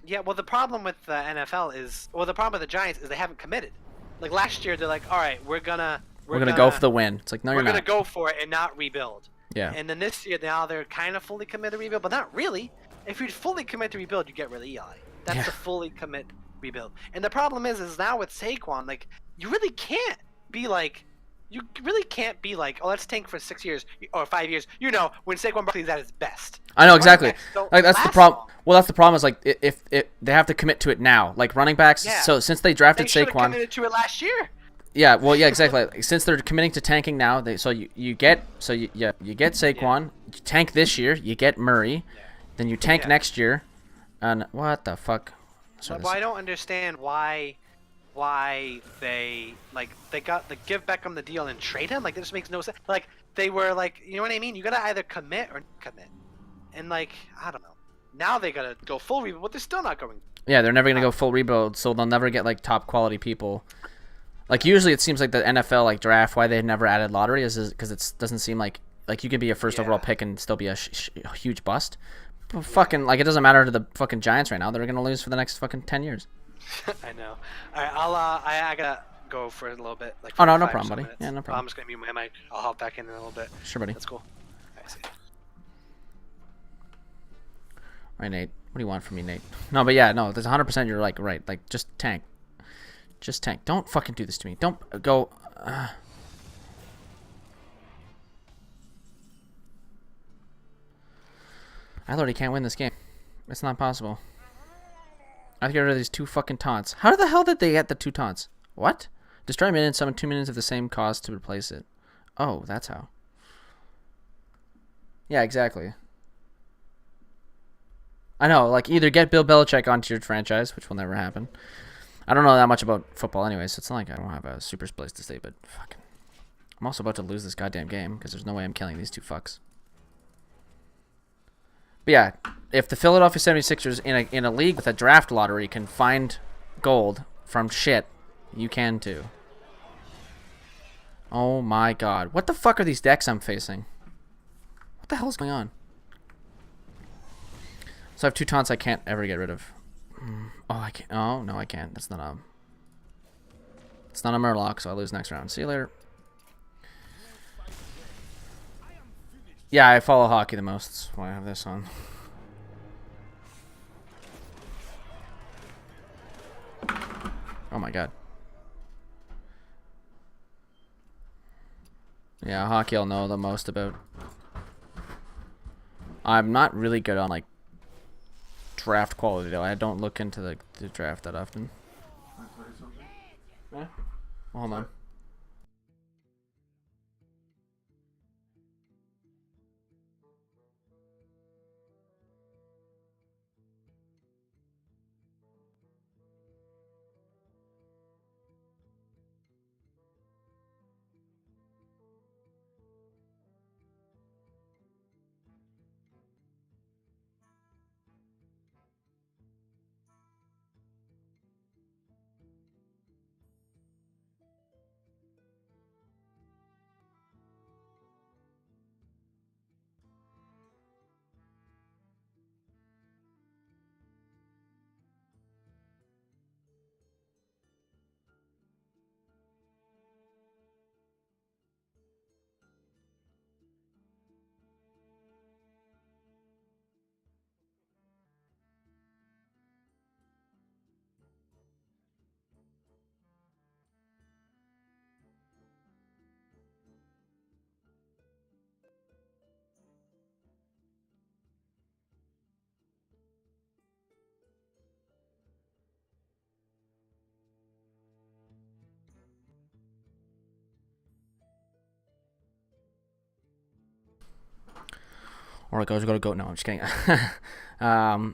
Yeah, well, the problem with the NFL is, the problem with the Giants is they haven't committed. Like last year, they're like, all right, we're gonna go for the win. It's like, no, we're you're gonna not. go for it and not rebuild. Yeah. And then this year, now they're kind of fully committed to rebuild, but not really. If you'd fully commit to rebuild, you get rid of Eli. That's Yeah. a fully commit rebuild. And the problem is now with Saquon, like, you really can't be like, oh, let's tank for 6 years or 5 years. You know, when Saquon Barkley's at his best. I know exactly. Running backs don't Like that's the last problem. long. Well, that's the problem. Is like if they have to commit to it now, like running backs. Yeah. So since they drafted They should have Saquon, committed to it last year. yeah, well, yeah, exactly. Like, since they're committing to tanking now, you get Saquon, you tank this year, you get Murray, then you tank Yeah. next year, and what the fuck? Sorry, Well, I don't understand why they got give Beckham the deal and trade him. Like that just makes no sense. Like they were like, you know what I mean? You gotta either commit or not commit. And like I don't know. Now they gotta go full rebuild, but they're still not going. yeah, they're never gonna go full rebuild, so they'll never get like top quality people. Like usually, it seems like the NFL like draft why they've never added lottery is because it doesn't seem like you could be a first overall pick and still be a huge bust. But fucking like it doesn't matter to the fucking Giants right now. They're gonna lose for the next fucking 10 years. I know. All right, I gotta go for a little bit. Like Oh, no, no 5 or problem, so buddy. minutes. Yeah, no Oh, problem. I'm just gonna mute my mic. I'll hop back in a little bit. Sure, buddy. That's cool. I see. Right, Nate. What do you want from me, Nate? No, but yeah, no, there's 100% you're like right. Like, just tank. Just tank. Don't fucking do this to me. Don't go. I literally can't win this game. It's not possible. I have to get rid of these 2 fucking taunts. How the hell did they get the 2 taunts? What? Destroy a minion, summon 2 minions of the same cost to replace it. Oh, that's how. Yeah, exactly. I know, like, either get Bill Belichick onto your franchise, which will never happen. I don't know that much about football anyway, so it's not like I don't have a super place to stay, but fucking... I'm also about to lose this goddamn game, because there's no way I'm killing these 2 fucks. But yeah, if the Philadelphia 76ers in a league with a draft lottery can find gold from shit, you can too. Oh my god. What the fuck are these decks I'm facing? What the hell is going on? So I have 2 taunts I can't ever get rid of. Oh, I can't. Oh, no, I can't. That's not a... It's not a Murloc, so I lose next round. See you later. Yeah, I follow hockey the most. That's why I have this on. Oh my god. Yeah, hockey I'll know the most about. I'm not really good on, like, draft quality, though. I don't look into the draft that often. Can I tell you something? Yeah? Well, hold on. Or like I was gonna go. No, I'm just kidding. I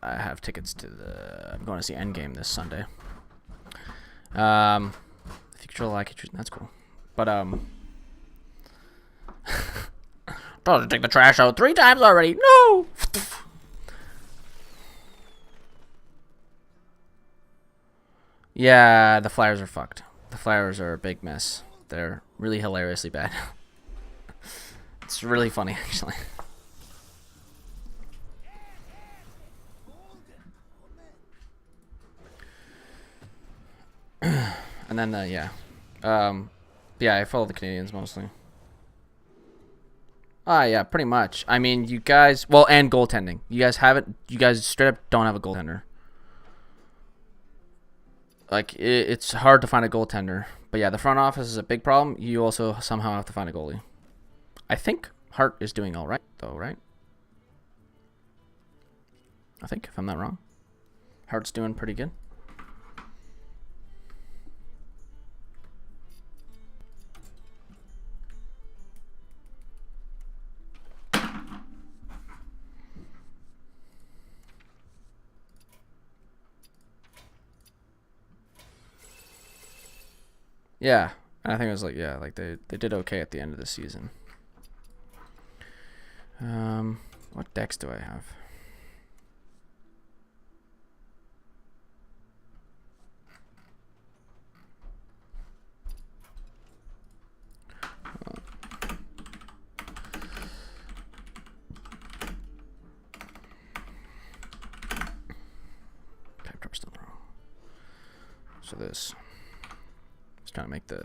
have tickets to the. I'm going to see Endgame this Sunday. If you control like it, that's cool. But doesn't take the trash out 3 times already. No. Yeah, the Flyers are fucked. The Flyers are a big mess. They're really hilariously bad. It's really funny, actually. And then, yeah. Yeah, I follow the Canadians mostly. Yeah, pretty much. I mean, you guys... Well, and goaltending. You guys haven't... You guys straight up don't have a goaltender. Like, it's hard to find a goaltender. But yeah, the front office is a big problem. You also somehow have to find a goalie. I think Hart is doing all right, though, right? I think, if I'm not wrong. Hart's doing pretty good. Yeah, I think it was like, yeah, like they did okay at the end of the season. What decks do I have? Type drop still wrong. So this. Just trying to make the.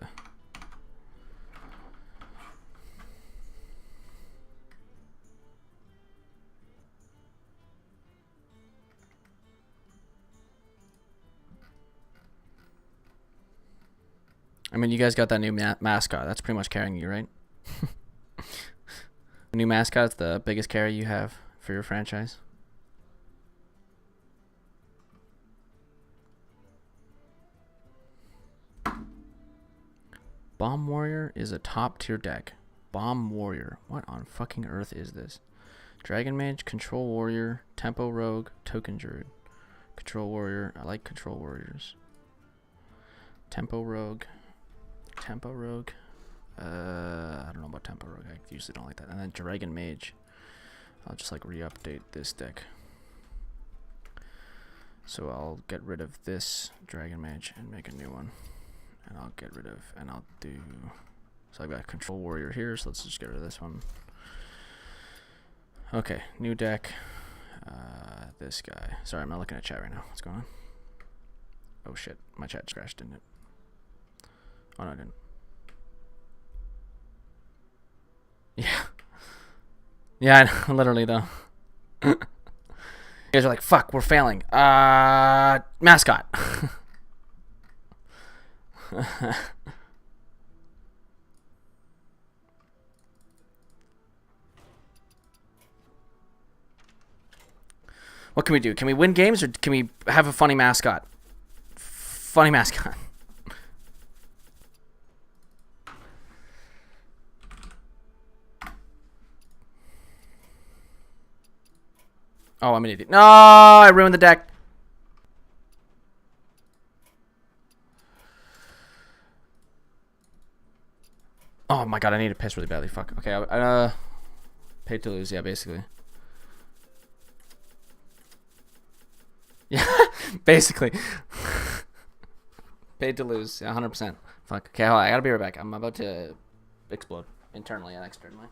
I mean, you guys got that new mascot. That's pretty much carrying you, right? The new mascot's the biggest carry you have for your franchise. Bomb Warrior is a top tier deck. Bomb Warrior. What on fucking earth is this? Dragon Mage, Control Warrior, Tempo Rogue, Token Druid. Control Warrior. I like Control Warriors. Tempo Rogue. Tempo Rogue. I don't know about Tempo Rogue. I usually don't like that. And then Dragon Mage. I'll just like re-update this deck. So I'll get rid of this Dragon Mage and make a new one. And I'll get rid of, and I'll do, so I've got Control Warrior here, so let's just get rid of this one. Okay, new deck. This guy. Sorry, I'm not looking at chat right now. What's going on? Oh shit, my chat crashed, didn't it? Oh no, I didn't. Yeah. Yeah, I know, literally though. You guys are like, fuck, we're failing. Mascot. What can we do? Can we win games or can we have a funny mascot? Funny mascot. Oh, I'm an idiot. No, I ruined the deck. Oh my god, I need to piss really badly. Fuck. Okay, paid to lose. Yeah, basically. Yeah, basically. Paid to lose. 100%. Fuck. Okay, hold on, I gotta be right back. I'm about to explode internally and externally.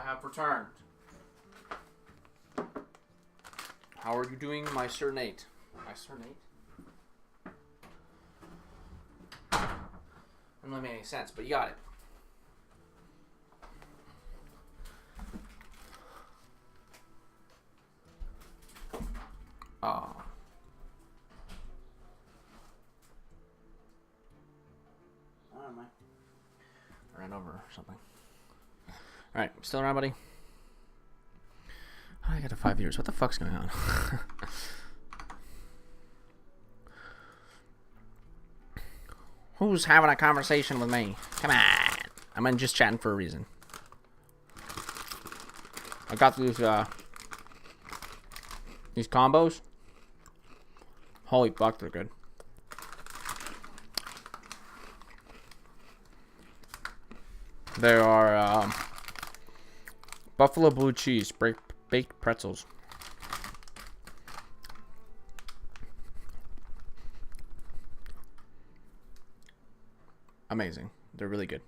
have returned. How are you doing, my Sir Nate? My Sir Nate? Doesn't really make any sense, but you got it. Oh. I ran over or something. Alright, still around, buddy? I got to 5 years. What the fuck's going on? Who's having a conversation with me? Come on. I'm just chatting for a reason. I got these combos. Holy fuck, they're good. They are buffalo blue cheese baked pretzels. Amazing. They're really good.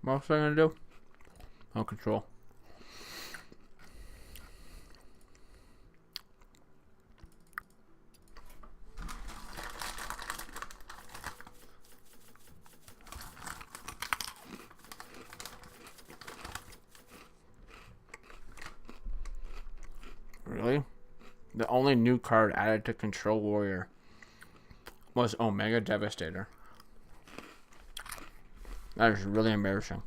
What else am I gonna do? Oh, control. Really? The only new card added to Control Warrior was Omega Devastator. That is really embarrassing.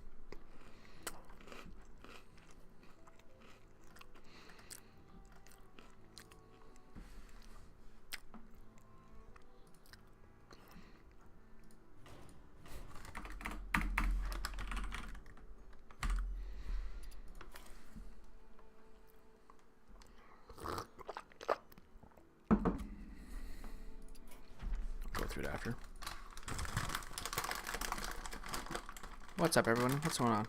Go through it after. What's up, everyone? What's going on?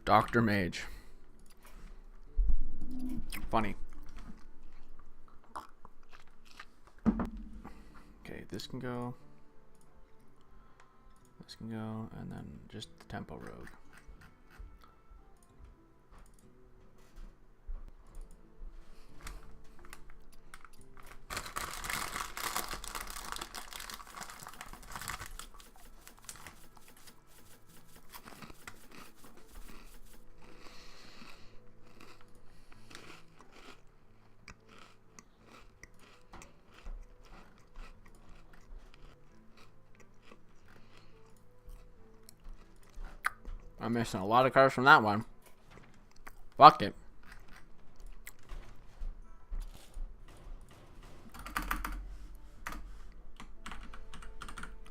Dr. Mage. Funny. Okay, this can go. This can go, and then just the Tempo Rogue. I'm missing a lot of cards from that one. Fuck it.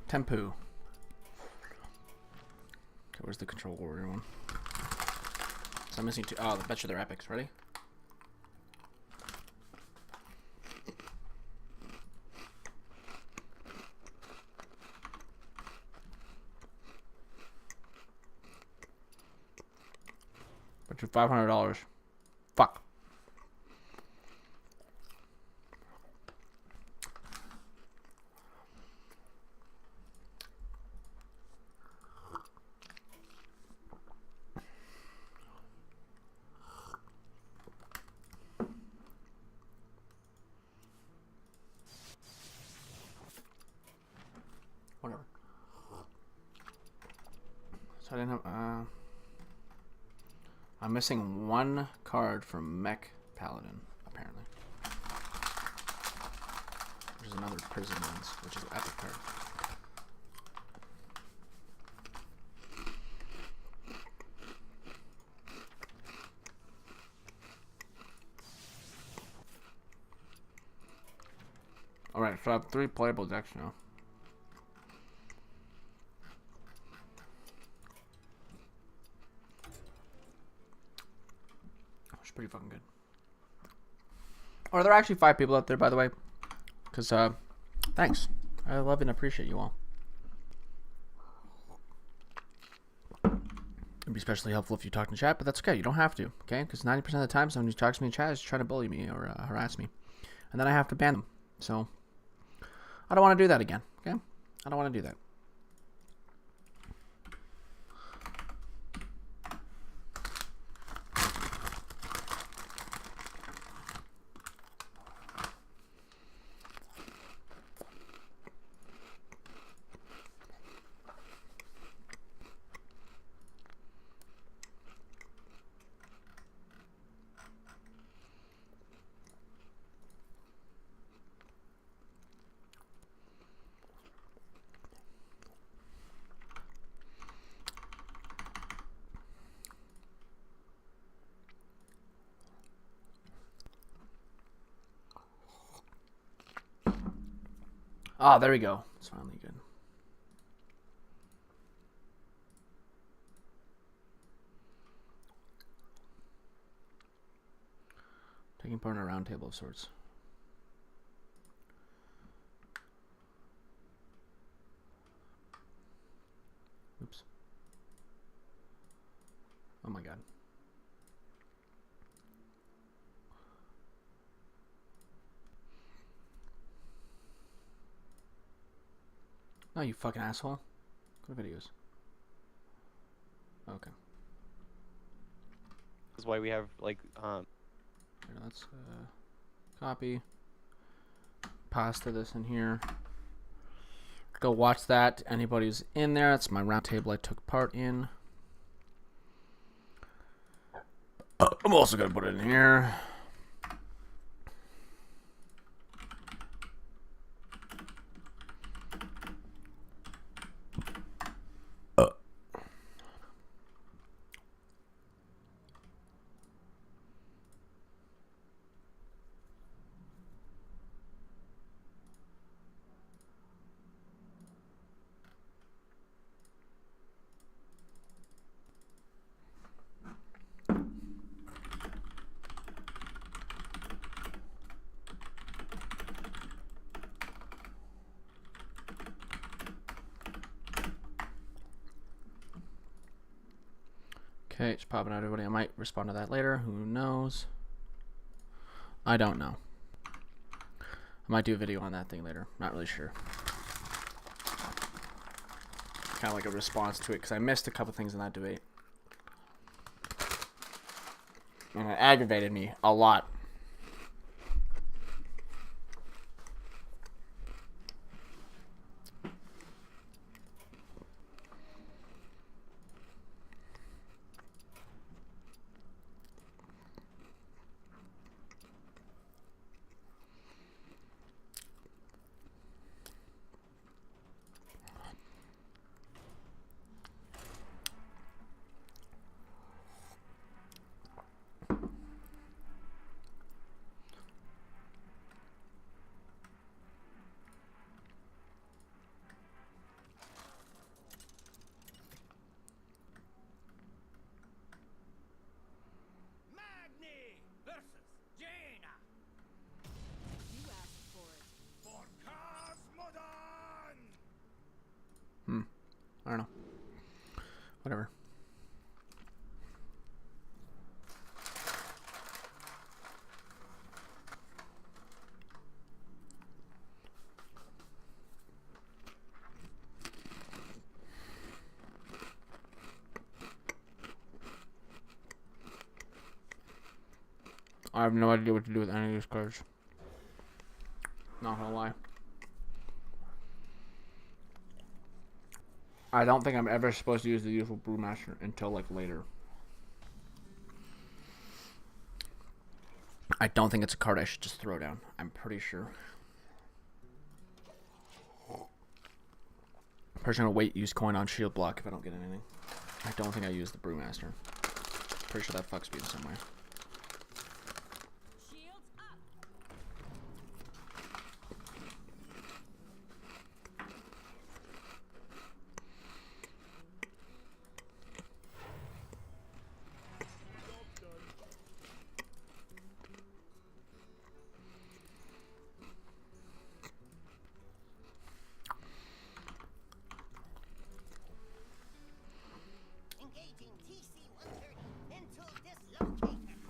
Tempu. Okay, where's the Control Warrior one? So I'm missing two. Oh, I bet you they're epics. Ready? Bet you $500. Fuck. So I didn't have. I'm missing one card from Mech Paladin, apparently. There's another Prison Lens, which is an epic card. Alright, so I have 3 playable decks now. Which is pretty fucking good. Or there are actually 5 people out there, by the way. Because, thanks. I love and appreciate you all. It'd be especially helpful if you talk in chat, but that's okay. You don't have to, okay? Because 90% of the time, someone who talks to me in chat is trying to bully me or harass me. And then I have to ban them. So, I don't want to do that again, okay? I don't want to do that. Ah, there we go. It's finally good. Taking part in a round table of sorts. Oops. Oh my god. No, you fucking asshole. Go to videos. Okay. That's why we have like Here, let's copy. Pasta this in here. Go watch that. Anybody who's in there, that's my round table I took part in. I'm also gonna put it in here. Okay, it's popping out everybody. I might respond to that later. Who knows? I don't know. I might do a video on that thing later. Not really sure. Kind of like a response to it because I missed a couple things in that debate. And it aggravated me a lot. I don't know. Whatever. I have no idea what to do with any of these cards. Not gonna lie. I don't think I'm ever supposed to use the Youthful Brewmaster until like later. I don't think it's a card I should just throw down. I'm pretty sure. Personally, gonna wait, use coin on shield block if I don't get anything. I don't think I use the Brewmaster. Pretty sure that fucks me in some way.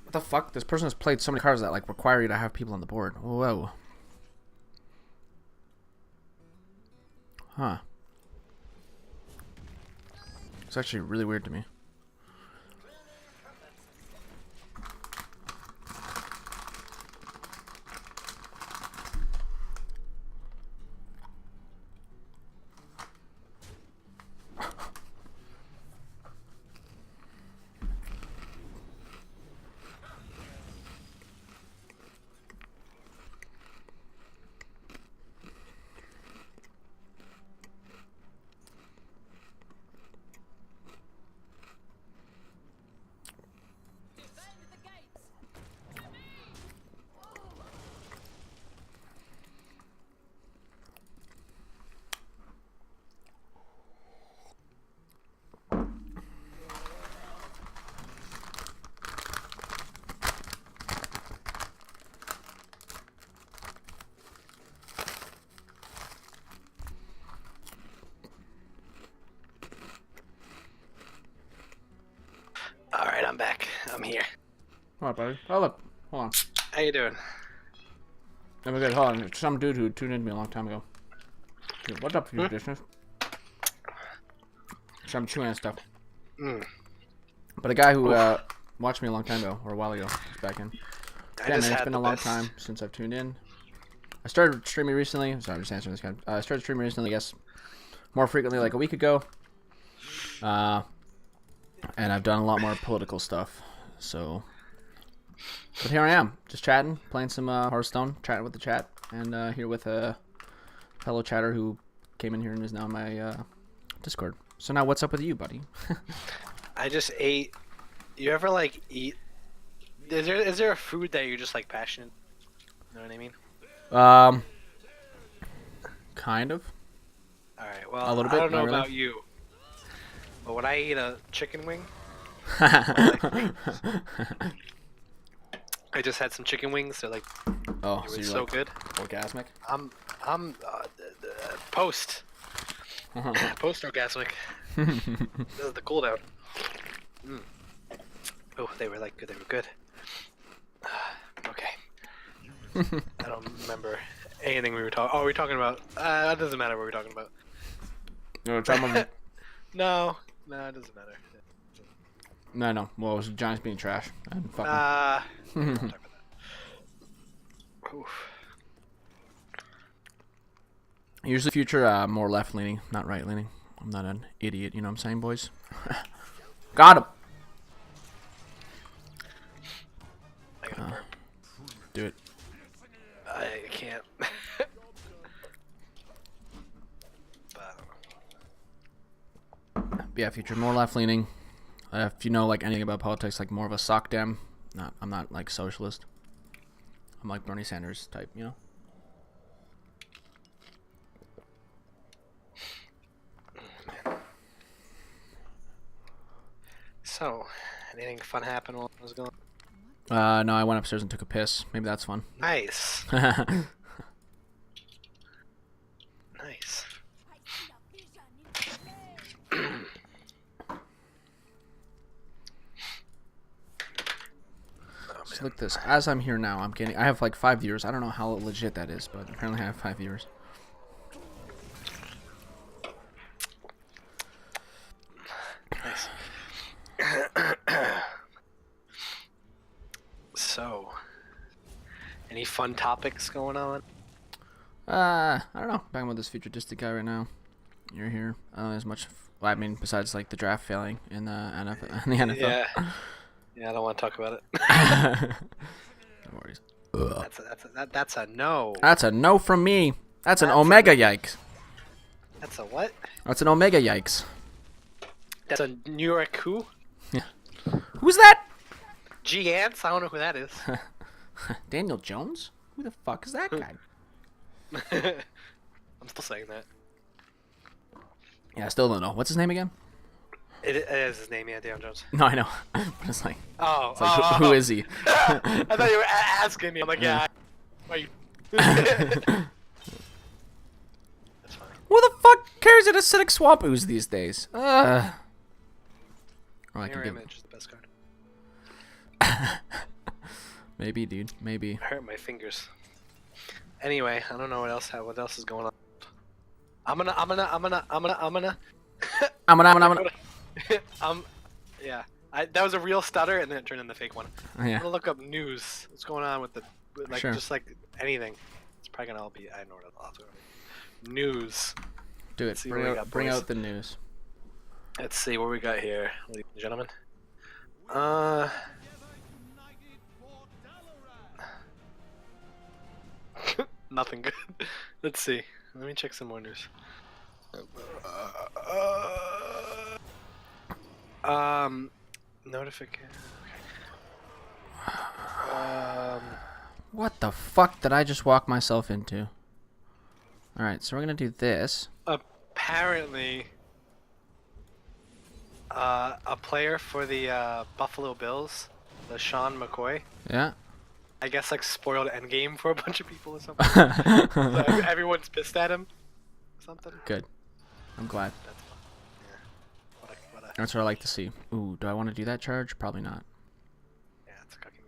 What the fuck? This person has played so many cards that like require you to have people on the board. Whoa. Huh. It's actually really weird to me. All right, I'm back. I'm here. What, buddy? Oh, look. Hold on. How you doing? Let me get. Hold on. Some dude who tuned into me a long time ago. Dude, what's up, you business? Some chewing and stuff. But a guy who watched me a long time ago, or a while ago, is back in. Yeah, man, it's been a long time since I've tuned in. I started streaming recently. Sorry, I'm just answering this guy. I started streaming recently, I guess, more frequently, like a week ago. And I've done a lot more political stuff. So, but here I am, just chatting, playing some Hearthstone, chatting with the chat, and here with a fellow chatter who came in here and is now in my Discord. So now, what's up with you, buddy? I just ate. You ever like eat? Is there a food that you're just like passionate? You know what I mean? Kind of. All right. Well, A little bit, I don't know not really. about you, but when I eat a chicken wing, I just had some chicken wings. They're like, Oh, it so was you're so like good. orgasmic? I'm post orgasmic. This is the cooldown. Oh, they were like good. They were good. Okay. I don't remember anything we were talking. Oh, we were talking about. It doesn't matter what we're talking about. No, talking about... No, it doesn't matter. no. Well, it was Giants being trash. And fucking... We don't talk about that. Oof. Usually future more left leaning, not right leaning. I'm not an idiot, you know what I'm saying, boys? Got him. I gotta burp. Do it. I can't. But Yeah, future more left leaning. If you know like anything about politics, like more of a sock dem. I'm not like socialist. I'm like Bernie Sanders type, you know. so, anything fun happened while I was gone? No, I went upstairs and took a piss. Maybe that's fun. Nice. Nice. So look this. As I'm here now, I'm getting. I have like 5 viewers. I don't know how legit that is, but apparently I have 5 viewers. Nice. So, any fun topics going on? I don't know. Talking about this futuristic guy right now. You're here. I don't know as much Well, I mean, besides like the draft failing in the NFL. In the NFL. Yeah. Yeah, I don't want to talk about it. No worries. That's a no. That's a no from me. That's an That's a omega no. yikes. That's a what? That's an omega yikes. That's a New York who? Who's that? G Ants? I don't know who that is. Daniel Jones? Who the fuck is that guy? I'm still saying that. Yeah, I still don't know. What's his name again? It is his name, yeah, Daniel Jones. No, I know. But it's like, Oh, who is he? I thought you were asking me. I'm like, yeah. Are you? That's fine. Who the fuck carries an acidic swamp ooze these days? Or I can Mirror give... image is the best card. Maybe, dude. Maybe. I hurt my fingers. Anyway, I don't know what else is going on. I'm gonna. Yeah. That was a real stutter, and then it turned into a fake one. I'm Yeah. gonna look up news. What's going on with like Sure. just like anything. It's probably gonna all be. I know what I'll do. News. Do it. Let's see what we got, Bring boys. out the news. Let's see what we got here, ladies and gentlemen. Nothing good. Let's see. Let me check some more news. Notification. Okay. What the fuck did I just walk myself into? Alright, so we're gonna do this. Apparently, a player for the Buffalo Bills, the Sean McCoy, Yeah. I guess like spoiled Endgame for a bunch of people or something. So everyone's pissed at him. Something. Good. I'm glad. That's fun. Yeah. What a, That's what I like to see. Ooh, do I want to do that charge? Probably not. yeah, it's a cocky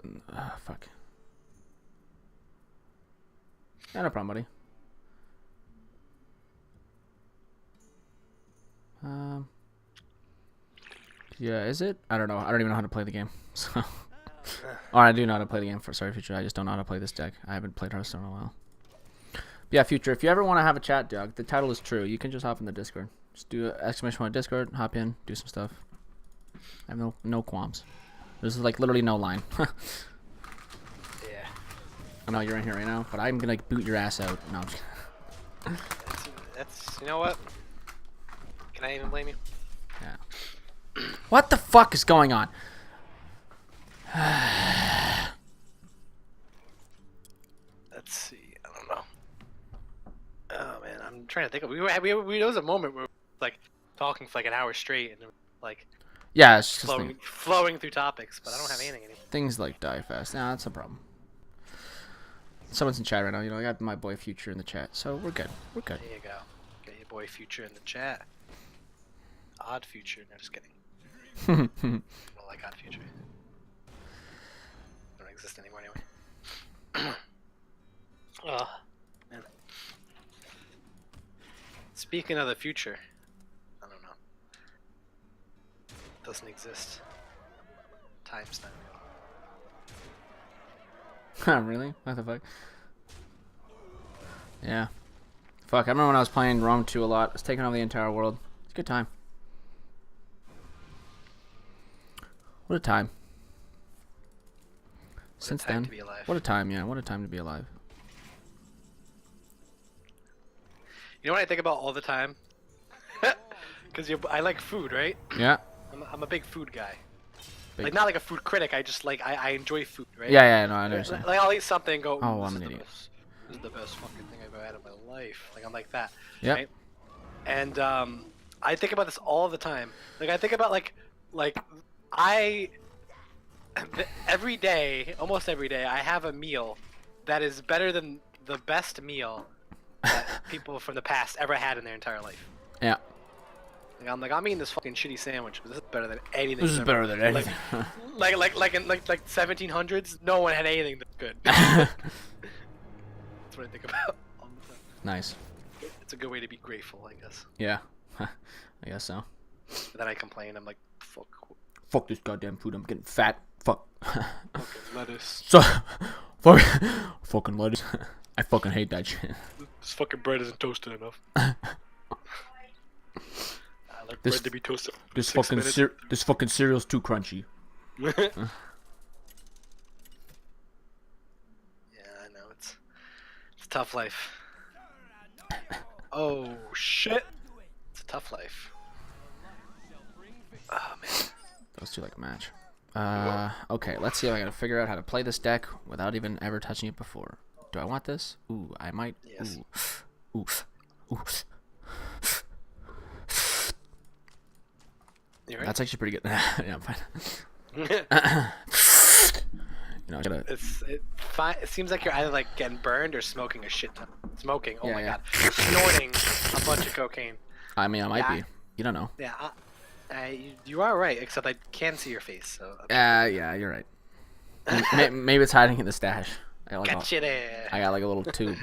move. Fuck. Yeah, no problem, buddy. Yeah, is it? I don't know. I don't even know how to play the game. So, or I do know how to play the game. Sorry, Future. I just don't know how to play this deck. I haven't played Hearthstone in a while. But yeah, Future. If you ever want to have a chat, Doug, the title is true. You can just hop in the Discord. Just do !_ Discord. Hop in. Do some stuff. I have no qualms. There's like literally no line. Yeah. I know you're in here right now, but I'm gonna like, boot your ass out. No. I'm just That's you know what? Can I even blame you? Yeah. What the fuck is going on? Let's see. I don't know. Oh man, I'm trying to think of. There was a moment where we were, like talking for like an hour straight and like Yeah, it's just flowing through topips, but I don't have anything anymore. things like die fast. Nah, that's a problem. Someone's in chat right now. You know, I got my boy Future in the chat, so we're good. We're good. There you go. Get your boy Future in the chat. Odd Future. No, just kidding. I don't like Odd Future. Don't exist anymore anyway. Oh, man. Speaking of the future, I don't know. Doesn't exist. Time's not real. Really? What the fuck? Yeah. Fuck, I remember when I was playing Rome 2 a lot. I was taking over the entire world. It's a good time. What a time. Since time then. to be alive. What a time, yeah. What a time to be alive. You know what I think about all the time? Because I like food, right? Yeah. I'm a big food guy. Big- Like not like a food critic. I just like I enjoy food, right? Yeah, no, I understand. Like I'll eat something and go. Oh, "Ooh, I'm this an is the idiot. best- This is the best fucking thing I've ever had in my life. Like I'm like that. Yep. Right? And I think about this all the time. Like I think about like every day, almost every day, I have a meal that is better than the best meal that people from the past ever had in their entire life. Yeah. Like I'm eating this fucking shitty sandwich, but this is better than anything. This is ever. better than anything. Like in 1700s, no one had anything that's good. That's what I think about all the time. Nice. It's a good way to be grateful, I guess. Yeah. I guess so. But then I complain. I'm like, fuck, Fuck this goddamn food. I'm getting fat. Fuck. fucking lettuce. So, fuck, fucking lettuce. I fucking hate that shit. This fucking bread isn't toasted enough. This Bread to be toasted. this 6 fucking minutes. this fucking cereal's too crunchy. Yeah, I know it's a tough life. Oh shit! It's a tough life. Oh man. Those two like a match. Okay, let's see if I gotta figure out how to play this deck without even ever touching it before. Do I want this? Ooh, I might. Yes. Ooh. Ooh. You right? That's actually pretty good. Yeah, I'm fine. You know, I gotta. It seems like you're either like getting burned or smoking a shit ton. Smoking. Oh Yeah, my yeah. god. Snorting a bunch of cocaine. I mean, I might Yeah. be. You don't know. Yeah. You are right, except I can see your face. So. Yeah, you're right. Maybe it's hiding in the stash. I got like Gotcha there. I got like a little tube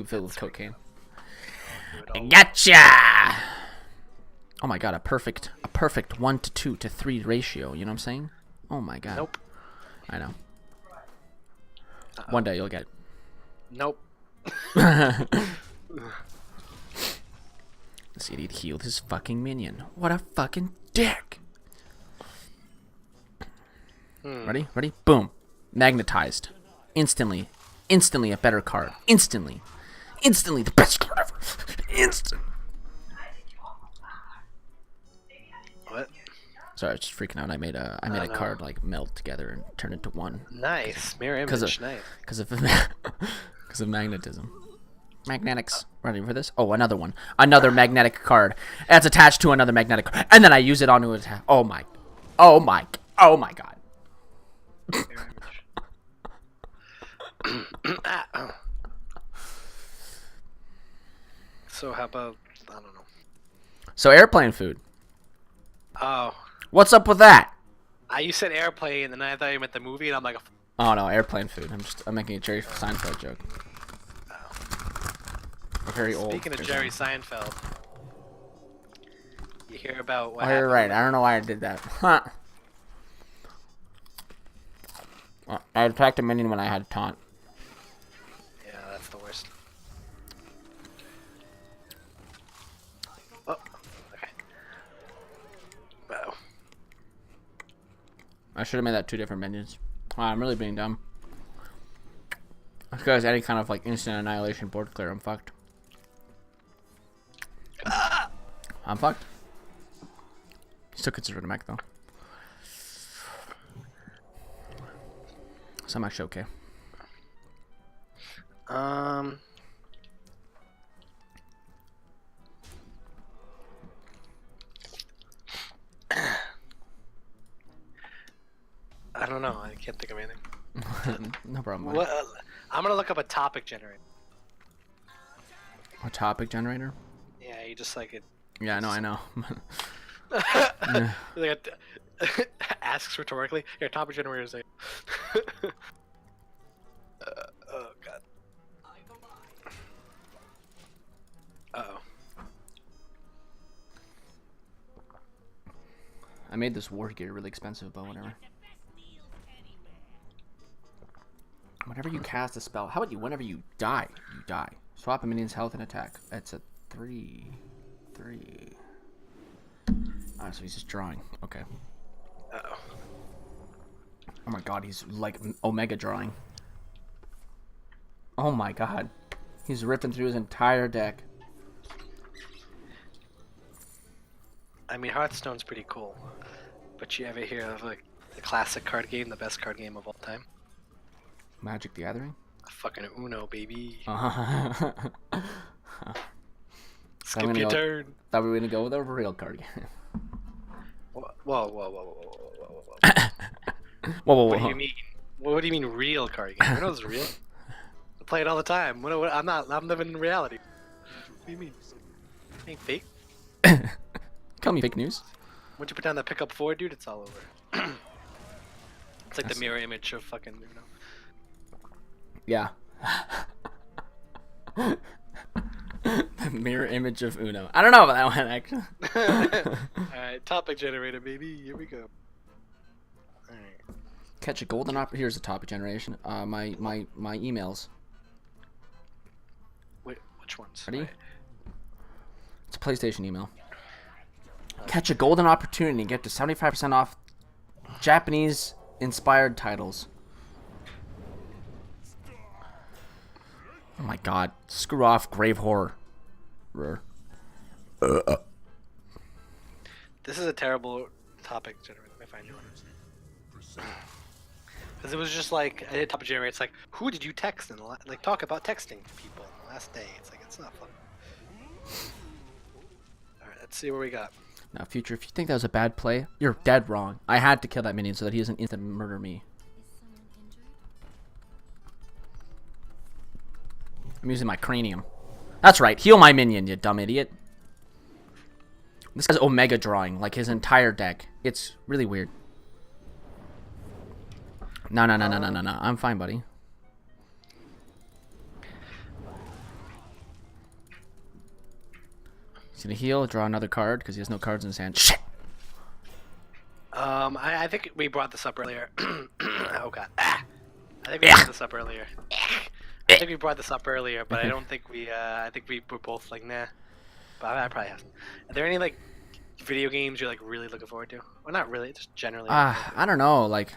filled with cocaine. Do it all. Gotcha! Oh my god, a perfect 1 to 2 to 3 ratio. You know what I'm saying? Oh my god. Nope. I know. One day you'll get it. Nope. This idiot healed his fucking minion. What a fucking dick! Ready? Ready? Boom. Magnetized. Instantly a better card. Instantly the best card ever. Instant. What? Sorry, I was just freaking out. I made a no. card like meld together and turn it to one Nice. Mirror 'Cause image. of- Nice. because of magnetism. Magnetics. Ready for this? Oh, another one. Another magnetic card. It's attached to another magnetic card, and then I use it onto attack. Oh my god. Mirror image. Ah. So how about I don't know. So airplane food. Oh, What's up with that? you said airplane, and then I thought you meant the movie, and I'm like, Oh no, airplane food. I'm making a Jerry Seinfeld joke. A very old. speaking of Jerry Seinfeld, you hear about what Oh, you're happened? right. I don't know why I did that. Huh. I attacked a minion when I had taunt. Yeah, that's the worst. Oh, okay. Wow. I should have made that 2 different minions. Wow, I'm really being dumb. If there's any kind of like instant annihilation board clear, I'm fucked. I'm fucked. Still considered a mech though. So I'm actually okay. I don't know. I can't think of anything. No problem. What? I'm gonna look up a topic generator. A topic generator? Yeah, you just like it. Yeah, I know. Like asks rhetorically. Your topic generator is like. Oh god. Uh-oh. I made this war gear really expensive, but whatever. Whenever you cast a spell, how about you? Whenever you die, you die. Swap a minion's health and attack. It's a 3. Alright, so he's just drawing. Okay. Uh-oh. Oh my god, he's like Omega drawing. Oh my god. He's ripping through his entire deck. I mean, Hearthstone's pretty cool. But you ever hear of like the classic card game, the best card game of all time? Magic the Gathering? Fucking Uno, baby. Thought Skip your turn. we were gonna go with a real card game. Whoa. Whoa. What do you mean? What do you mean real card game? Uno's real. I play it all the time. I'm not. I'm living in reality. What do you mean? Ain't fake. Call me fake news. Once you put down that pickup 4, dude, it's all over. It's like the mirror image of fucking Uno. Yeah. The mirror image of Uno. I don't know about that one actually. Alright, topic generator, baby. Here we go. Alright. Catch a golden Here's a topic generation. My emails. Wait, which ones? Ready? Alright. It's a PlayStation email. Catch a golden opportunity. Get to 75% off Japanese-inspired titles. Oh my god. Screw off, Grave Horror. This is a terrible topic generator. Let me find you one. Because it was just like, I did topic generator. It's like, who did you text? And like, talk about texting people on the last day. It's like, it's not fun. Alright, let's see what we got. Now, Future, if you think that was a bad play, you're dead wrong. I had to kill that minion so that he doesn't instant murder me. I'm using my cranium. That's right. Heal my minion, you dumb idiot. This guy's Omega drawing, like his entire deck. It's really weird. No. I'm fine, buddy. He's gonna heal, draw another card because he has no cards in his hand. Shit! I think we brought this up earlier. Oh god. I think we brought this up earlier. I think we brought this up earlier, but I don't think we, I think we were both like, nah. But I probably haven't. Are there any, like, video games you're, like, really looking forward to? Well, not really, just generally. I don't know, like,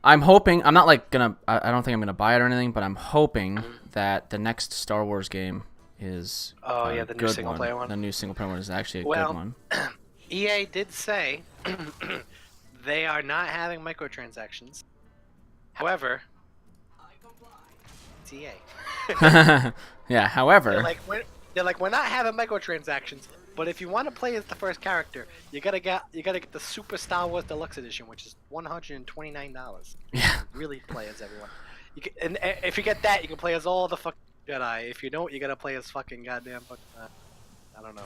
I'm hoping, I'm not, like, gonna, I don't think I'm gonna buy it or anything, but I'm hoping that the next Star Wars game is Oh, yeah, the new single-player one. The new single-player one is actually a Well, good one. EA did say they are not having microtransactions. However, it's EA. Yeah, however... They're like, we're not having microtransactions, but if you want to play as the first character, you gotta get the Super Star Wars Deluxe Edition, which is $129. Yeah. Really play as everyone. And if you get that, you can play as all the fucking Jedi. If you don't, you gotta play as fucking goddamn fucking, I don't know.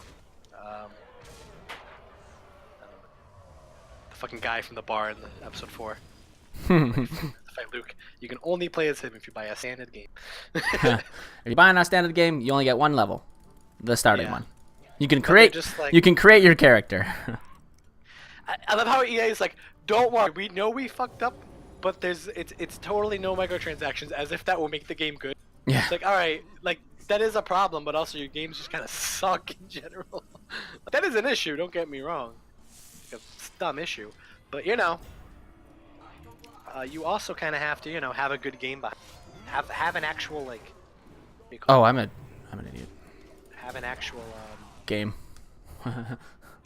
The fucking guy from the bar in the episode 4. Fight Luke. You can only play as him if you buy a standard game. If you buy a standard game, you only get one level, the starting Yeah. one. You can create. just like- You can create your character. I love how EA is like, don't worry, we know we fucked up, but it's totally no microtransactions, as if that will make the game good. Yeah. It's like, all right, like that is a problem, but also your games just kind of suck in general. That is an issue. Don't get me wrong. It's a dumb issue, but you know. You also kind of have to, you know, have a good game behind. Have an actual like. what do you call Oh, it? I'm an idiot. Have an actual Game.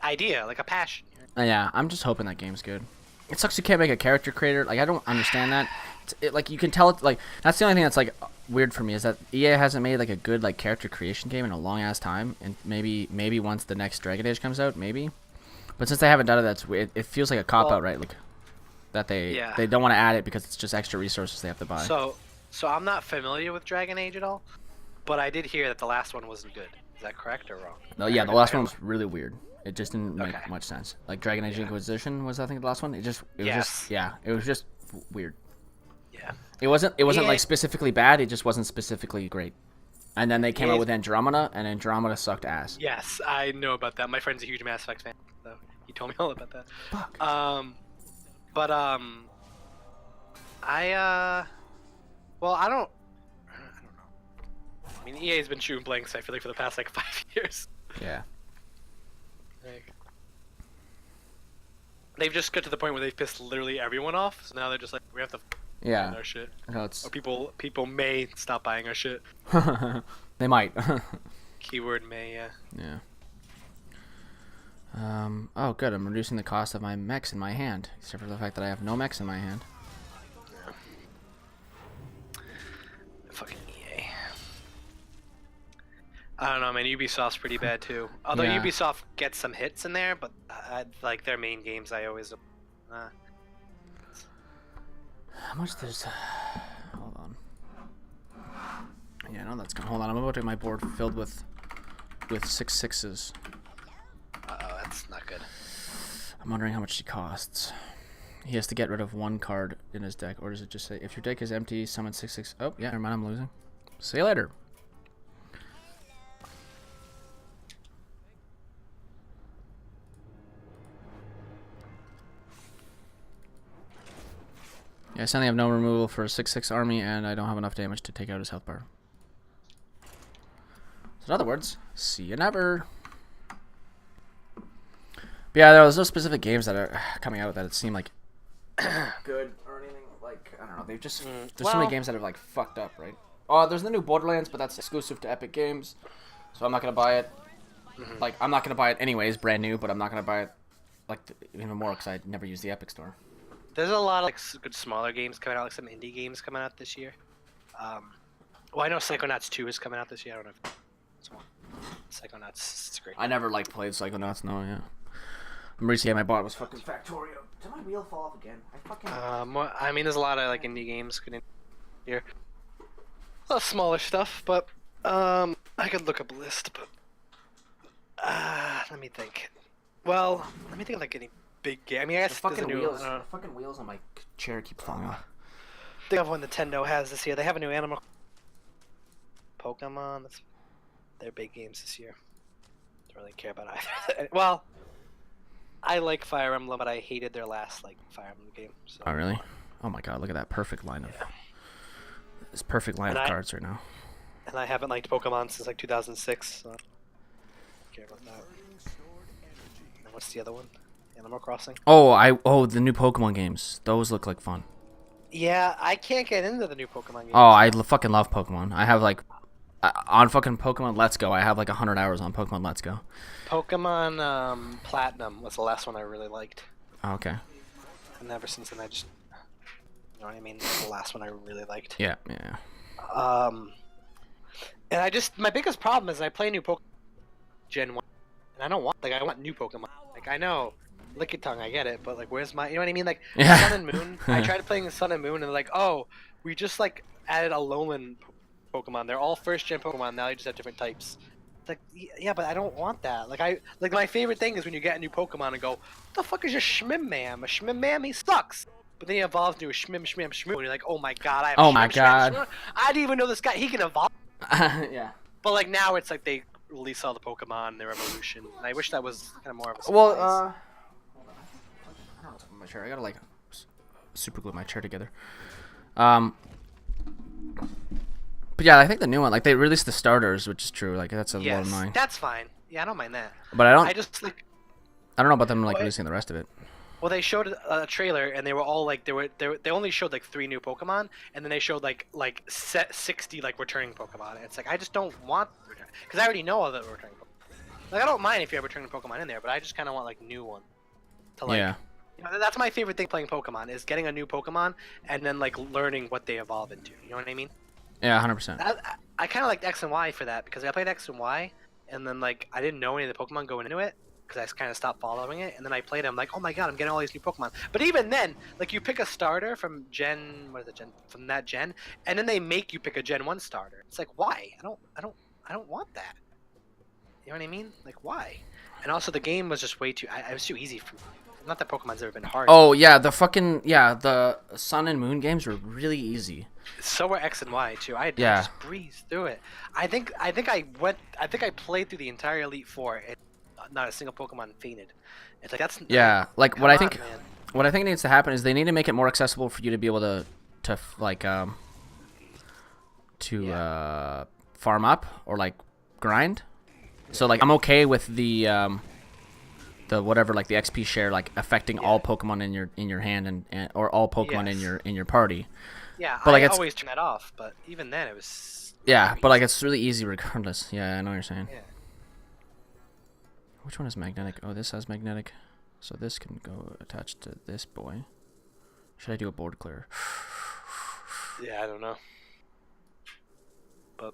idea, like a passion. Yeah, I'm just hoping that game's good. It sucks you can't make a character creator. Like, I don't understand that. Like, you can tell it. Like, that's the only thing that's like weird for me is that EA hasn't made like a good like character creation game in a long ass time. And maybe once the next Dragon Age comes out, maybe. But since they haven't done it, that's weird. It feels like a cop out, right? Like. That they don't want to add it because it's just extra resources they have to buy. So I'm not familiar with Dragon Age at all, but I did hear that the last one wasn't good. Is that correct or wrong? No, yeah, the last one was really weird. It just didn't make Okay. much sense. Like Dragon Age Inquisition was, I think, the last one. It was Yes. just weird. Yeah. It wasn't EA like specifically bad. It just wasn't specifically great. And then they came out with Andromeda, and Andromeda sucked ass. Yes, I know about that. My friend's a huge Mass Effect fan, so he told me all about that. Fuck. But well, I don't know. I mean, EA's been shooting blanks, I feel like, for the past like 5 years. Yeah. Like, they've just got to the point where they've pissed literally everyone off. So now they're just like, we have to Yeah. end our shit. No, it's Or people may stop buying our shit. they might. Keyword may, yeah. Yeah. Oh, good. I'm reducing the cost of my mechs in my hand, except for the fact that I have no mechs in my hand. Fucking EA. I don't know, man. Ubisoft's pretty bad too. Although Yeah. Ubisoft gets some hits in there, but like their main games, I always. How much there's... Hold on. Yeah, no, that's gonna... Hold on, I'm about to get my board filled with 6/6s. Uh-oh, that's not good. I'm wondering how much she costs. He has to get rid of one card in his deck, or does it just say, if your deck is empty, summon 6/6... Oh, yeah, never mind, I'm losing. See you later. Yeah, I suddenly have no removal for a 6/6 army, and I don't have enough damage to take out his health bar. So in other words, see you never. But yeah, there was no specific games that are coming out that it seemed like good or anything. Like I don't know, they just there's so many games that have like fucked up, right? Oh, there's the new Borderlands, but that's exclusive to Epic Games, so I'm not gonna buy it. Like I'm not gonna buy it anyways, brand new, but I'm not gonna buy it like even more because I never use the Epic Store. There's a lot of like good smaller games coming out, like some indie games coming out this year. Well, I know Psychonauts 2 is coming out this year. I don't know if it's one. Psychonauts is great. I never like played Psychonauts. No, yeah. The recent game I bought was fucking Factorio. Did my wheel fall off again? I fucking. I mean, there's a lot of like indie games good in here. A lot of smaller stuff, but I could look up a list, but let me think. Well, let me think of like any big game. I mean, I guess The fucking there's a new, wheels. The fucking wheels on my chair keep falling off. think of what Nintendo has this year. They have a new Animal Pokemon. That's their big games this year. Don't really care about either. Well, I like Fire Emblem, but I hated their last like Fire Emblem game. So. Oh really? Oh my god! Look at that perfect line of. This perfect line And of I- cards right now. And I haven't liked Pokemon since like 2006. So I don't care about that. And what's the other one? Animal Crossing. Oh, the new Pokemon games. Those look like fun. Yeah, I can't get into the new Pokemon games. Oh, fucking love Pokemon. I have like on fucking Pokemon Let's Go. I have like 100 hours on Pokemon Let's Go. Pokemon Platinum was the last one I really liked. Oh, okay. And ever since then, I just, you know what I mean? That's the last one I really liked. Yeah, yeah. And I just, my biggest problem is I play new Pokemon Gen 1, and I don't want, like, I want new Pokemon. Like, I know, Lickitung, I get it, but, like, where's my, you know what I mean? Like, Yeah. Sun and Moon, I tried playing Sun and Moon, and they're like, oh, we just, like, added a Alolan Pokemon. They're all first-gen Pokemon, now they just have different types. It's like, yeah, but I don't want that. Like, my favorite thing is when you get a new Pokemon and go, what the fuck is your Schmimmam? A Schmimmam, he sucks! But then he evolves into a Schmim, and you're like, oh my god, I have Oh a my Schmim, God. I didn't even know this guy, he can evolve. Yeah. But like now it's like they release all the Pokemon, their evolution, and I wish that was kind of more of a surprise. Well, hold on. I don't know what's up with my chair. I gotta like super glue my chair together. But yeah, I think the new one, like they released the starters, which is true. Like that's a little yes, annoying. that's fine. Yeah, I don't mind that. But I I just like, don't know about them like Well, releasing the rest of it. well, they showed a trailer and they were all like, they only showed like 3 new Pokemon, and then they showed like 60 like returning Pokemon. And it's like I just don't want because I already know all the returning Pokemon. Like I don't mind if you have returning Pokemon in there, but I just kind of want like new one. To like, Yeah. You know, that's my favorite thing playing Pokemon is getting a new Pokemon and then like learning what they evolve into. You know what I mean? Yeah, 100%. I kind of liked X and Y for that because I played X and Y, and then like I didn't know any of the Pokemon going into it because I kind of stopped following it, and then I played it. I'm like, oh my god, I'm getting all these new Pokemon. But even then, like you pick a starter from from that gen, and then they make you pick a Gen 1 starter. It's like why? I don't want that. You know what I mean? Like why? And also the game was just way too. It was too easy for me. Not that Pokemon's ever been hard. Oh yeah, the Sun and Moon games were really easy. So were X and Y too. I Yeah. just breezed through it. I think I played through the entire Elite Four and not a single Pokemon fainted. It's like that's Yeah, like come what I on, think man. what I think needs to happen is they need to make it more accessible for you to be able to farm up or like grind. So like I'm okay with the whatever like the XP share like affecting all Pokemon in your hand and or all Pokemon Yes. in your party. Yeah, but, like, I it's- always turn that off. But even then, it was Yeah, but like it's really easy regardless. Yeah, I know what you're saying. Yeah. Which one is magnetic? Oh, this has magnetic. So this can go attached to this boy. Should I do a board clear? Yeah, I don't know. But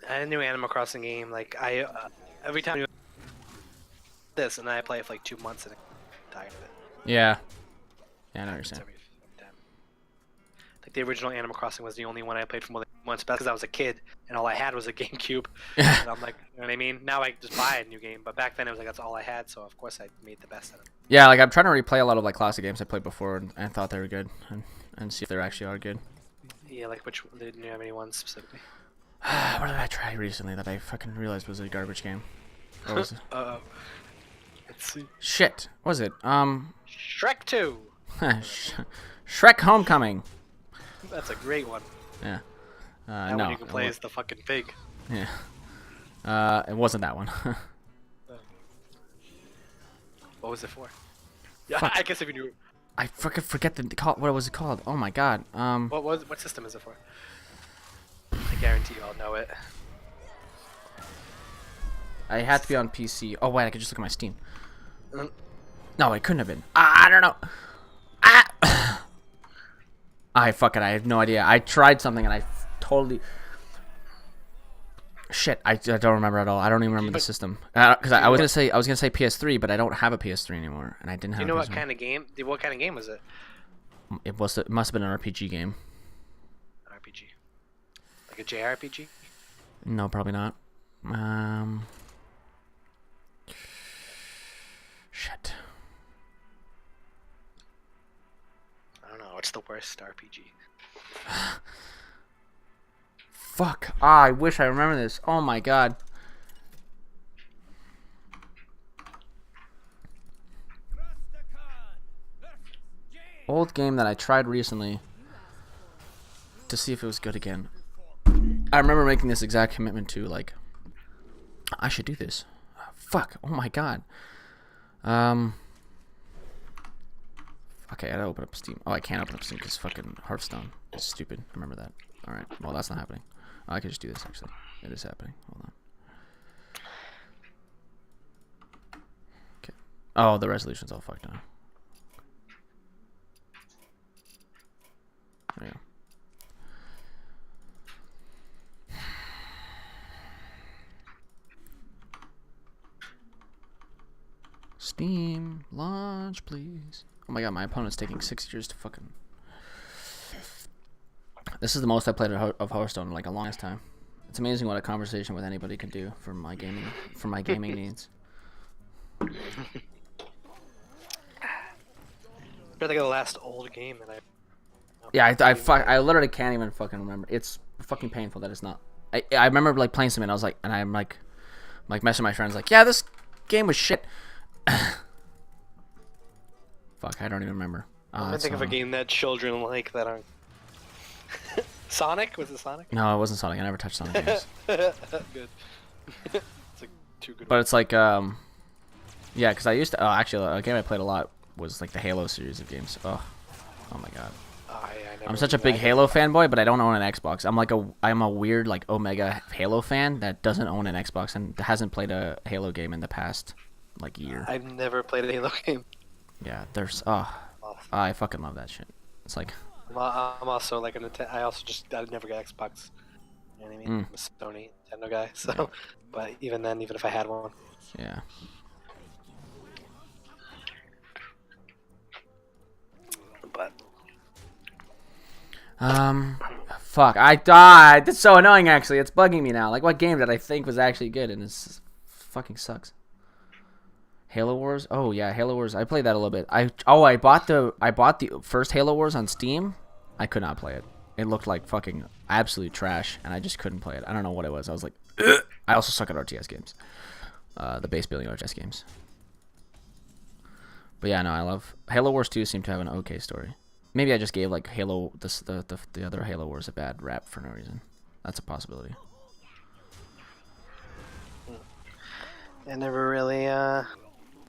a new Animal Crossing game, like I every time I do this, and then I play it for like 2 months and I'm tired of it. Yeah. Yeah, I know what you're It's saying. every time. Like the original Animal Crossing was the only one I played for more than once, because I was a kid and all I had was a GameCube. And I'm like, you know what I mean? Now I just buy a new game, but back then it was like that's all I had, so of course I made the best of it. Yeah, like I'm trying to replay a lot of like classic games I played before and thought they were good and see if they actually are good. Yeah, like which did you have any ones specifically? What did I try recently that I fucking realized was a garbage game? What was it? Let's see. Shit. What was it? Shrek 2. Shrek Homecoming. That's a great one. Yeah. That No. one you can play as the fucking pig. Yeah. It wasn't that one. What was it for? Yeah, Fuck. I guess if you knew. I fucking forget what was it called. Oh my god. What system is it for? I guarantee you all know it. I had to be on PC. Oh wait, I could just look at my Steam. Mm. No, it couldn't have been. I don't know. Ah! Fuck it. I have no idea. I tried something and I totally. Shit, I don't remember at all. I don't even remember the system. Because I was gonna say PS3, but I don't have a PS3 anymore, and I didn't have. Do you know a what PS1. kind of game? What kind of game was it? It must have been an RPG game. RPG, like a JRPG. No, probably not. Shit. I don't know. What's the worst RPG? Fuck. I wish I remember this. Oh my god. Old game that I tried recently to see if it was good again. I remember making this exact commitment to, like, I should do this. Fuck. Oh my god. Okay, I gotta open up Steam. Oh, I can't open up Steam because fucking Hearthstone is stupid. I remember that. Alright, well, that's not happening. Oh, I could just do this, actually. It is happening. Hold on. Okay. Oh, the resolution's all fucked now. There you go. Steam, launch, please. Oh my god, my opponent's taking 6 years to fucking... This is the most I played of Hearthstone in like a longest time. It's amazing what a conversation with anybody can do for my gaming needs. I feel like the last old game that I. Yeah, I literally can't even fucking remember. It's fucking painful that it's not. I remember like playing something and I was like, and I'm like messaging my friends like, yeah, this game was shit. Fuck, I don't even remember. I think of a game that children like that aren't. Sonic? Was it Sonic? No, it wasn't Sonic. I never touched Sonic games. Good. It's like too good. But it's like, yeah, because I used to. Oh, actually, a game I played a lot was like the Halo series of games. Oh my god. Oh, yeah, I never I'm such a did big that. Halo fanboy, but I don't own an Xbox. I'm a weird like Omega Halo fan that doesn't own an Xbox and hasn't played a Halo game in the past like year. I've never played a Halo game. Yeah, I fucking love that shit. It's like, I'm also like I never got Xbox. You know what I mean? I'm a Sony Nintendo guy. So, but even then, even if I had one, yeah. but Fuck, I died. That's so annoying. Actually, it's bugging me now. Like, what game did I think was actually good, and it's fucking sucks. Halo Wars. Oh yeah, Halo Wars. I played that a little bit. I bought the first Halo Wars on Steam. I could not play it. It looked like fucking absolute trash, and I just couldn't play it. I don't know what it was. I was like, ugh. I also suck at RTS games, the base building RTS games. But yeah, no, I love Halo Wars 2. Seemed to have an okay story. Maybe I just gave like Halo the other Halo Wars a bad rap for no reason. That's a possibility. I never really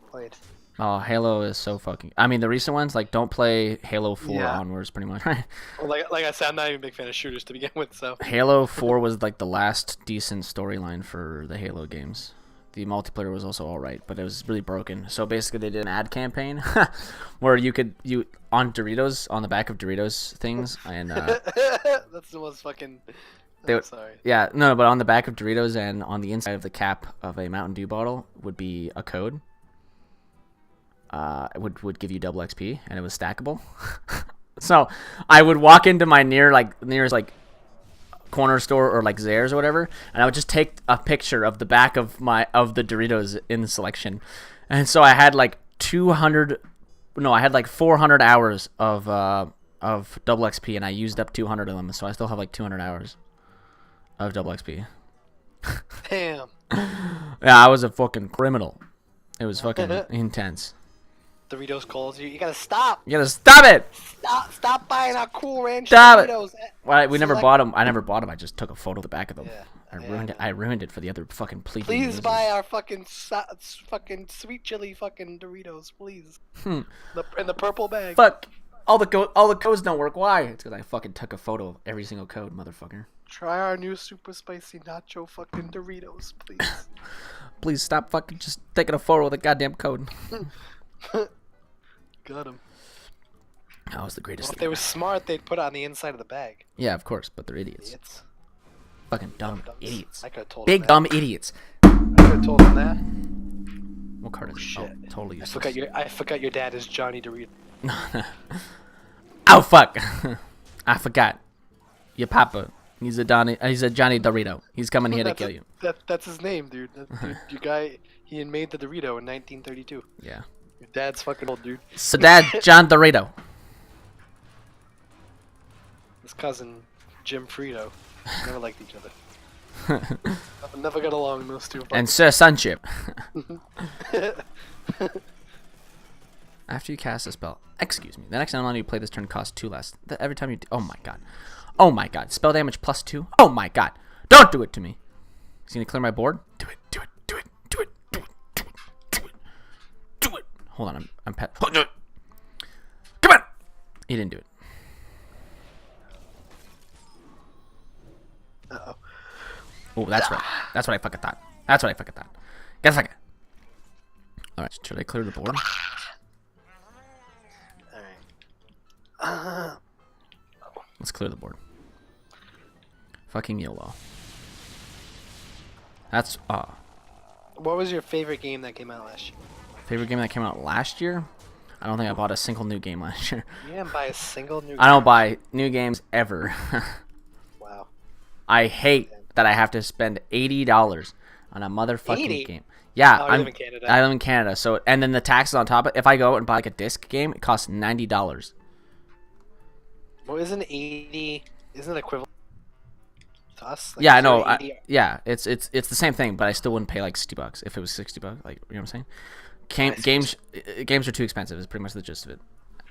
played. Oh, Halo is so fucking. I mean, the recent ones like don't play Halo 4 Yeah. onwards, pretty much. Well, like I said, I'm not even a big fan of shooters to begin with. So Halo 4 was like the last decent storyline for the Halo games. The multiplayer was also alright, but it was really broken. So basically, they did an ad campaign where you on Doritos, on the back of Doritos things, and that's the most fucking. Sorry. yeah, no, but on the back of Doritos and on the inside of the cap of a Mountain Dew bottle would be a code. It would give you double XP, and it was stackable. So I would walk into my nearest corner store or like Zayre's or whatever, and I would just take a picture of the back of the Doritos in the selection. And so I had like 400 hours of double XP, and I used up 200 of them, so I still have like 200 hours of double XP. Damn. Yeah, I was a fucking criminal. It was fucking intense. Doritos calls you. You gotta stop. You gotta stop it. Stop buying our Cool Ranch Stop it. Doritos. Well, we never bought them. I never bought them. I just took a photo of the back of them. Yeah, I ruined it for the other fucking plebeian. Please losers. buy our fucking sweet chili fucking Doritos, please. In the purple bag. Fuck. All the codes don't work. Why? It's because I fucking took a photo of every single code, motherfucker. Try our new super spicy nacho fucking Doritos, please. Please stop fucking just taking a photo of the goddamn code. Got him. That was the greatest Well, if thing. they were smart, they'd put it on the inside of the bag. Yeah, of course, but they're idiots. Idiots. Fucking dumb Dumb-dumbs. idiots. I could have told Big him dumb idiots. that. I could have told him that. What card is it? Shit. Oh, totally I useless. forgot your dad is Johnny Dorito. Oh fuck! I forgot. Your papa. He's a Johnny Dorito. He's coming here to That's kill you. That's his name, dude. Your guy, he made the Dorito in 1932. Yeah. Your dad's fucking old, dude. So Dad, John Dorito. His cousin, Jim Frito. Never liked each other. Never got along, those two. And Sir Sunship. After you cast a spell, excuse me, the next animal you play this turn costs 2 less. Every time you oh my god. Oh my god. Spell damage +2. Oh my god. Don't do it to me. He's gonna clear my board. Do it. Do it. Do it. Do it. Do it. Do it. Do it. Do it. Hold on, I'm pet. Come on. He didn't do it. Uh-oh. Oh, that's right. That's what I fucking thought. That's what I fucking thought. Get a second. Alright, should I clear the board? Alright. Let's clear the board. Fucking YOLO. That's What was your favorite game that came out last year? favorite game that came out last year? I don't think I bought a single new game last year. You didn't buy a single new I don't game? buy new games ever. Wow. I hate that I have to spend $80 on a motherfucking 80? game. Yeah, Oh, you live in Canada. I live in Canada, so and then the taxes on top of it. If I go out and buy like a disc game, it costs $90. Well, isn't 80? Isn't it equivalent to us? Like, Yeah, I is there know. 80? Yeah, it's the same thing, but I still wouldn't pay like $60 if it was $60. Like, you know what I'm saying? Games are too expensive. Is pretty much the gist of it.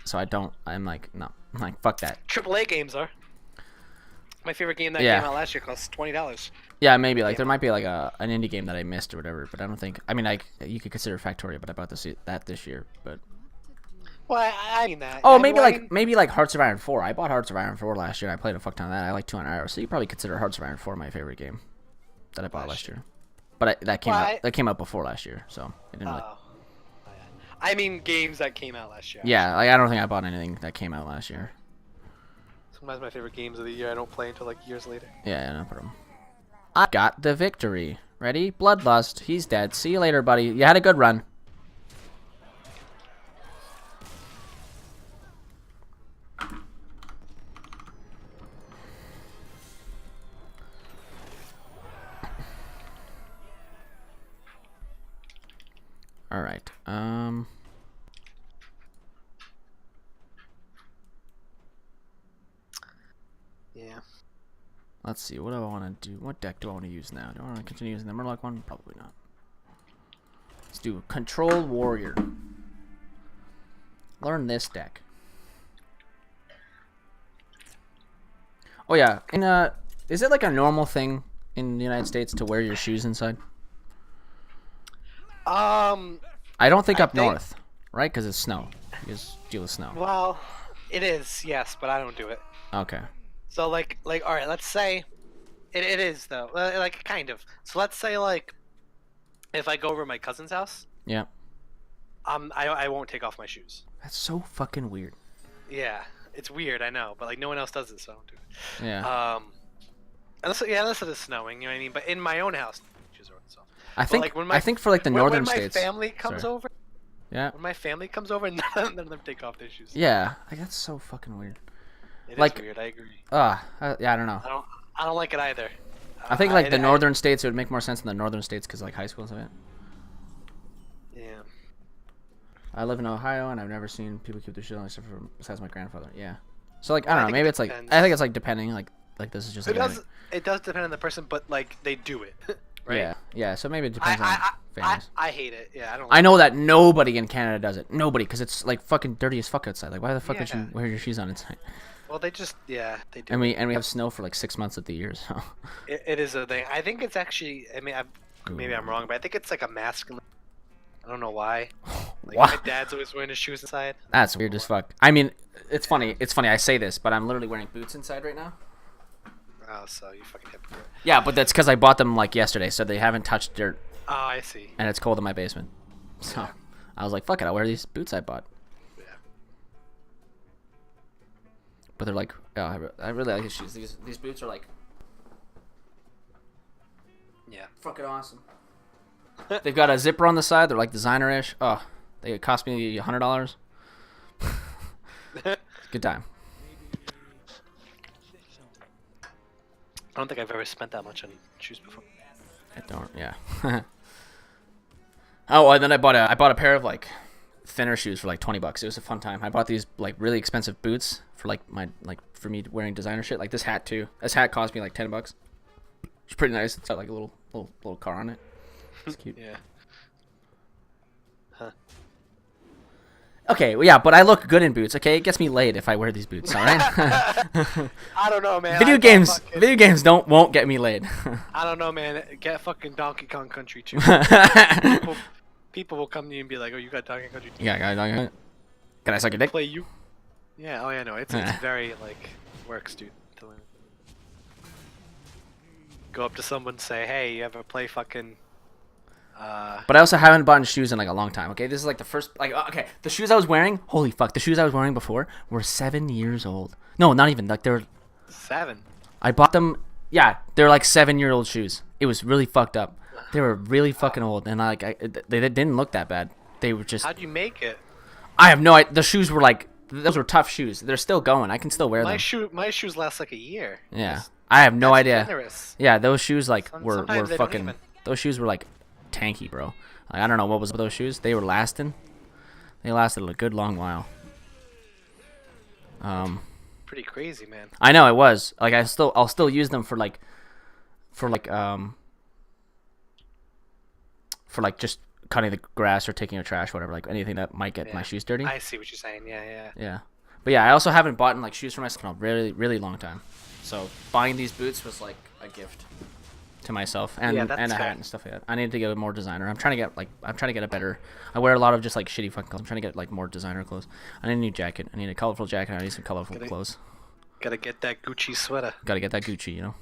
So I'm like, no, I'm like, fuck that. AAA games are. My favorite game that Yeah. came out last year cost $20. Yeah, maybe like there might be like an indie game that I missed or whatever, but I don't think. I mean, you could consider Factorio, but I bought that this year. But Well, I mean that. oh, I maybe mean, like Hearts of Iron 4. I bought Hearts of Iron 4 last year. And I played a fuck ton of that. I like 200 hours, so you probably consider Hearts of Iron 4 my favorite game that I bought last year. But that came out before last year, so it didn't really. Oh, yeah. I mean games that came out last year. Yeah, like I don't think I bought anything that came out last year. Sometimes my favorite games of the year I don't play until like years later. Yeah, no problem. I got the victory. Ready? Bloodlust. He's dead. See you later, buddy. You had a good run. All right. Yeah. Let's see. What do I want to do? What deck do I want to use now? Do I want to continue using the Murloc one? Probably not. Let's do Control Warrior. Learn this deck. Oh yeah. Is it like a normal thing in the United States to wear your shoes inside? I don't think I up think- north, right? Because it's snow. You guys deal with snow. Well, it is, yes, but I don't do it. Okay. So like, all right, let's say, it is though, like kind of. So let's say like, if I go over to my cousin's house, Yeah. I won't take off my shoes. That's so fucking weird. Yeah, it's weird, I know, but like no one else does it, so I don't do it. Yeah. Unless it is snowing, you know what I mean. But in my own house, shoes are on. So I think like, when I think for like the northern when my states. family comes Sorry. over, Yeah. when my family comes over, none of them take off their shoes. Yeah. Like that's so fucking weird. It like- is weird. I agree. Yeah. I don't know. I don't like it either. I think like the northern states, it would make more sense in the northern states because like high school and stuff. Yeah. I live in Ohio and I've never seen people keep their shoes on except for besides my grandfather. Yeah. So like I I don't know. think Maybe it it's like depends. I think it's like depending like this is just It like does. It does depend on the person, but like they do it, right? Yeah. Yeah. So maybe it depends on families. I hate it. Yeah, I don't. I know that nobody in Canada does it. Nobody, because it's like fucking dirty as fuck outside. Like, why the fuck would Yeah. you wear your shoes on inside? Well, they just they do. And we have snow for like 6 months of the year. So It is a thing. I think it's actually. I mean, maybe I'm wrong, but I think it's like a masculine. I don't know why. Like Wow. my dad's always wearing his shoes inside. That's weird as fuck. I mean, it's funny. It's funny I say this, but I'm literally wearing boots inside right now. Oh, so you fucking hypocrite. Yeah, but that's because I bought them like yesterday, so they haven't touched dirt, Oh, I see. and it's cold in my basement. So I was like, fuck it, I'll wear these boots I bought. Yeah. But they're like, oh, I really like these shoes. These boots are like Yeah. fucking awesome. They've got a zipper on the side. They're like designer-ish. Oh, they cost me $100. Good time. I don't think I've ever spent that much on shoes before. I don't. Yeah. Oh, and then I bought a pair of like thinner shoes for like $20. It was a fun time. I bought these like really expensive boots for like for me wearing designer shit. Like this hat too. This hat cost me like $10. It's pretty nice. It's got like a little car on it. It's cute. Yeah. Okay, well, yeah, but I look good in boots. Okay, it gets me laid if I wear these boots. All right. I don't know, man. Video games won't get me laid. I don't know, man. Get fucking Donkey Kong Country 2. People will come to you and be like, "Oh, you got Donkey Kong Country 2." Yeah, can I suck your dick? Play you. Yeah. Oh yeah. No. It's very like works, dude. To learn. Go up to someone, say, "Hey, you ever play fucking?" But I also haven't bought shoes in like a long time. Okay, this is like the first okay. The shoes I was wearing, holy fuck, the shoes I was wearing before were 7 years old. No, not even. Like they're. 7. I bought them. Yeah, they're like 7-year-old shoes. It was really fucked up. They were really fucking old, and they didn't look that bad. They were just. How'd you make it? I have no idea. The shoes were like those were tough shoes. They're still going. I can still wear them. My shoes last like a year. Yeah, I have no That's idea. generous. Yeah, those shoes like were Sometimes they don't fucking. even. Those shoes were like tanky, bro. Like, I don't know what was with those shoes. They were lasting. They lasted a good long while. Pretty crazy, man. I know it was. Like I'll still use them for just cutting the grass or taking a trash, whatever. Like anything that might get my shoes dirty. I see what you're saying. Yeah. Yeah. But yeah, I also haven't bought like shoes for myself in a really, really long time. So buying these boots was like a gift to myself and Yeah, that's a fair. hat and stuff like that. I need to get more designer. I'm trying to get a better. I wear a lot of just like shitty fucking clothes. I'm trying to get like more designer clothes. I need a new jacket. I need a colorful jacket. I need some colorful clothes. Gotta get that Gucci sweater. Got to get that Gucci, you know.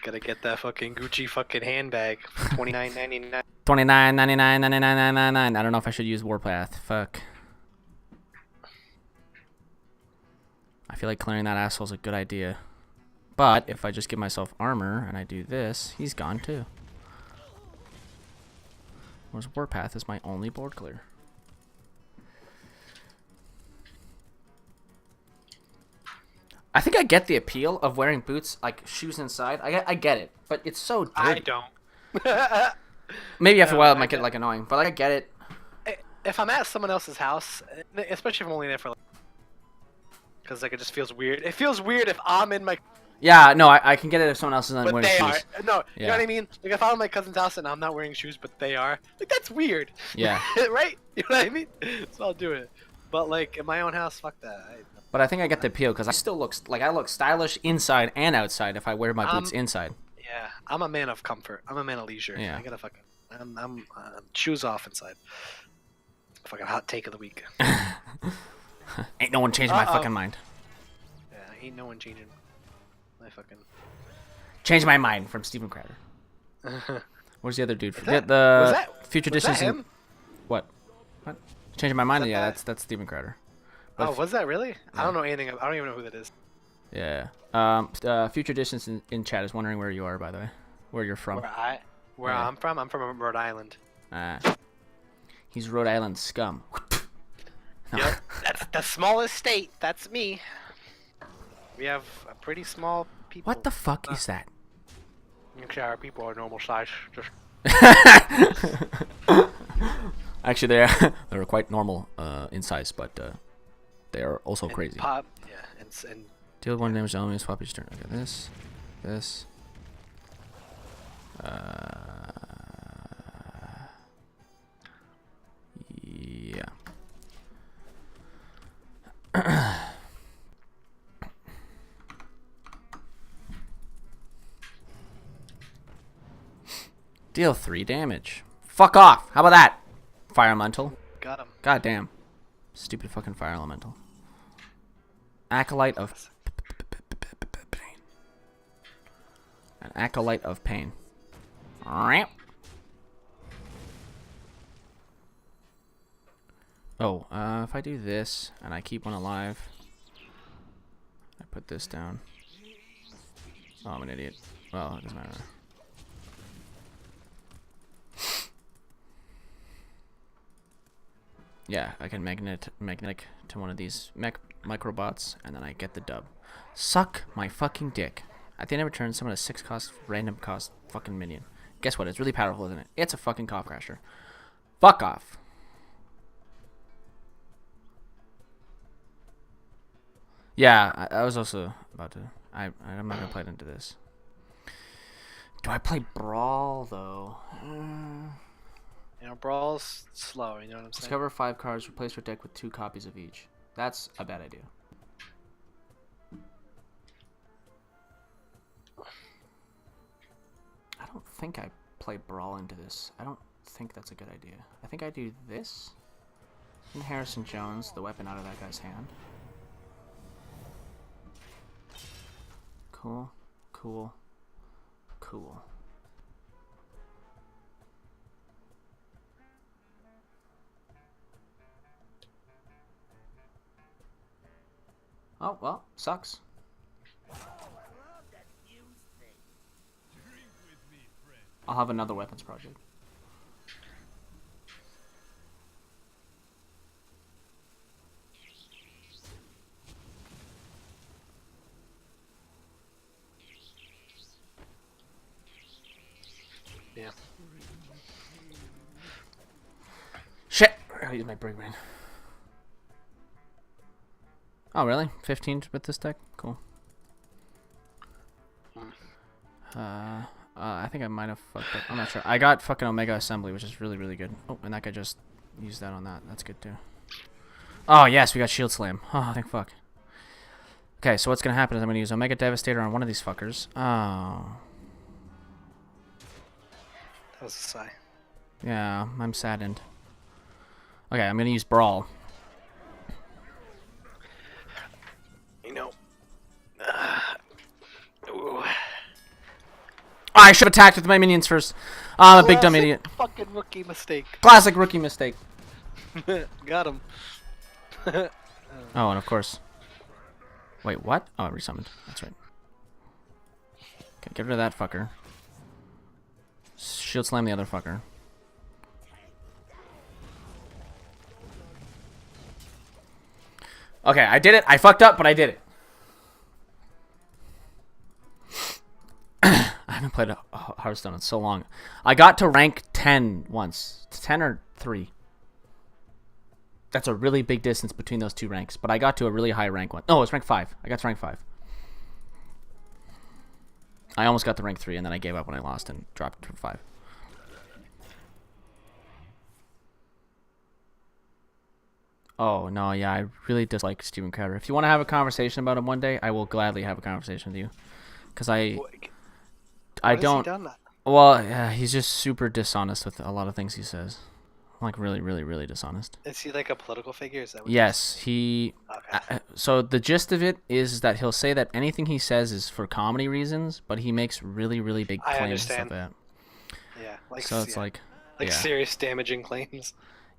Gotta get that fucking Gucci fucking handbag. $29.99. $29.99. I don't know if I should use Warpath. Fuck. I feel like clearing that asshole's a good idea. But if I just give myself armor and I do this, he's gone too. Whereas Warpath is my only board clear. I think I get the appeal of wearing boots, like shoes inside. I get it, but it's so dirty. I don't. Maybe after a No, while it I might get get- like annoying, but like, I get it. If I'm at someone else's house, especially if I'm only there for like, because like it just feels weird. It feels weird if I'm in my, Yeah, no, I can get it if someone else is not but wearing they shoes. are. No, you Yeah. know what I mean? Like if I'm at my cousin's house and I'm not wearing shoes, but they are, like that's weird. Yeah. Right? You know what I mean? So I'll do it. But like in my own house, fuck that. But I think I get the appeal because I still look like I look stylish inside and outside if I wear my boots inside. Yeah, I'm a man of comfort. I'm a man of leisure. Yeah. I gotta fucking. I'm shoes off inside. Fucking hot take of the week. Ain't no one changing my Uh-oh. fucking mind. Yeah, ain't no one changing my fucking. Change my mind from Steven Crowder. Where's the other dude? Forget was the that- Future was that Distance. him? What? Changing my mind? that Yeah, that? that's Steven Crowder. Oh, was that really? I don't know anything. I don't even know who that is. Yeah. Future Distance in chat is wondering where you are, by the way. Where you're from. Where Yeah. I'm from Rhode Island. He's Rhode Island scum. Yep, that's the smallest state. That's me. We have a pretty small people. What the fuck is that? Actually, our people are normal size. Just Actually, they're quite normal in size, but they are also crazy. pop. Yeah, and Deal one damage to enemies, swap each turn. Okay, this. Yeah. Deal 3 damage. Fuck off. How about that? Fire elemental. Got him. God damn. Stupid fucking fire elemental. Acolyte of pain. An acolyte of pain. Oh, if I do this and I keep one alive, I put this down. Oh, I'm an idiot. Well, it doesn't matter. Yeah, I can magnetic to one of these microbots, and then I get the dub. Suck my fucking dick. At the end of a turn, summon a 6 cost, random cost fucking minion. Guess what? It's really powerful, isn't it? It's a fucking Cough Crasher. Fuck off. Yeah, I was also about to... I'm not going to play it into this. Do I play Brawl, though? You know, Brawl's slow, you know what I'm saying? Discover 5 cards, replace your deck with 2 copies of each. That's a bad idea. I don't think I play Brawl into this. I don't think that's a good idea. I think I do this. And Harrison Jones, the weapon out of that guy's hand. Cool, cool, cool. Oh, well, sucks. I'll have another weapons project. Yeah. Shit! I gotta use my break brain. Oh, really? 15 with this deck? Cool. I think I might have fucked up. I'm not sure. I got fucking Omega Assembly, which is really, really good. Oh, and that guy just used that on that. That's good, too. Oh, yes, we got Shield Slam. Oh, thank fuck. Okay, so what's gonna happen is I'm gonna use Omega Devastator on one of these fuckers. Oh. That was a sigh. Yeah, I'm saddened. Okay, I'm gonna use Brawl. You know. Ooh. I should have attacked with my minions first. I'm a big dumb idiot. Fucking rookie mistake. Classic rookie mistake. Got him. Oh, and of course. Wait, what? Oh, I resummoned. That's right. Okay, get rid of that fucker. Shield slam the other fucker. Okay, I did it. I fucked up, but I did it. I haven't played Hearthstone in so long. I got to rank 10 once. 10 or 3. That's a really big distance between those two ranks, but I got to a really high rank one. No, it's rank 5. I got to rank 5. I almost got to rank 3, and then I gave up when I lost and dropped to 5. Oh, no, yeah, I really dislike Steven Crowder. If you want to have a conversation about him one day, I will gladly have a conversation with you. Because I don't... He done that? Well, yeah, he's just super dishonest with a lot of things he says. Like, really, really, really dishonest. Is he like a political figure? Is that what Yes, he... Okay. So the gist of it is that he'll say that anything he says is for comedy reasons, but he makes really, really big I claims and understand. stuff like that. Yeah. Like, So it's yeah, like... like yeah. serious damaging claims.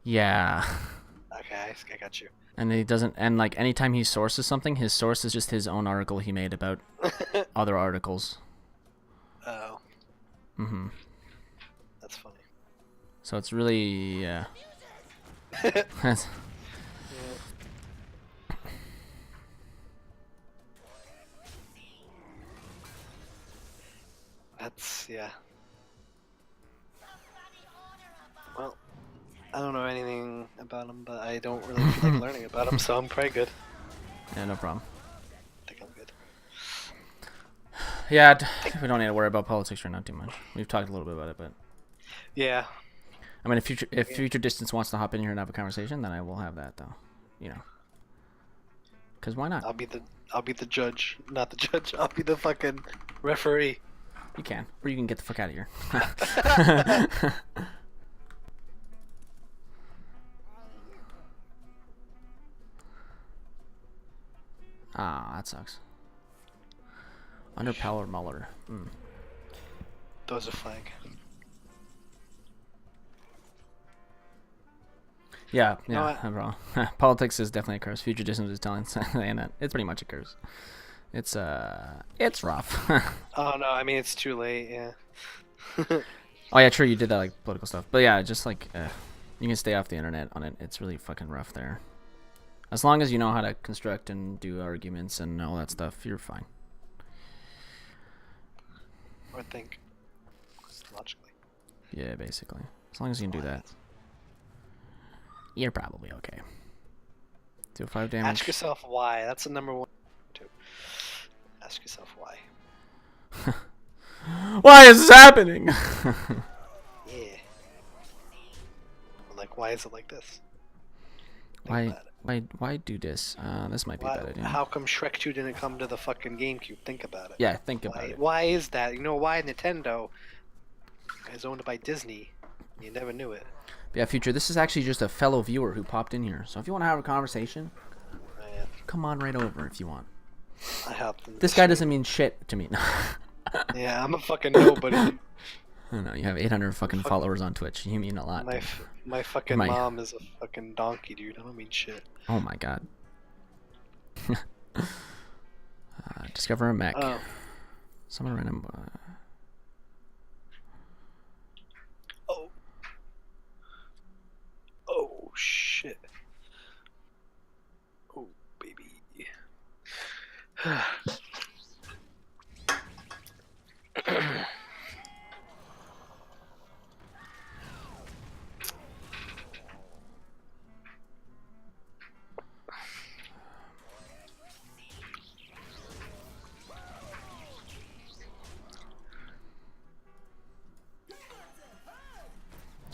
Yeah. Okay, I got you. And he doesn't... And, like, anytime he sources something, his source is just his own article he made about other articles. Oh, Mm-hmm. that's funny. So it's really... Yeah. That's- That's yeah. Well, I don't know anything about him, but I don't really feel like learning about him, so I'm probably good. yeah, no problem. I think I'm good. Yeah, we don't need to worry about politics right now too much. We've talked a little bit about it, but... Yeah. I mean, if future distance wants to hop in here and have a conversation, then I will have that, though. You know. Because why not? I'll be the judge, not the judge. I'll be the fucking referee. You can, or you can get the fuck out of here. Ah, that sucks. Underpowered Muller. Those are flag. Yeah, know yeah, I'm wrong. Politics is definitely a curse. Future distance is telling that it's pretty much a curse. It's rough. Oh no, I mean it's too late. Yeah. Oh yeah, true. You did that like political stuff, but yeah, just like you can stay off the internet on it. It's really fucking rough there. As long as you know how to construct and do arguments and all that stuff, you're fine. Or think logically. Yeah, basically. As long as you can do that, you're probably okay. Deal 5 damage. Ask yourself why. That's the number one. Too. Ask yourself why. Why is this happening? Yeah. Like, why is it like this? Think about it. Why do this? This might be a Why, bad idea. how come Shrek 2 didn't come to the fucking GameCube? Think about it. Yeah, think about it. Why is that? You know why Nintendo is owned by Disney? You never knew it. Yeah, Future, this is actually just a fellow viewer who popped in here. So if you want to have a conversation, Yeah, come on right over if you want. I helped them. This guy doesn't mean shit to me. Yeah, I'm a fucking nobody. I don't know. You have 800 fucking followers on Twitch. You mean a lot. My fucking mom is a fucking donkey, dude. I don't mean shit. Oh my god. Discover a mech. Oh. Someone random. Oh. Oh shit. Oh baby.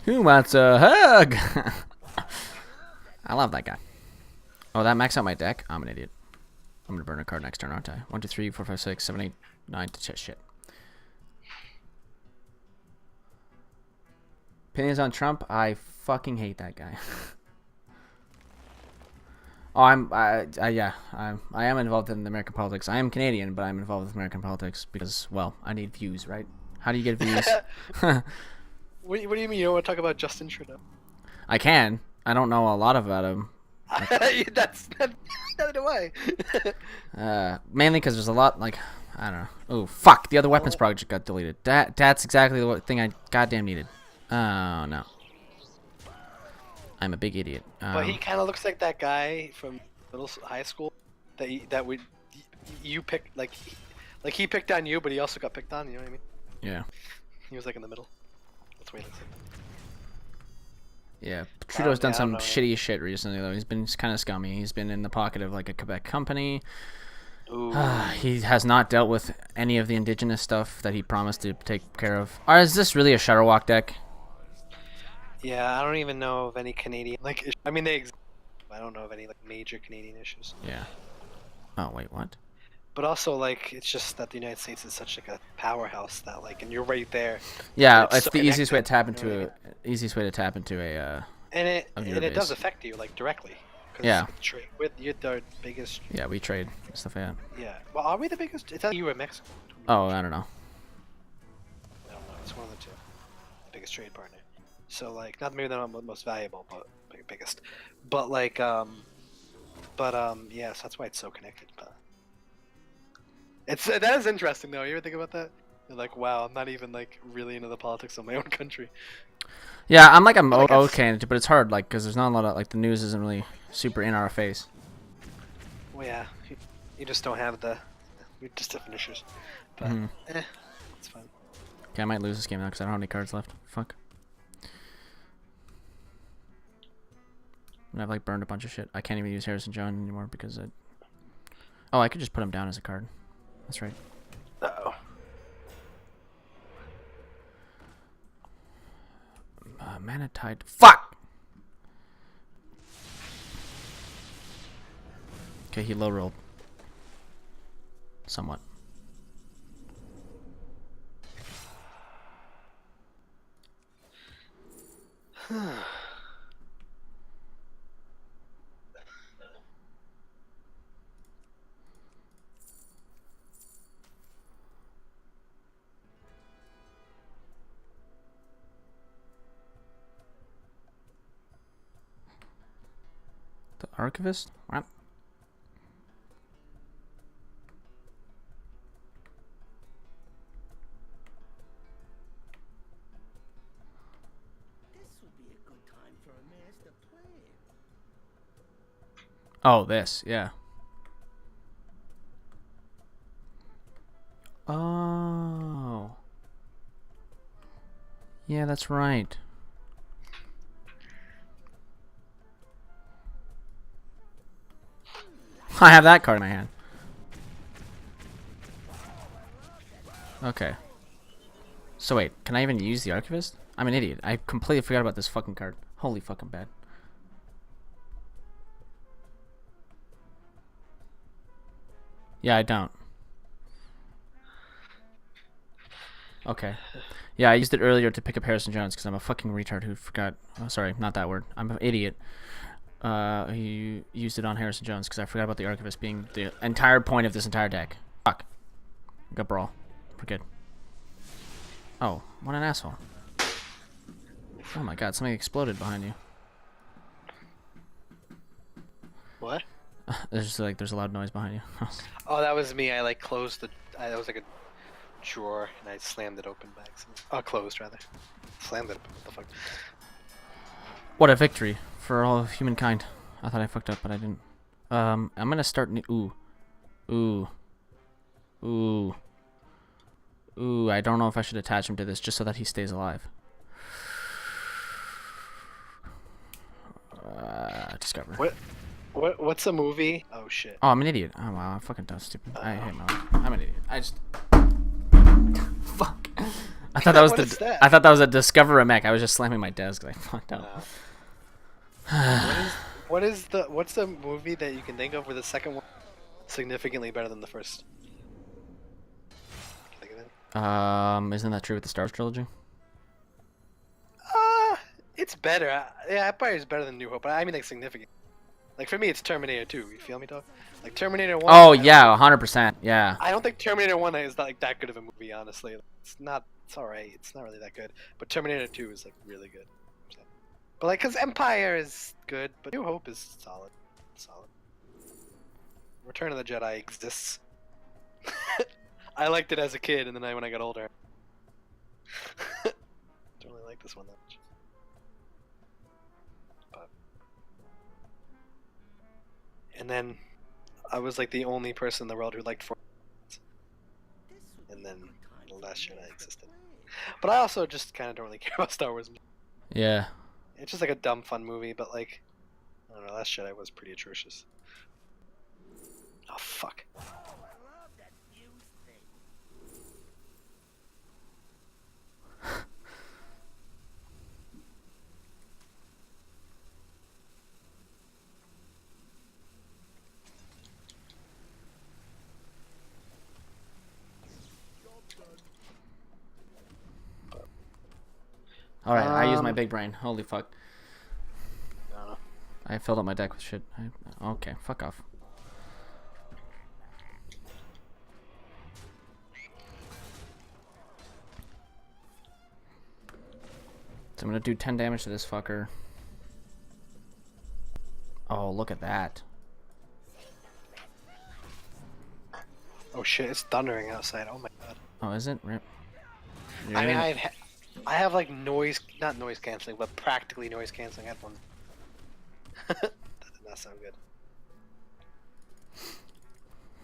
Who wants a hug? I love that guy. Oh, that maxed out my deck? I'm an idiot. I'm gonna burn a card next turn, aren't I? 1, 2, 3, 4, 5, 6, 7, 8, 9 to chest shit. Opinions on Trump? I fucking hate that guy. Oh, I am involved in American politics. I am Canadian, but I'm involved with American politics because, well, I need views, right? How do you get views? What do you mean you don't want to talk about Justin Trudeau? I can. I don't know a lot about him. That's neither do I. Mainly because there's a lot, like, I don't know. Oh, fuck. The other weapons project got deleted. That's exactly the thing I goddamn needed. Oh, no. I'm a big idiot. But he kind of looks like that guy from high school that you picked, like he picked on you, but he also got picked on. You know what I mean? Yeah. He was like in the middle. That's what he looks like. Yeah. Trudeau's done I some don't know. shitty shit recently, though. He's been kind of scummy. He's been in the pocket of like a Quebec company. Ooh. He has not dealt with any of the indigenous stuff that he promised to take care of. Or is this really a Shutterwalk deck? Yeah, I don't even know of any Canadian I mean they exist. I don't know of any like major Canadian issues. Yeah. Oh wait, what? But also like it's just that the United States is such like a powerhouse that like and you're right there. Yeah, It's it's so the easiest way to tap connected, you know into easiest way to tap into a. And it Of your does base. affect you like directly. 'Cause Yeah. you're the biggest. Yeah, we trade and stuff like that. Yeah. Well, are we the biggest? It's not you and Mexico. Oh, I don't know. I don't know. It's one of the two. Biggest trade partner. So like, not maybe they're not the most valuable, but biggest. But like, yes, that's why it's so connected. But that is interesting though. You ever think about that? You're like, wow, I'm not even like really into the politics of my own country. Yeah, I'm like Like, I've- okay, but it's hard, like, because there's not a lot of like the news isn't really super in our face. Well, yeah, you just don't have you're just the finishers. But Mhm. it's fine. Okay, I might lose this game now because I don't have any cards left. Fuck. And I've like burned a bunch of shit. I can't even use Harrison John anymore because I. Oh, I could just put him down as a card. That's right. Uh-oh. Mana Tide. Fuck! Okay, he low rolled. Somewhat. The Archivist? What? Oh, this, yeah. Oh. Yeah, that's right. I have that card in my hand. Okay. So wait, can I even use the Archivist? I'm an idiot. I completely forgot about this fucking card. Holy fucking bad. Yeah, I don't. Okay. Yeah, I used it earlier to pick up Harrison Jones because I'm a fucking retard who forgot. Oh, sorry, not that word. I'm an idiot. He used it on Harrison Jones because I forgot about the Archivist being the entire point of this entire deck. Fuck. Got Brawl. We're good. Oh, what an asshole. Oh my god, something exploded behind you. What? There's a loud noise behind you. Oh, that was me. I like closed the. That was like a drawer, and I slammed it open by accident. Oh, closed rather. Slammed it open. What the fuck? What a victory for all of humankind. I thought I fucked up, but I didn't. I'm gonna start new. Ooh. I don't know if I should attach him to this just so that he stays alive. Discover. What's a movie? Oh shit. Oh, I'm an idiot. Oh wow, I'm fucking dumb, stupid. I hate my life. I'm an idiot. I just. Fuck. I thought that was I thought that was a Discover a mech. I was just slamming my desk because I fucked up. What's the movie that you can think of where the second one significantly better than the first? Can you think of it? Isn't that true with the Star Wars trilogy? It's better. Yeah, Empire is better than New Hope, but I mean like significant. Like for me, it's Terminator 2. You feel me, dog? Like Terminator 1. Oh yeah, 100%. Yeah. I don't think Terminator 1 is like that good of a movie, honestly. It's not. It's alright. It's not really that good. But Terminator 2 is like really good. So. But like, cause Empire is good, but New Hope is solid. Solid. Return of the Jedi exists. I liked it as a kid, and then when I got older, don't really like this one that much. But. And then I was like the only person in the world who liked Fortnite. And then The Last Jedi existed. But I also just kind of don't really care about Star Wars. Yeah. It's just like a dumb fun movie, but like, I don't know, Last Jedi was pretty atrocious. Oh fuck. All right, I use my big brain. Holy fuck. No. I filled up my deck with shit. Okay, fuck off. So I'm gonna do 10 damage to this fucker. Oh, look at that. Oh shit, it's thundering outside. Oh my god. Oh, is it? Rip. I mean, I have like not noise canceling, but practically noise canceling headphones. That did not sound good.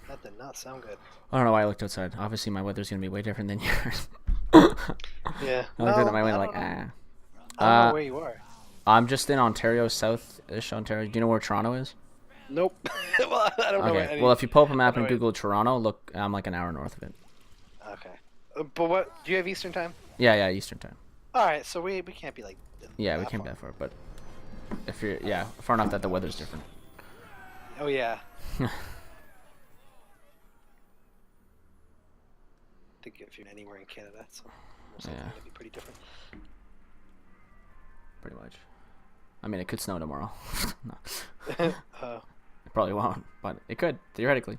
That did not sound good. I don't know why I looked outside. Obviously, my weather's gonna be way different than yours. Yeah. I looked at my window I like, don't know. ah. I don't know where you are. I'm just in Ontario, south-ish Ontario. Do you know where Toronto is? Nope. Well, I don't know where Okay. any... Well, if you pull up a map and Wait. Google Toronto, look, I'm like an hour north of it. Okay. But what? Do you have Eastern time? Yeah, Eastern time. All right, so we can't be like. Yeah, we can't be that far, but if you're far enough that the weather's different. Oh yeah. I think if you're anywhere in Canada, so most likely Yeah. it'd be pretty different. Pretty much. I mean, it could snow tomorrow. No, Oh. it probably won't, but it could theoretically.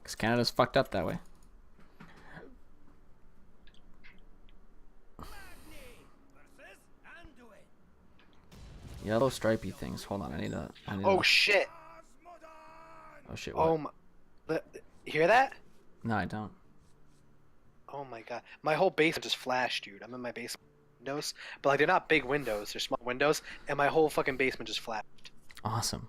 Because Canada's fucked up that way. Yellow stripy things. Hold on, I need to. Oh shit! Oh shit! What? Oh my. Hear that? No, I don't. Oh my god. My whole basement just flashed, dude. I'm in my basement windows, but like they're not big windows, they're small windows, and my whole fucking basement just flashed. Awesome.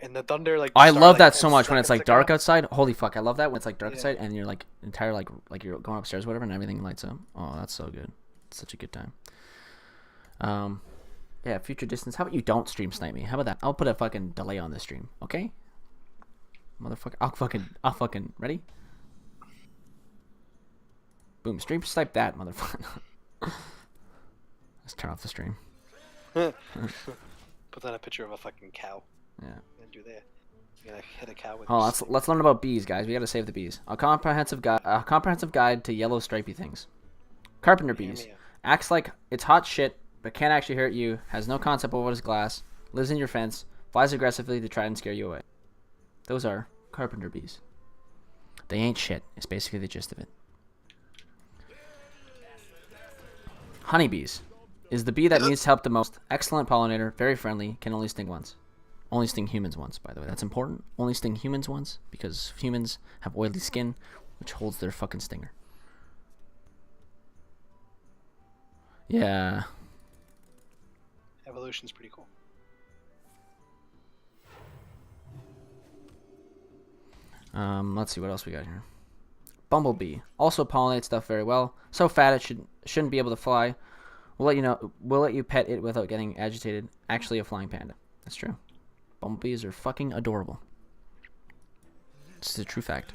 And the thunder like. I started, love like, that 10 so much when it's like seconds dark ago. outside. Holy fuck, I love that when it's like dark Yeah. outside and you're like entire like you're going upstairs or whatever and everything lights up. Oh, that's so good. It's such a good time. Yeah, future distance. How about you don't stream snipe me? How about that? I'll put a fucking delay on this stream, okay? Motherfucker, I'll fucking ready? Boom, stream snipe that, motherfucker. Let's turn off the stream. Put on a picture of a fucking cow. Yeah. And do that. You're gonna hit a cow with. Oh, your let's learn about bees, guys. We gotta save the bees. A comprehensive guide to yellow stripy things. Carpenter Hear bees. me out. Acts like it's hot shit, but can't actually hurt you. Has no concept of what is glass. Lives in your fence. Flies aggressively to try and scare you away. Those are carpenter bees. They ain't shit. It's basically the gist of it. Honeybees is the bee that needs help the most. Excellent pollinator, very friendly, can only sting once. Only sting humans once, by the way. That's important. Only sting humans once because humans have oily skin, which holds their fucking stinger. Yeah. Evolution's pretty cool. Let's see what else we got here. Bumblebee also pollinates stuff very well. So fat it shouldn't be able to fly. We'll let you pet it without getting agitated. Actually, a flying panda. That's true. Bumblebees are fucking adorable. It's a true fact.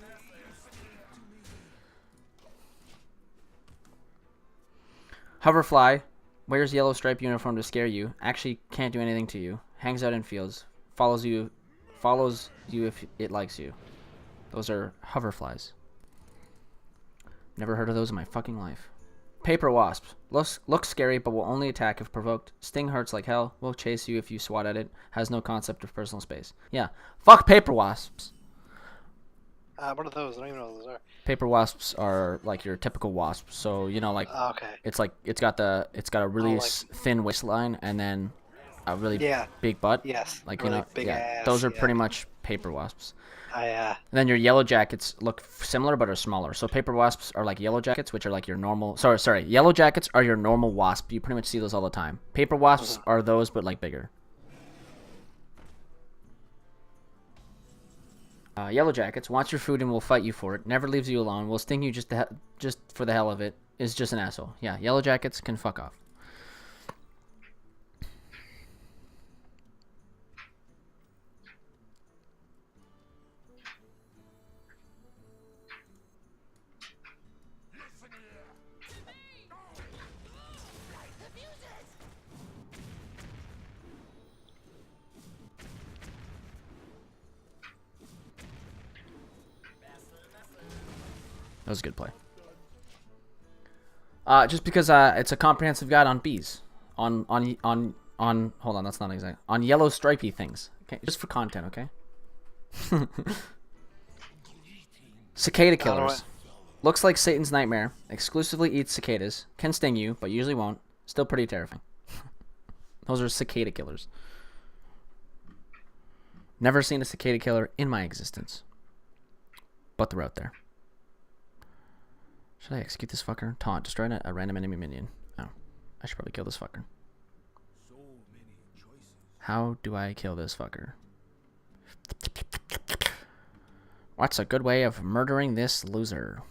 Hoverfly wears yellow striped uniform to scare you. Actually, can't do anything to you. Hangs out in fields. Follows you if it likes you. Those are hoverflies. Never heard of those in my fucking life. Paper wasps. Looks scary, but will only attack if provoked. Sting hurts like hell. Will chase you if you swat at it. Has no concept of personal space. Yeah. Fuck paper wasps. What are those? I don't even know what those are. Paper wasps are like your typical wasp. So, you know, like, Oh, okay. it's like, it's got a really like- thin waistline and then a really Yeah. big butt. Yes. Like, really you know, big yeah. ass, Those are yeah. pretty much paper wasps. I And then your yellow jackets look similar but are smaller. So paper wasps are like yellow jackets, which are like your normal. Sorry. Yellow jackets are your normal wasp. You pretty much see those all the time. Paper wasps are those, but like bigger. Yellow jackets wants your food and will fight you for it. Never leaves you alone. Will sting you just for the hell of it. Is just an asshole. Yeah, yellow jackets can fuck off. That was a good play. Just because it's a comprehensive guide on bees, on hold on, that's not exact. On yellow stripy things. Okay, just for content, okay? Cicada killers. Looks like Satan's nightmare. Exclusively eats cicadas. Can sting you, but usually won't. Still pretty terrifying. Those are cicada killers. Never seen a cicada killer in my existence. But they're out there. Should I execute this fucker? Taunt. Destroy a random enemy minion. Oh. I should probably kill this fucker. How do I kill this fucker? What's a good way of murdering this loser?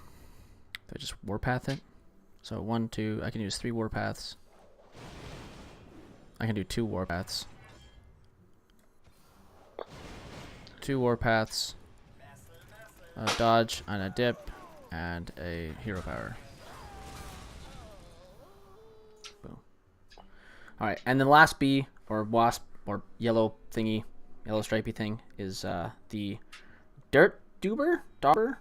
Do I just warpath it? So 1, 2, I can use 3 warpaths. I can do 2 warpaths. 2 warpaths. A dodge and a dip. And a hero power. Boom. Alright, and the last bee, or wasp, or yellow thingy, yellow stripy thing, is the Dirt Dauber? Dauber?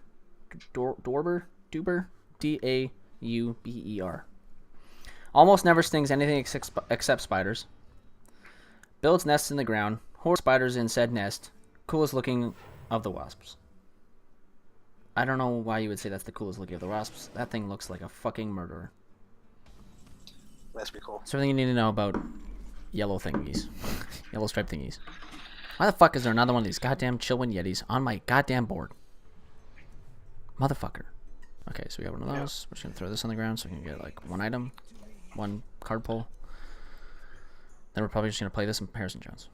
D-A-U-B-E-R. Almost never stings anything except spiders. Builds nests in the ground. Hoards spiders in said nest. Coolest looking of the wasps. I don't know why you would say that's the coolest looking of the wasps. That thing looks like a fucking murderer. That's pretty cool. That's everything you need to know about yellow thingies, yellow stripe thingies. Why the fuck is there another one of these goddamn Chillwind Yetis on my goddamn board? Motherfucker. Okay, so we got one of those. We're just gonna throw this on the ground so we can get like one item, one card pull. Then we're probably just gonna play this in Harrison Jones.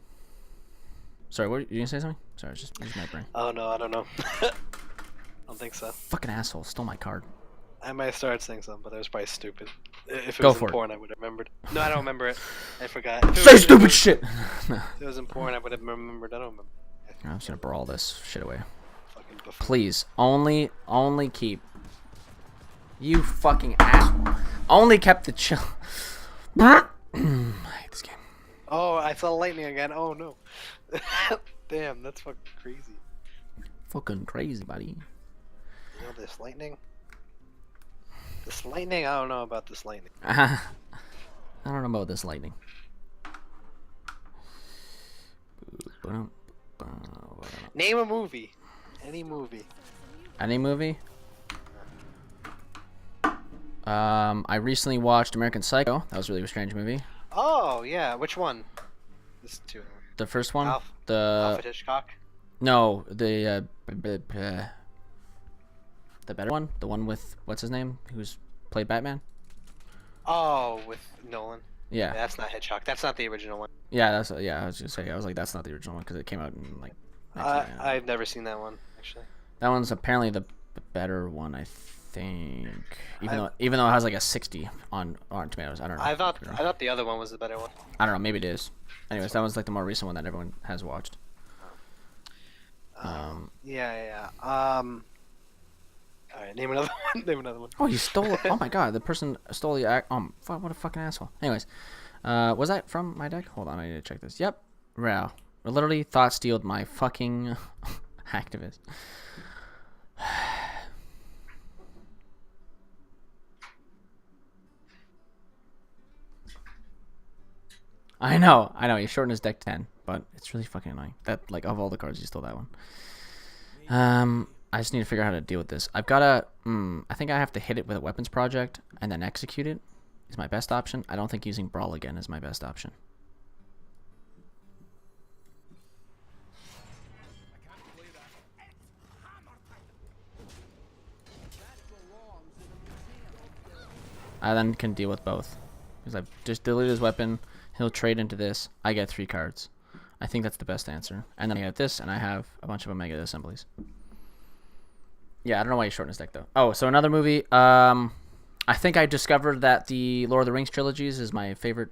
Sorry, what you gonna say something? Sorry, it's just my brain. Oh no, I don't know. I don't think so. Fucking asshole, stole my card. I might have started saying something, but that was probably stupid. If it Go was for in it. porn, I would have remembered. No, I don't remember it. I forgot. If it Say was- stupid shit! No. If it was in porn, I would have remembered. I don't remember. I'm just gonna brawl this shit away. Fucking buffoon. Please, only keep. You fucking asshole. Only kept the chill. I hate this game. Oh, I saw lightning again. Oh no. Damn, that's fucking crazy. Fucking crazy, buddy. You know this lightning? This lightning? I don't know about this lightning. I don't know about this lightning. Name a movie. Any movie. Any movie? I recently watched American Psycho. That was a really strange movie. Oh yeah, which one? This two. The first one, the Alfred Hitchcock. no, the better one, the one with what's his name, who's played Batman. Oh, with Nolan. Yeah, Yeah, that's not Hitchcock. That's not the original one. yeah, that's yeah. I was gonna say, I was like, that's not the original one because it came out in like. 1999. I've never seen that one actually. That one's apparently the better one, I think. Even though it has like a 60 on Rotten Tomatoes, I don't know. I thought Could be wrong. I thought the other one was the better one. I don't know. Maybe it is. Anyways, that one's like the more recent one that everyone has watched. Yeah. All right, name another one. Name another one. Oh, you stole! Oh my god, the person stole the act. What a fucking asshole. Anyways, was that from my deck? Hold on, I need to check this. Yep, Rao. I literally thought stealed my fucking activist. I know. He shortened his deck 10, but it's really fucking annoying. That like of all the cards, you stole that one. I just need to figure out how to deal with this. I've gotta. I think I have to hit it with a weapons project and then execute it. Is my best option. I don't think using brawl again is my best option. I then can deal with both because I've just deleted his weapon. He'll trade into this. I get 3 cards. I think that's the best answer. And then I get this, and I have a bunch of Omega Assemblies. Yeah, I don't know why he shortened his deck though. Oh, so another movie. I think I discovered that the Lord of the Rings trilogies is my favorite,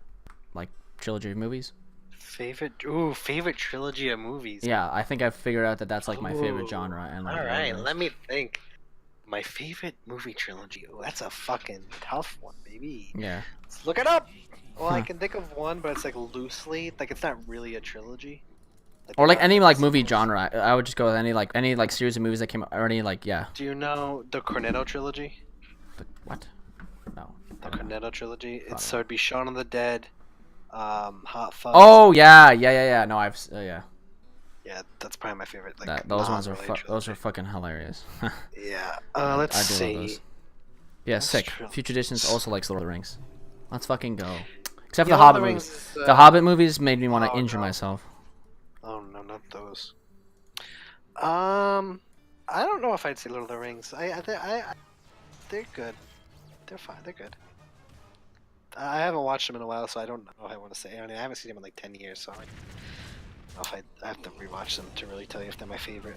like, trilogy of movies. Favorite trilogy of movies. Yeah, I think I've figured out that that's like my favorite Ooh. genre. And like, All Lord of the right, Rings. let me think. My favorite movie trilogy. Oh, that's a fucking tough one, baby. Yeah. Let's look it up. Well, I can think of one, but it's like loosely, like it's not really a trilogy. Or like not any like sequels. movie genre. I would just go with any like series of movies that came out, or any like yeah. Do you know the Cornetto trilogy? The, what? No. The Cornetto trilogy. So it'd be Shaun of the Dead, Hot Fuzz. Oh yeah. No, I've yeah. Yeah, that's probably my favorite. Like Those ones are non-related those are trilogy. fucking hilarious. Yeah. I Let's do love see. those. Yeah, That's sick. true. Future Editions also likes Lord of the Rings. Let's fucking go. Except for Yeah, the Lord of Hobbit the movies. Rings, The Hobbit movies made me want to oh, injure no. myself. Oh no, not those. I don't know if I'd say Lord of the Rings. They're good. They're fine. They're good. I haven't watched them in a while, so I don't know if I want to say. I mean, I haven't seen them in like 10 years, so I don't know if I have to rewatch them to really tell you if they're my favorite.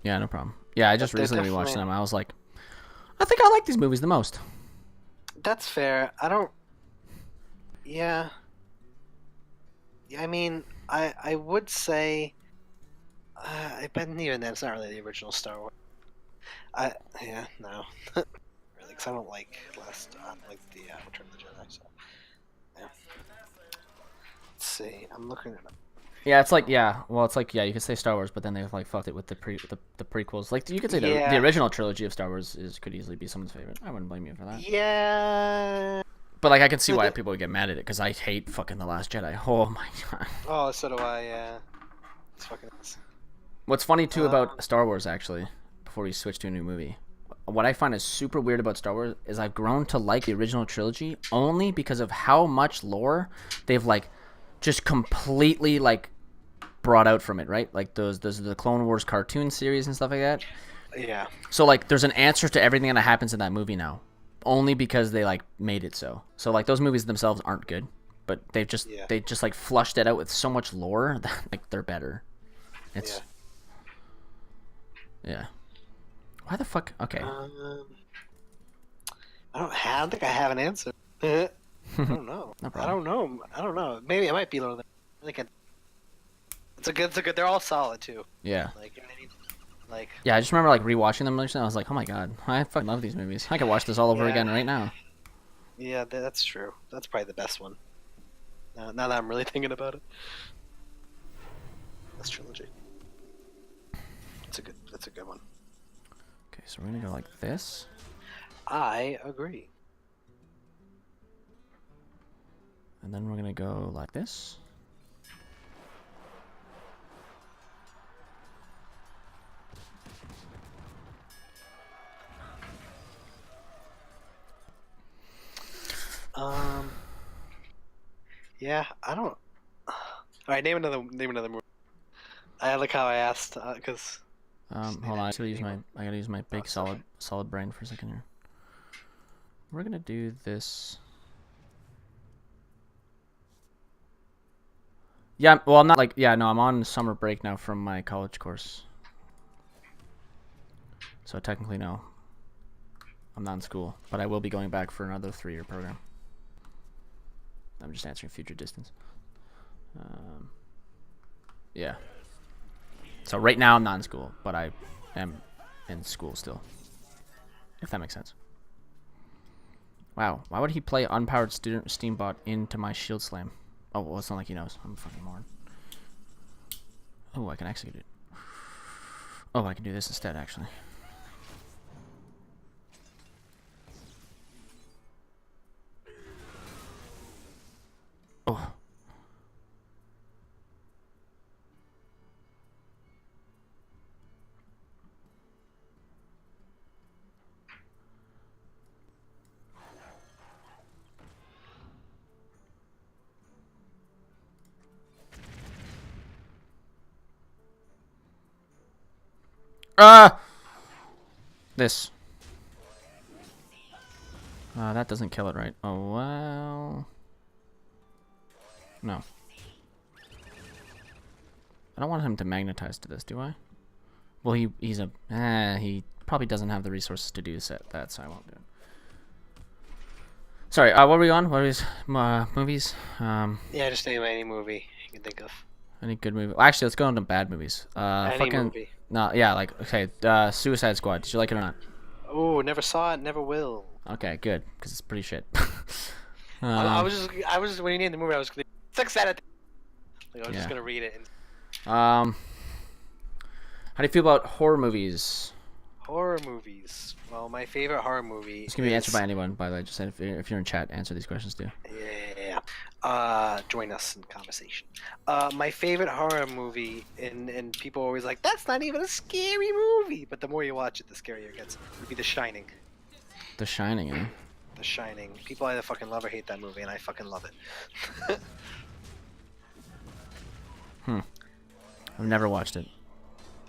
Yeah, no problem. Yeah, I just they're recently rewatched definitely- them. I was like, I think I like these movies the most. That's fair. I don't. Yeah. I mean, I would say. But even then, it's not really the original Star Wars. Yeah, no. Really, because I don't like the Return of the Jedi. So, yeah. Let's see. I'm looking at them. Yeah, it's like you could say Star Wars, but then they've like fucked it with the prequels. Like you could say the Yeah. original trilogy of Star Wars could easily be someone's favorite. I wouldn't blame you for that. Yeah. But like I can see why people would get mad at it because I hate fucking The Last Jedi. Oh my god. Oh, so do I. Yeah. It's fucking. What's funny too about Star Wars actually, before we switch to a new movie, what I find is super weird about Star Wars is I've grown to like the original trilogy only because of how much lore they've like just completely like brought out from it, right? Like those the Clone Wars cartoon series and stuff like that. Yeah. So like there's an answer to everything that happens in that movie now, only because they like made it so. So like those movies themselves aren't good, but they just like flushed it out with so much lore that like they're better. It's yeah. Why the fuck? Okay. I don't think I have an answer. I don't know. No I problem. don't know. Maybe it might be lower than. I think it's a good. They're all solid too. Yeah. Like, you know what I mean? Like. Yeah, I just remember like rewatching them recently. I was like, oh my god, I fucking love these movies. I could watch this all over Yeah. again right now. Yeah, that's true. That's probably the best one. Now that I'm really thinking about it, that's trilogy. That's a good one. Okay, so we're gonna go like this. I agree. And then we're gonna go like this. Yeah, I don't. All right, name another movie. I like how I asked because. Hold on, I gotta use my big solid brain for a second here. We're gonna do this. Yeah, well, I'm not like no, I'm on summer break now from my college course. So technically no, I'm not in school, but I will be going back for another 3-year program. I'm just answering future distance. Yeah. So right now I'm not in school, but I am in school still. If that makes sense. Wow, why would he play unpowered Steambot into my shield slam? Oh, well, it's not like he knows. I'm a fucking moron. Oh, I can execute it. Oh, I can do this instead, actually. Oh. This. That doesn't kill it, right? Oh, well. No. I don't want him to magnetize to this, do I? Well, he probably doesn't have the resources to do that, so I won't do it. Sorry, what were we on? What was movies? Yeah, just name any movie you can think of. Any good movie? Well, actually, let's go into bad movies. Any movie. No, yeah, like okay, Suicide Squad. Did you like it or not? Oh, never saw it, never will. Okay, good, because it's pretty shit. I was just when you named the movie, I was 6 out of 10. Like, I was just gonna read it. How do you feel about horror movies? Horror movies. Well, my favorite horror movie. This can be answered by anyone, by the way. Just if you're in chat, answer these questions too. Yeah. Join us in conversation. My favorite horror movie, and people are always like, that's not even a scary movie. But the more you watch it, the scarier it gets. Would be The Shining. The Shining, eh? The Shining. People either fucking love or hate that movie, and I fucking love it. I've never watched it.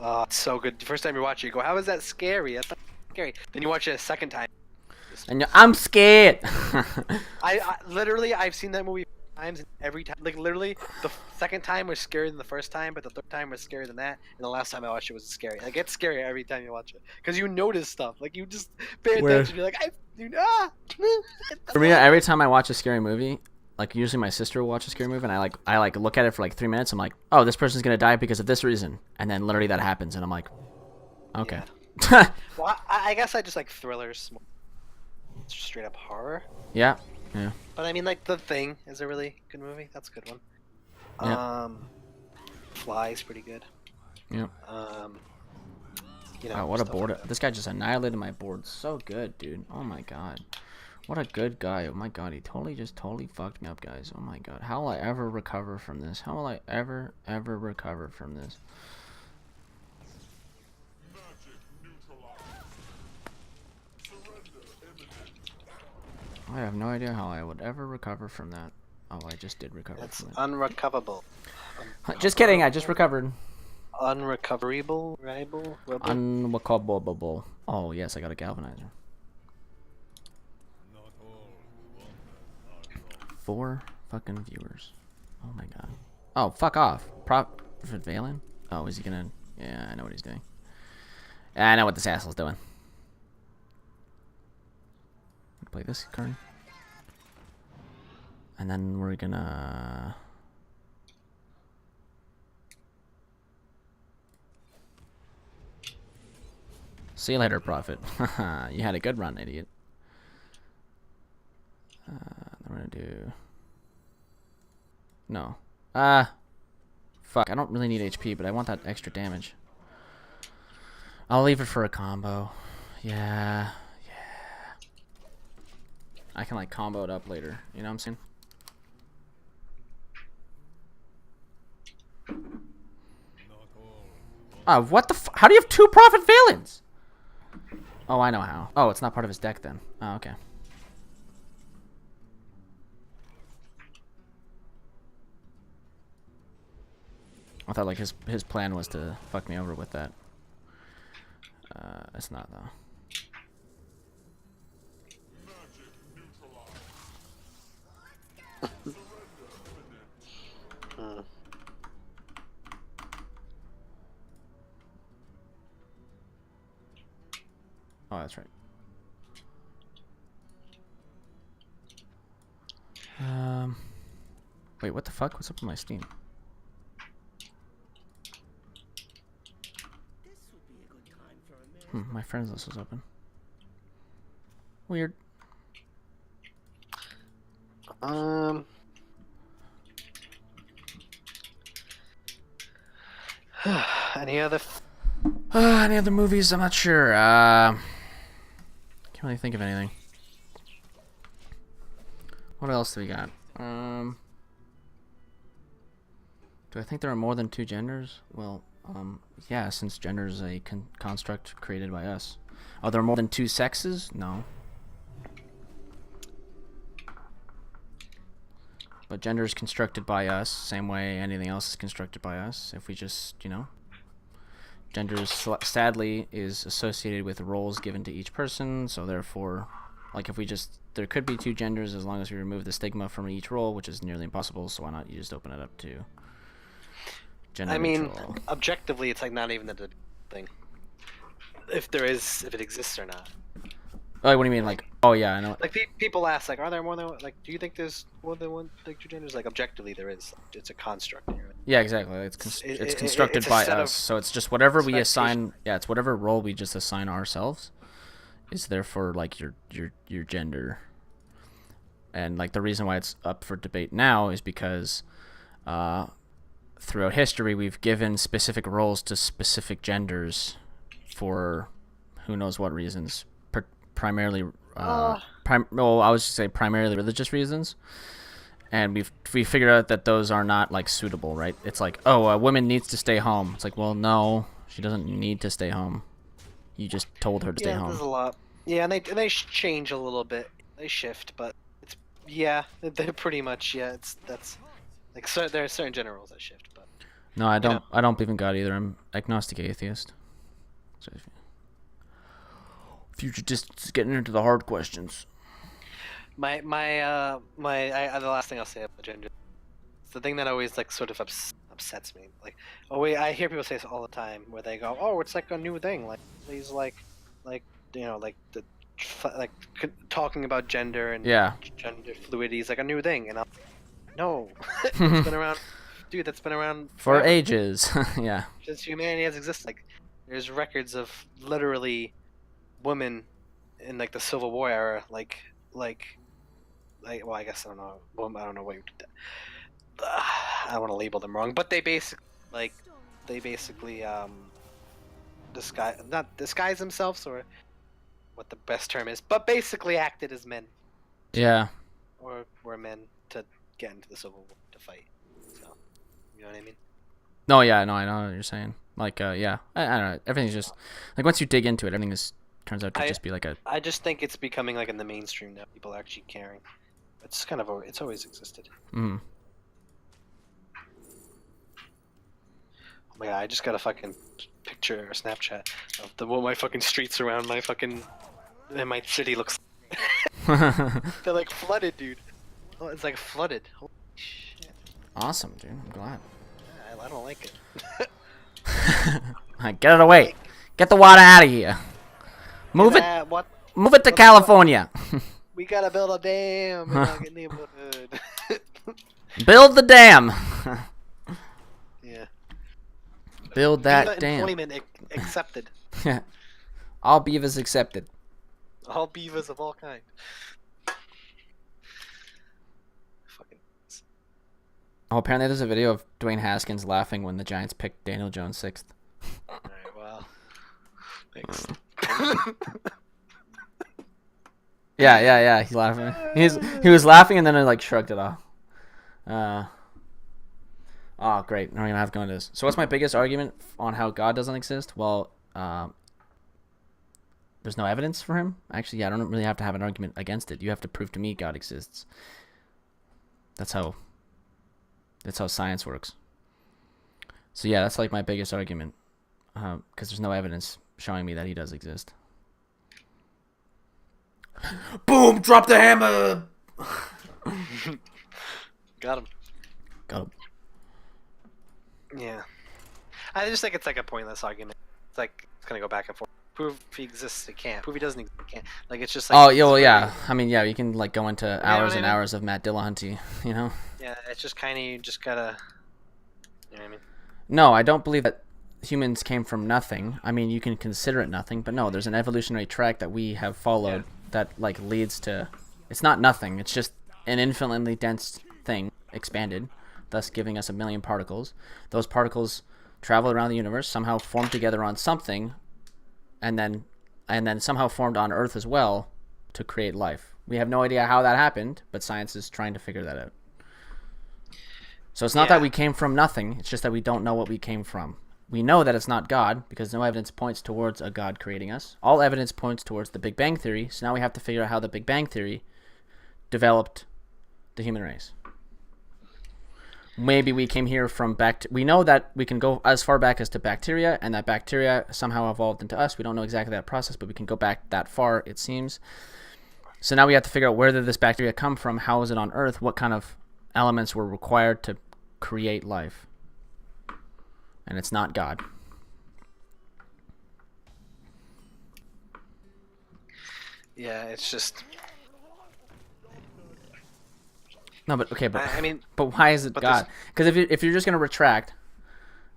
Oh, it's so good. The first time you watch it, you go, how is that scary? That's not scary. Then you watch it a second time. And I'm scared. I literally, I've seen that movie times, and every time, like literally, the second time was scarier than the first time, but the third time was scarier than that, and the last time I watched it was scary. Like, it's scarier every time you watch it, because you notice stuff. Like, you just pay attention. You're like, For me, every time I watch a scary movie, like usually my sister will watch a scary movie, and I look at it for like 3 minutes. I'm like, oh, this person's gonna die because of this reason, and then literally that happens, and I'm like, okay. Yeah. Well, I guess I just like thrillers. Straight up horror. Yeah. But I mean, like, The Thing is a really good movie. That's a good one. Yeah. Fly's pretty good. Yeah. You know, Wow, what a stuff board! like that. This guy just annihilated my board. So good, dude. Oh my god. What a good guy. Oh my god, he totally fucked me up, guys. Oh my god. How will I ever recover from this? How will I ever recover from this? I have no idea how I would ever recover from that. Oh, I just did recover It's from it. unrecoverable. Just kidding. I just recovered. Unrecoverable, rival, Unrecoverable. Oh yes, I got a galvanizer. 4 fucking viewers. Oh my god. Oh, fuck off. Prophet Valen? Oh, is he gonna... Yeah, I know what he's doing. I know what this asshole's doing. Play this card. And then we're gonna... See you later, Prophet. You had a good run, idiot. I'm gonna do... No. Fuck, I don't really need HP, but I want that extra damage. I'll leave it for a combo. Yeah. I can, like, combo it up later. You know what I'm saying? What the how do you have 2 Prophet Valens? Oh, I know how. Oh, it's not part of his deck then. Oh, okay. I thought like his plan was to fuck me over with that. It's not though. Oh, that's right. Wait, what the fuck? What's up with my Steam? My friends list was open. Weird. Any other movies? I'm not sure. Can't really think of anything. What else do we got? Do I think there are more than 2 genders? Well, yeah, since gender is a construct created by us. Are there more than 2 sexes? No. But gender is constructed by us, same way anything else is constructed by us. If we just, you know, gender is sadly is associated with roles given to each person, so therefore, like if we just, there could be 2 genders as long as we remove the stigma from each role, which is nearly impossible, so why not you just open it up to gender neutral. Objectively, it's like not even a thing. If it exists or not. Oh, what do you mean? Like, oh yeah, I know. Like people ask, like, are there more than like? Do you think there's more than one like 2 genders? Like objectively, there is. It's a construct. Right? Yeah, exactly. It's constructed it's by us, so it's just whatever we assign. Yeah, it's whatever role we just assign ourselves. Is therefore like your gender. And like the reason why it's up for debate now is because, throughout history, we've given specific roles to specific genders, for who knows what reasons. Primarily, I was just say primarily religious reasons, and we figured out that those are not like suitable, right? It's like, oh, a woman needs to stay home. It's like, well, no, she doesn't need to stay home. You just told her to stay home. There's a lot. Yeah, and they change a little bit. They shift, but it's they're pretty much that's like there are certain gender roles that shift, but no, I don't. I don't believe in God either. I'm agnostic atheist. So future just getting into the hard questions. The last thing I'll say about gender, it's the thing that always like sort of upsets me. Like, I hear people say this all the time, where they go, "Oh, it's like a new thing." Like these like you know like talking about gender and gender fluidity is like a new thing, and no, it's been around, dude. That's been around for forever. ages. Yeah. Since humanity has existed, like there's records of literally women in like the Civil War era, like well, I guess I don't know. Well, I don't know what you did. I don't want to label them wrong, but they basically disguise themselves, or what the best term is, but basically acted as men. Yeah. Or were men to get into the Civil War to fight. So, you know what I mean? No, yeah, no, I know what you're saying. Like, yeah, I don't know. Everything's just like once you dig into it, everything turns out to just be like a. I just think it's becoming like in the mainstream now. People are actually caring. It's kind of it's always existed. Mm. Oh my god, I just got a fucking picture or Snapchat of what my fucking streets around my fucking in my city looks. They're like flooded, dude. Oh, it's like flooded. Holy shit. Awesome, dude. I'm glad. I don't like it. Get it away. Get the water out of here. Move it. What? Move it to what the California. We gotta build a dam in our neighborhood. Build the dam. Yeah. Build that Beaver dam. employment accepted. All beavers accepted. All beavers of all kind. Fucking. Oh, apparently there's a video of Dwayne Haskins laughing when the Giants picked Daniel Jones 6th. Alright, well. Thanks. Yeah. He's laughing. He was laughing and then I like shrugged it off. Oh, great. I don't even have to go into this. So what's my biggest argument on how God doesn't exist? Well, there's no evidence for him. Actually, yeah, I don't really have to have an argument against it. You have to prove to me God exists. That's how science works. So yeah, that's like my biggest argument, because there's no evidence showing me that he does exist. Boom! Drop the hammer. Got him. Got him. Yeah. I just think it's like a pointless argument. It's like it's gonna go back and forth. Prove he exists, it can't. Prove he doesn't exist, it can't. Like it's just like. Oh, yeah, well, yeah. I mean, yeah, you can like go into hours what I and mean? hours of Matt Dillahunty, you know. Yeah, it's just kind of you just gotta. You know what I mean? No, I don't believe that humans came from nothing. I mean, you can consider it nothing, but no, there's an evolutionary track that we have followed that like leads to. It's not nothing. It's just an infinitely dense thing expanded, thus giving us a million particles. Those particles travel around the universe, somehow formed together on something, and then somehow formed on Earth as well to create life. We have no idea how that happened, but science is trying to figure that out. So it's not that we came from nothing, it's just that we don't know what we came from. We know that it's not God, because no evidence points towards a God creating us. All evidence points towards the Big Bang Theory, so now we have to figure out how the Big Bang Theory developed the human race. Maybe we came here from we know that we can go as far back as to bacteria, and that bacteria somehow evolved into us. We don't know exactly that process, but we can go back that far, it seems. So now we have to figure out where did this bacteria come from, how is it on Earth, what kind of elements were required to create life. And it's not God. Yeah, it's just. No, but okay, but I mean, but why is it but God? Because if you're just gonna retract,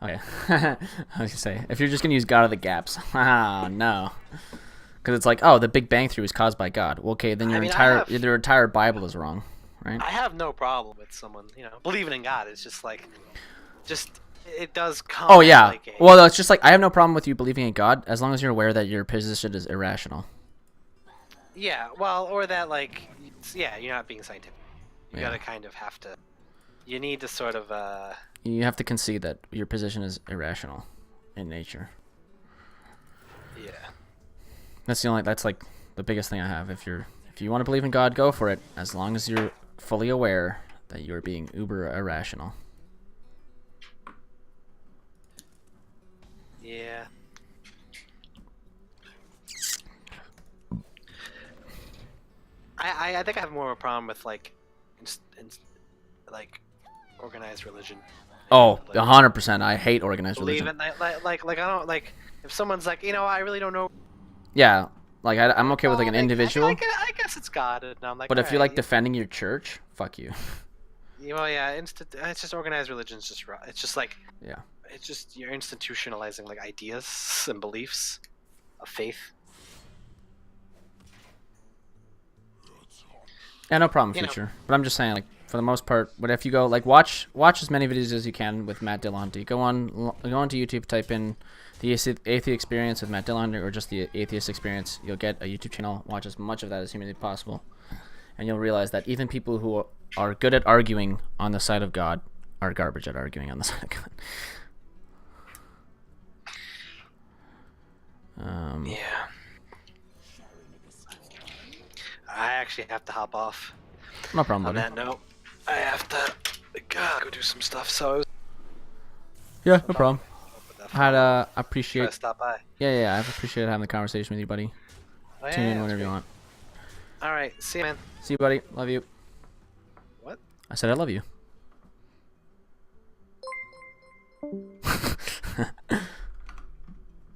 okay, I was gonna say if you're just gonna use God of the gaps, oh no, because it's like the Big Bang Theory was caused by God. Well, okay, then your entire Bible is wrong, right? I have no problem with someone believing in God. It's just like, it does come. Oh yeah, like well it's just like I have no problem with you believing in God as long as you're aware that your position is irrational. Yeah, well, or that you're not being scientific. You Yeah. gotta kind of have to. You need to sort of. You have to concede that your position is irrational in nature. Yeah. That's like the biggest thing I have. If you want to believe in God, go for it. As long as you're fully aware that you're being uber irrational. Yeah. I think I have more of a problem with like organized religion. Oh, 100%. I hate organized Believe religion. in like I don't like if someone's like I really don't know. Yeah, like I'm okay with like an individual. I guess it's God, and I'm like. But if you're alright, like defending your church, fuck you. well, yeah, it's just organized religion's just it's just like Yeah. it's just you're institutionalizing like ideas and beliefs of faith. Yeah, no problem, You know. future. But I'm just saying, like, for the most part, what if you go like watch as many videos as you can with Matt Dillahunty. Go onto YouTube, type in the Atheist Experience with Matt Dillahunty, or just the Atheist Experience. You'll get a YouTube channel. Watch as much of that as humanly possible, and you'll realize that even people who are good at arguing on the side of God are garbage at arguing on the side of God. Yeah. I actually have to hop off. No problem, On buddy. that note, I have to go do some stuff. So I was Yeah, no problem. with that I had try appreciate. to stop by. Yeah, I've appreciated having the conversation with you, buddy. Oh, yeah, Tune in yeah, whenever that's you want. great. All right, see you, man. See you, buddy. Love you. What? I said I love you.